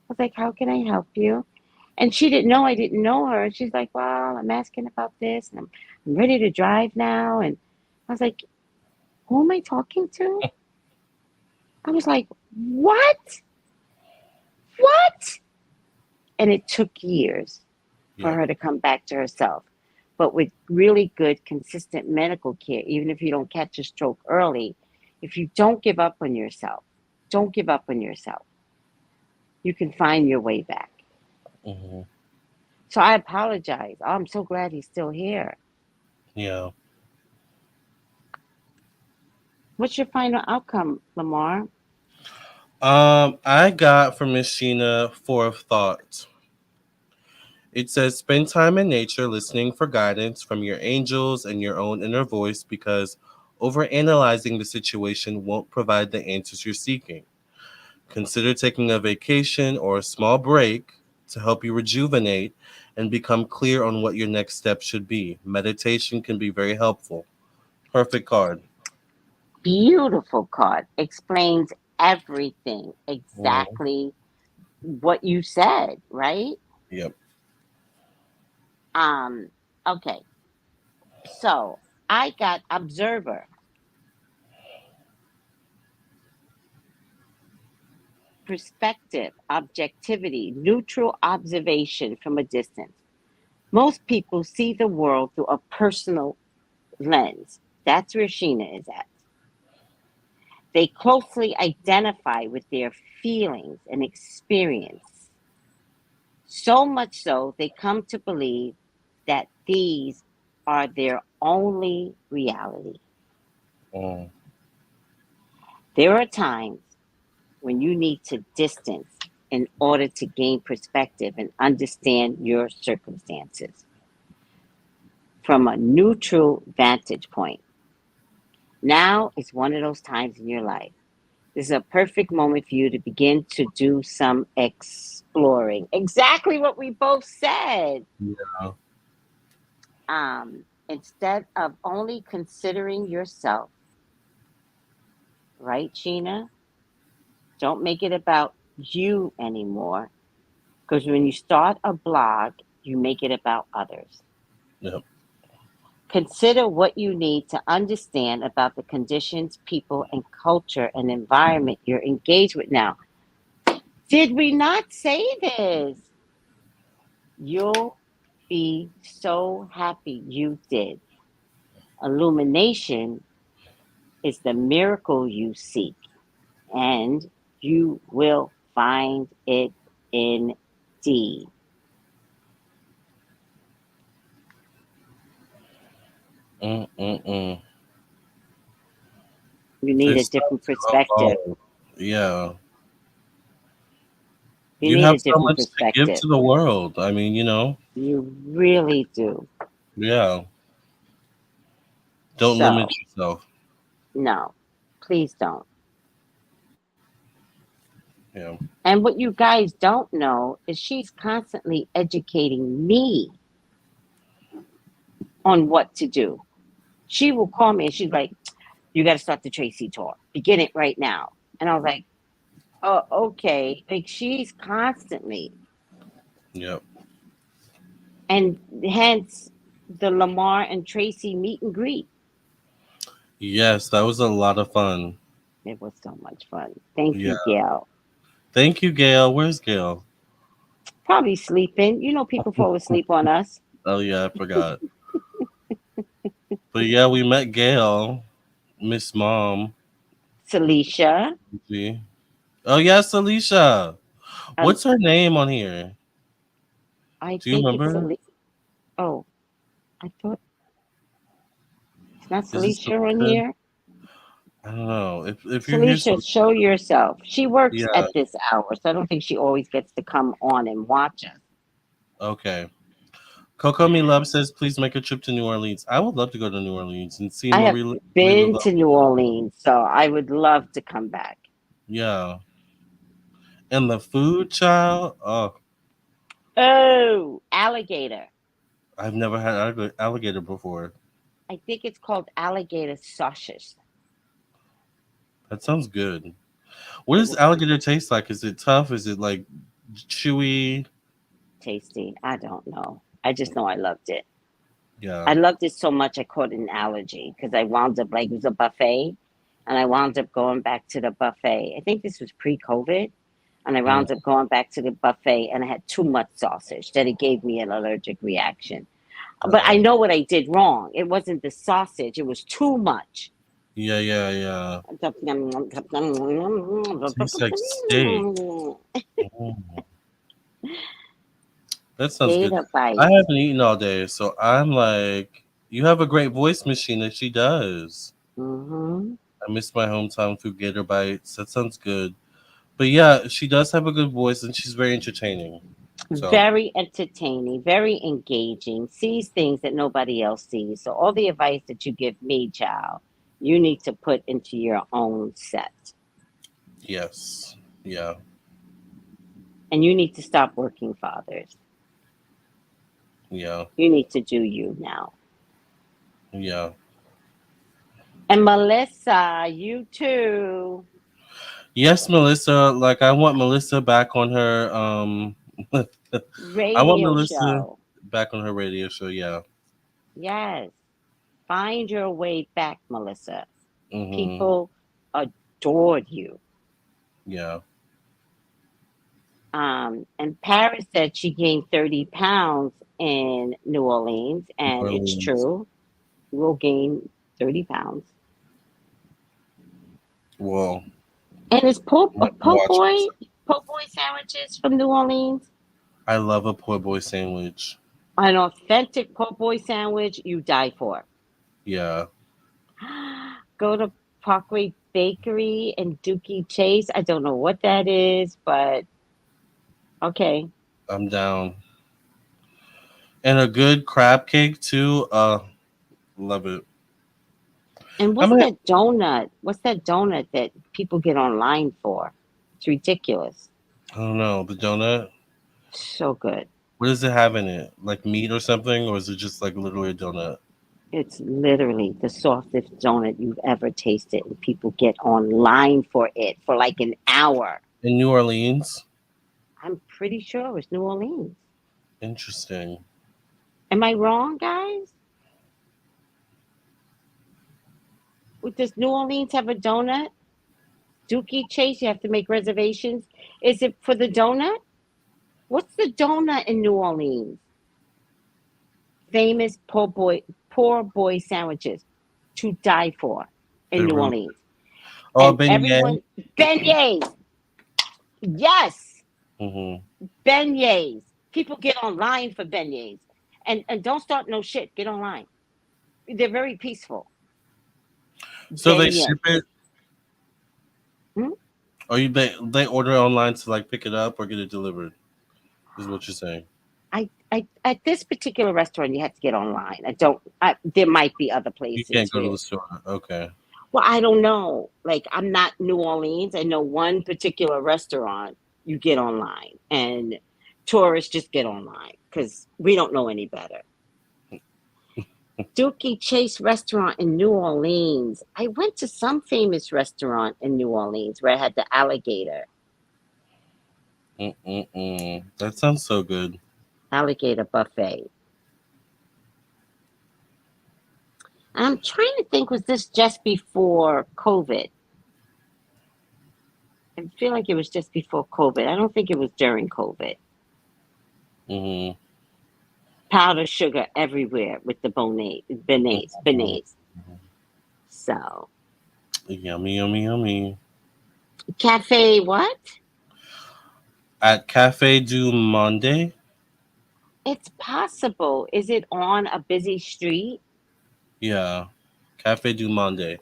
was like, "How can I help you?" And she didn't know I didn't know her. And she's like, "Well, I'm asking about this and I'm ready to drive now." And I was like, "Who am I talking to?" I was like, "What? What?" And it took years for Yep. her to come back to herself. But with really good, consistent medical care, even if you don't catch a stroke early, if you don't give up on yourself, don't give up on yourself. You can find your way back. Hmm. So I apologize. Oh, I'm so glad he's still here. Yeah. What's your final outcome, Lamarr? I got from Miss Sheena four of thought. It says spend time in nature listening for guidance from your angels and your own inner voice because overanalyzing the situation won't provide the answers you're seeking. Consider taking a vacation or a small break to help you rejuvenate and become clear on what your next step should be. Meditation can be very helpful. Perfect card. Beautiful card. Explains everything Mhm. exactly what you said, right? Yep. Um, okay. So I got observer, perspective, objectivity, neutral observation from a distance. Most people see the world through a personal lens. That's where Sheena is at. They closely identify with their feelings and experience. So much so, they come to believe that these are their only reality. Mm. There are times when you need to distance in order to gain perspective and understand your circumstances from a neutral vantage point. Now is one of those times in your life. This is a perfect moment for you to begin to do some exploring. Exactly what we both said. Yeah. Um, Instead of only considering yourself, right, Sheena? Don't make it about you anymore. Because when you start a blog, you make it about others. Yep. Consider what you need to understand about the conditions, people, and culture and environment you're engaged with now. Did we not say this? You'll be so happy you did. Illumination is the miracle you seek, and you will find it indeed. Mm-mm-mm. You need a It's time different to perspective. evolve. Yeah. You You need have a so different much to give perspective. to the world. I mean, You really do. yeah. Don't limit So, yourself. no, please don't. Yeah. And what you guys don't know is she's constantly educating me on what to do. She will call me and she's like, "You got to start the Tracy tour. Begin it right now." And I was like, "Oh, okay." Like she's constantly, Yep. and hence the Lamarr and Tracey meet and greet. Yes, that was a lot of fun. It was so much fun. Thank Yeah. you, Gail. Thank you, Gail. Where's Gail? Probably sleeping. You know, people fall asleep on us. Oh yeah, I forgot. But yeah, we met Gail, Miss Mom. Celicia, See? Oh yes, Alicia. um, What's her name on here? I Do you think it's remember? Celicia. Oh, I thought it's not Is it Celicia on Celicia? here. I don't know. If you're here, Celicia, show yourself. She works yeah. at this hour, so I don't think she always gets to come on and watch us. Okay. Coco Me Love says, please make a trip to New Orleans. I would love to go to New Orleans and see I have Marie been Laveau. to New Orleans, so I would love to come back. Yeah. And the food, child. Oh, Oh, alligator. I've never had alligator before. I think it's called alligator sausage. That sounds good. What It does was alligator taste like? Is it tough? Is it like chewy? tasty. I don't know. I just know I loved it. Yeah. I loved it so much I caught an allergy because I wound up like it was a buffet, and I wound up going back to the buffet. I think this was pre-COVID, and I Mm, wound up going back to the buffet, and I had too much sausage that it gave me an allergic reaction. But I uh-oh. know what I did wrong. It wasn't the sausage; it was too much. Yeah, yeah, yeah. Tastes like steak. Mm, that sounds good. Gator I bites. haven't eaten all day, so I'm like, you have a great voice machine, and she does. Hmm. I miss my hometown through Gator Bites. That sounds good. But yeah, she does have a good voice, and she's very entertaining. So Very entertaining, very engaging, sees things that nobody else sees. So all the advice that you give me, child, you need to put into your own set. yes, yeah, And you need to stop working fathers. yeah, You need to do you now. yeah. And Melissa, you too. Yes, Melissa. Like I want Melissa back on her. I want Radio Melissa show. back on her radio show. Yeah. Yes. Find your way back, Melissa. Hmm. People adored you. Yeah. And Paris said she gained 30 pounds in New Orleans, New and it's Orleans. true. You will gain 30 pounds. Well, And it's I have to watch myself. po' boy sandwiches from New Orleans. I love a poor boy sandwich. An authentic po' boy sandwich you die for. Yeah, Go to Parkway Bakery and Dookie Chase. I don't know what that is, but okay. I'm down. And a good crab cake too. Love it. And I what's might. that donut? What's that donut that people get online for? It's ridiculous. I don't know the donut. So good. What does it have in it? Like meat or something, or is it just like literally a donut? It's literally the softest donut you've ever tasted, and people get online for it for like an hour. In New Orleans? I'm pretty sure it was New Orleans. Interesting. Am I wrong, guys? Does New Orleans have a donut? Dookie Chase, you have to make reservations. Is it for the donut? What's the donut in New Orleans? Famous poor boy sandwiches to die for in They're New really. Orleans. Oh, And beignet. everyone, beignets. Yes, Hmm. beignets. People get online for beignets. And don't start no shit. Get online. They're very peaceful. So they ship Beignets. it, Hmm? or they order online to like pick it up or get it delivered. Is what you're saying? I at this particular restaurant you have to get online. I don't. There might be other You can't places go to where. the store. Okay. Well, I don't know. Like I'm not New Orleans. I know one particular restaurant you get online, and tourists just get online because we don't know any better. Dookie Chase restaurant in New Orleans. I went to some famous restaurant in New Orleans where I had the Mm-mm-mm. That sounds so good. alligator buffet. I'm trying to think, was this just before COVID? I feel like it was just before COVID. I don't think it was during COVID. Hmm. Powdered sugar everywhere with the beignets. So, Yummy, yummy, yummy. cafe what? At Cafe du Monde? It's possible. Is it on a busy street? Yeah. Cafe du Monde.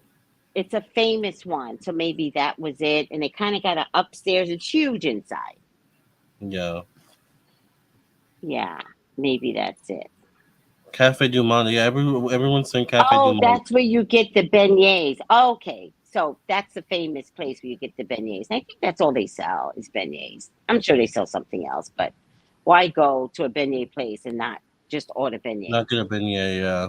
It's a famous one. So maybe that was it. And it kind of got an upstairs. It's huge inside. Yeah. Yeah, maybe that's it. Cafe du Monde. Yeah, everyone's saying Cafe du Oh, Monde. that's where you get the beignets. Okay. So that's the famous place where you get the beignets. And I think that's all they sell is beignets. I'm sure they sell something else, but why go to a beignet place and not just order Not beignets? good at beignet, yeah.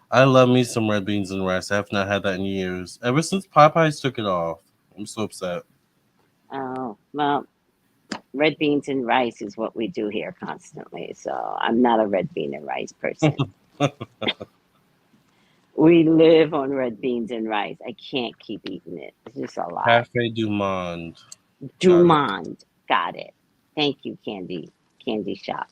I love me some red beans and rice. I have not had that in years. Ever since Popeyes took it off. I'm so upset. Oh, well, red beans and rice is what we do here constantly. So I'm not a red bean and rice person. We live on red beans and rice. I can't keep eating it. It's just a lot. Cafe du Monde. Got it. Dumond. Got it. Thank you, Candy Shop.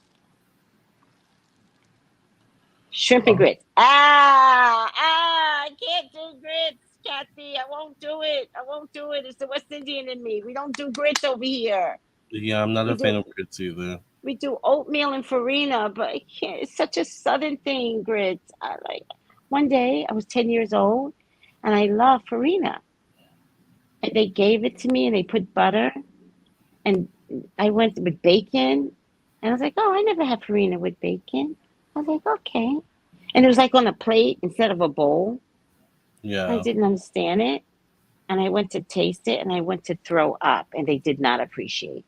Shrimp and Oh, grits. I can't do grits, Kathy. I won't do it. I won't do it. It's the West Indian in me. We don't do grits over here. yeah, I'm not We a fan do of grits either. we do oatmeal and farina, but I can't. It's such a southern thing, grits. I like. One day I was 10 years old, and I love farina, and they gave it to me, and they put butter, and I went with bacon, and I was like, oh, I never had farina with bacon. I was like, okay, and it was like on a plate instead of a bowl. I Yeah. didn't understand it, and I went to taste it, and I went to throw up, and they did not appreciate.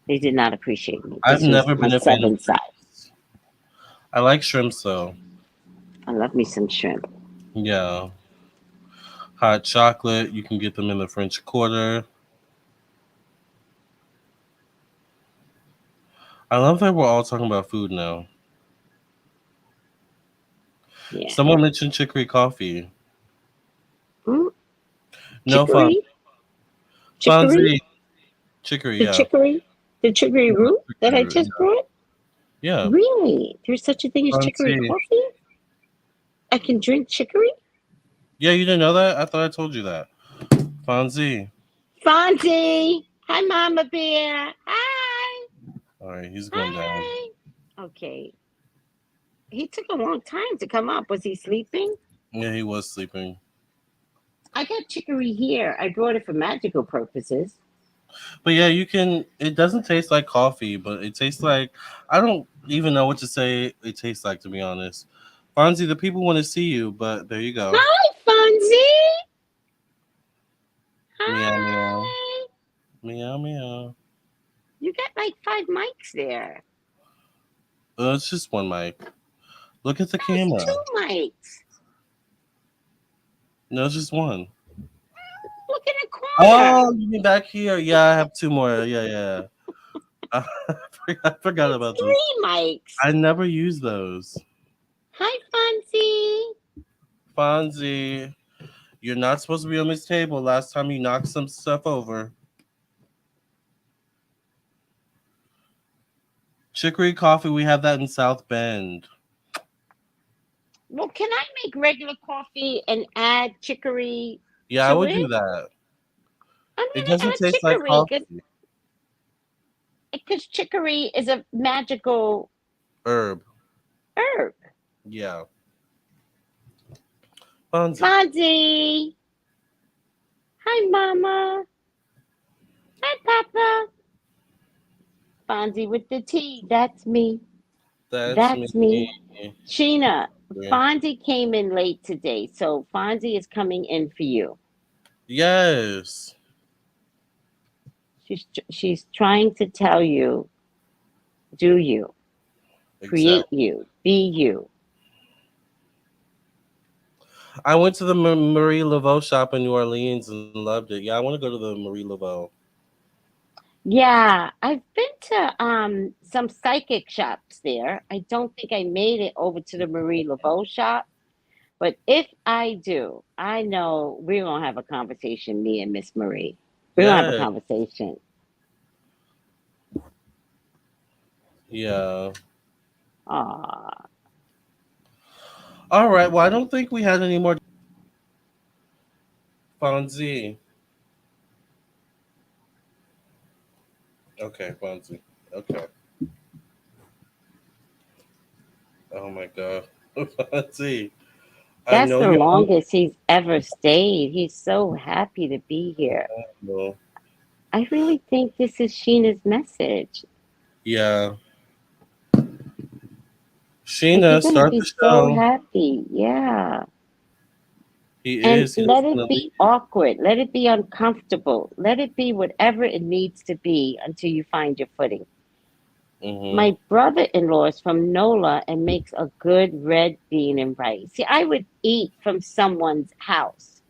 They did not appreciate me. I've This was never my been a fan of southern side. grits. I like shrimps though. I love me some shrimp. Yeah. Hot chocolate. You can get them in the French Quarter. I love that we're all talking about food now. Yeah. Someone mentioned chicory coffee. Mm, No fun. chicory, chicory, Fonzie. Chicory, the yeah. chicory, the chicory Yeah, root that chicory I root. just brought. Yeah. Really? There's such a thing as chicory Fonzie. coffee? I can drink chicory? Yeah, you didn't know that? I thought I told you that. Fonzie. Fonzie! Hi, Mama Bear. Hi. All right, he's going down. Hi. Okay. He took a long time to come up. Was he sleeping? Yeah, he was sleeping. I got chicory here. I brought it for magical purposes. But yeah, you can. It doesn't taste like coffee, but it tastes like. I don't even know what to say it tastes like, to be honest. Fonzie, the people want to see you, but there you go. Hi, Fonzie. Meow, meow. Hi. Meow, meow. You got like five mics there. It's just one mic. Look at the That's camera. 2 mics. No, it's just one. Look in the corner. Oh, you mean back here? Yeah, I have 2 more. Yeah. I forgot It's about those. 3 mics. I never use those. Hi, Fonzie. Fonzie, you're not supposed to be on this table. Last time you knocked some stuff over. Chicory coffee, we have that in South Bend. Well, can I make regular coffee and add chicory Yeah, I to would it? do that. I'm It going to doesn't add taste like chicory coffee. because chicory is a magical Herb. herb. Yeah. Fonzie. Fonzie. Hi, Mama. Hi, Papa. Fonzie with the T. That's me. That's That's me. me. Sheena, Fonzie came in late today, so Fonzie is coming in for you. Yes. She's trying to tell you, do you, create Exactly. you, be you. I went to the Marie Laveau shop in New Orleans and loved it. Yeah, I want to go to the Marie Laveau. Yeah, I've been to some psychic shops there. I don't think I made it over to the Marie Laveau shop, but if I do, I know we're gonna have a conversation, me and Miss Marie. We're gonna have a Yeah. conversation. Yeah. Aw. All right. Well, I don't think we had any more. Fonzie. Okay, Fonzie. Okay. Oh my God. Fonzie. I That's know the you're on. longest he's ever stayed. He's so happy to be here. No. I really think this is Sheena's message. Yeah. Like you're Sheena, gonna start be the so show. happy. Yeah. He And is. He let doesn't it want to leave. be awkward. Let it be uncomfortable. Let it be whatever it needs to be until you find your footing. Mm-hmm. My brother-in-law is from NOLA and makes a good red bean and rice. See, I would eat from someone's house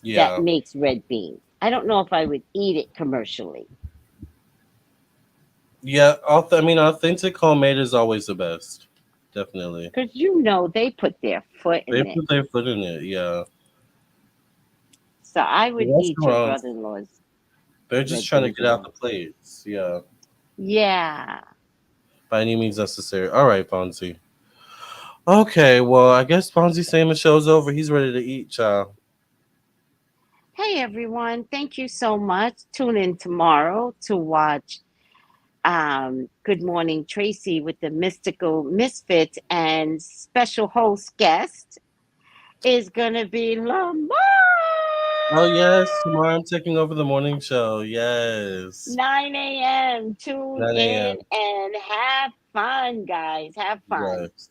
that Yeah. makes red beans. I don't know if I would eat it commercially. Yeah. I mean, authentic homemade is always the best. Definitely. Because you know they put their foot They in it. put their foot in it. Yeah. So I The would eat your restaurants, brother-in-law's they're just red trying to beans get and out the rice. plates. Yeah. Yeah. By any means necessary. All right, Fonzie. Okay, well, I guess Fonzie's saying the show's over. He's ready to eat, child. Hey everyone, thank you so much. Tune in tomorrow to watch Good Morning Tracy with the Mystical Misfits, and special host guest is gonna be Lamarr. Oh, yes. Tomorrow I'm taking over the morning show. Yes. 9 a.m. Tune 9 a.m. in and have fun, guys. Have fun. Yes.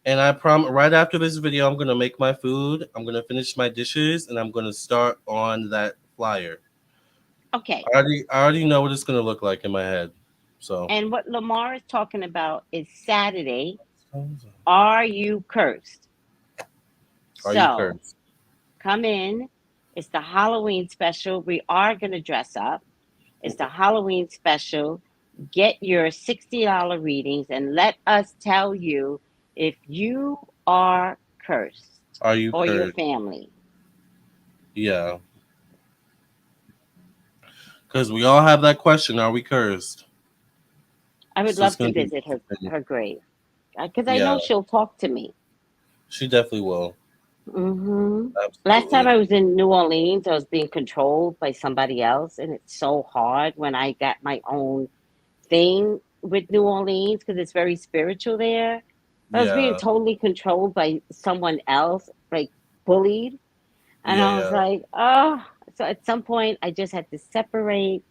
And I promise right after this video, I'm going to make my food. I'm going to finish my dishes and I'm going to start on that flyer. Okay. I already know what it's going to look like in my head. So, And what Lamarr is talking about is Saturday. Are you cursed? are you So cursed? come in. It's the Halloween special. We are going to dress up. It's the Halloween special. Get your $60 readings and let us tell you if you are cursed Are you or your cursed? family. Yeah. Because we all have that question. Are we cursed? I would So it's love to going to be visit interesting. her grave because I Yeah. know she'll talk to me. She definitely will. Last time Absolutely. I was in New Orleans, I was being controlled by somebody else, and it's so hard when I got my own thing with New Orleans because it's very spiritual there. I was being Yeah. totally controlled by someone else, like bullied. And Yeah. I was Yeah. like, oh. So at some point, I just had to separate.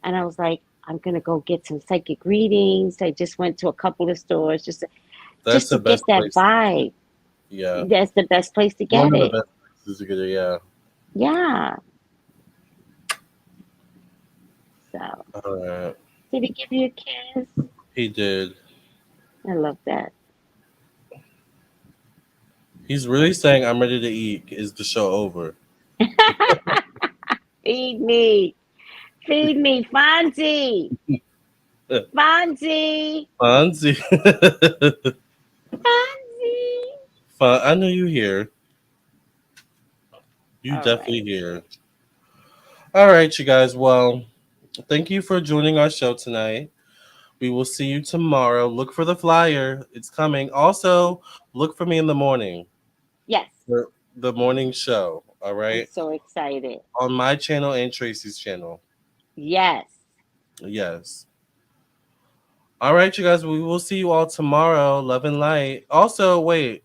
And I was like, I'm going to go get some psychic readings. I just went to a couple of stores That's just to the get best that place to get it. vibe. Yeah. That's the best place to One get of the it. best places to get it. Yeah. Yeah. So, All right. did he give you a kiss? He did. I love that. He's really saying, I'm ready to eat. Is the show over? Feed me. Feed me, Fonzie. Fonzie. Fonzie. Fonzie. I know you here. You All definitely right. here. All right, you guys. Well, thank you for joining our show tonight. We will see you tomorrow. Look for the flyer. It's coming. Also, look for me in the morning. Yes. For the morning show. All I'm right. so excited. On my channel and Tracey's channel. Yes. Yes. All right, you guys. We will see you all tomorrow. Love and light. Also, wait.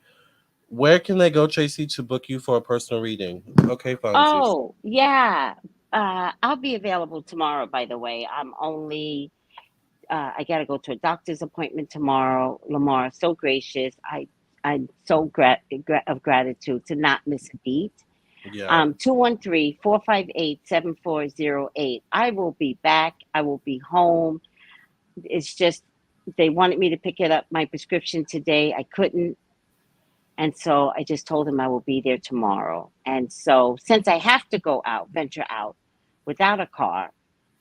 Where can they go, Tracey, to book you for a personal reading? Okay, Fonzie. Oh, yeah. I'll be available tomorrow, by the way. I'm only, I got to go to a doctor's appointment tomorrow. Lamarr, so gracious. I'm so of gratitude to not miss a beat. Yeah. 213-458-7408. I will be back. I will be home. It's just, they wanted me to pick it up, my prescription today. I couldn't. And so I just told him I will be there tomorrow. And so since I have to go out, venture out without a car,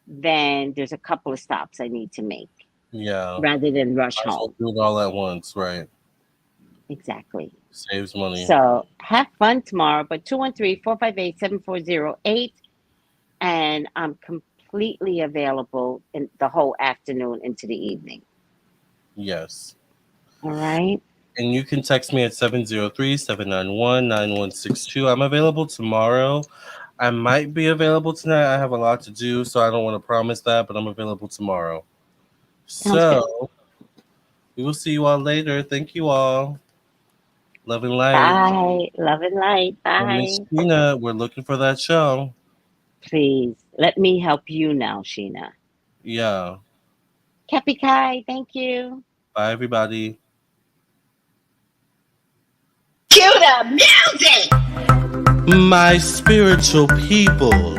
then there's a couple of stops I need to make. Yeah. Rather than rush home. Do it all at once, right? Exactly. Saves money. So have fun tomorrow. But 213-458-7408. And I'm completely available in the whole afternoon into the evening. Yes. All right. And you can text me at 703-791-9162. I'm available tomorrow. I might be available tonight. I have a lot to do, so I don't want to promise that, but I'm available tomorrow. So we will see you all later. Thank you all. Love and light. Bye. Love and light. Bye. Miss Sheena, we're looking for that show. Please let me help you now, Sheena. Yeah. Kepi Kai, thank you. Bye, everybody. Cue the music! My spiritual people.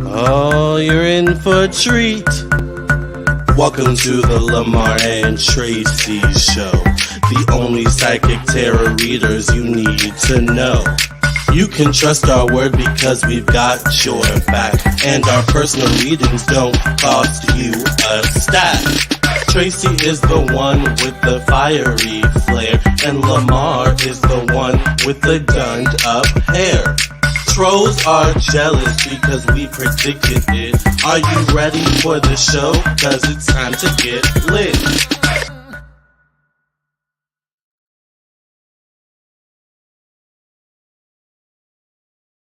Oh, you're in for a treat. Welcome to the Lamarr and Tracey show. The only psychic tarot readers you need to know. You can trust our word because we've got your back. And our personal readings don't cost you a stack. Tracey is the one with the fiery flare, and Lamarr is the one with the gunned up hair. Trolls are jealous because we predicted it. Are you ready for the show? 'Cause it's time to get lit.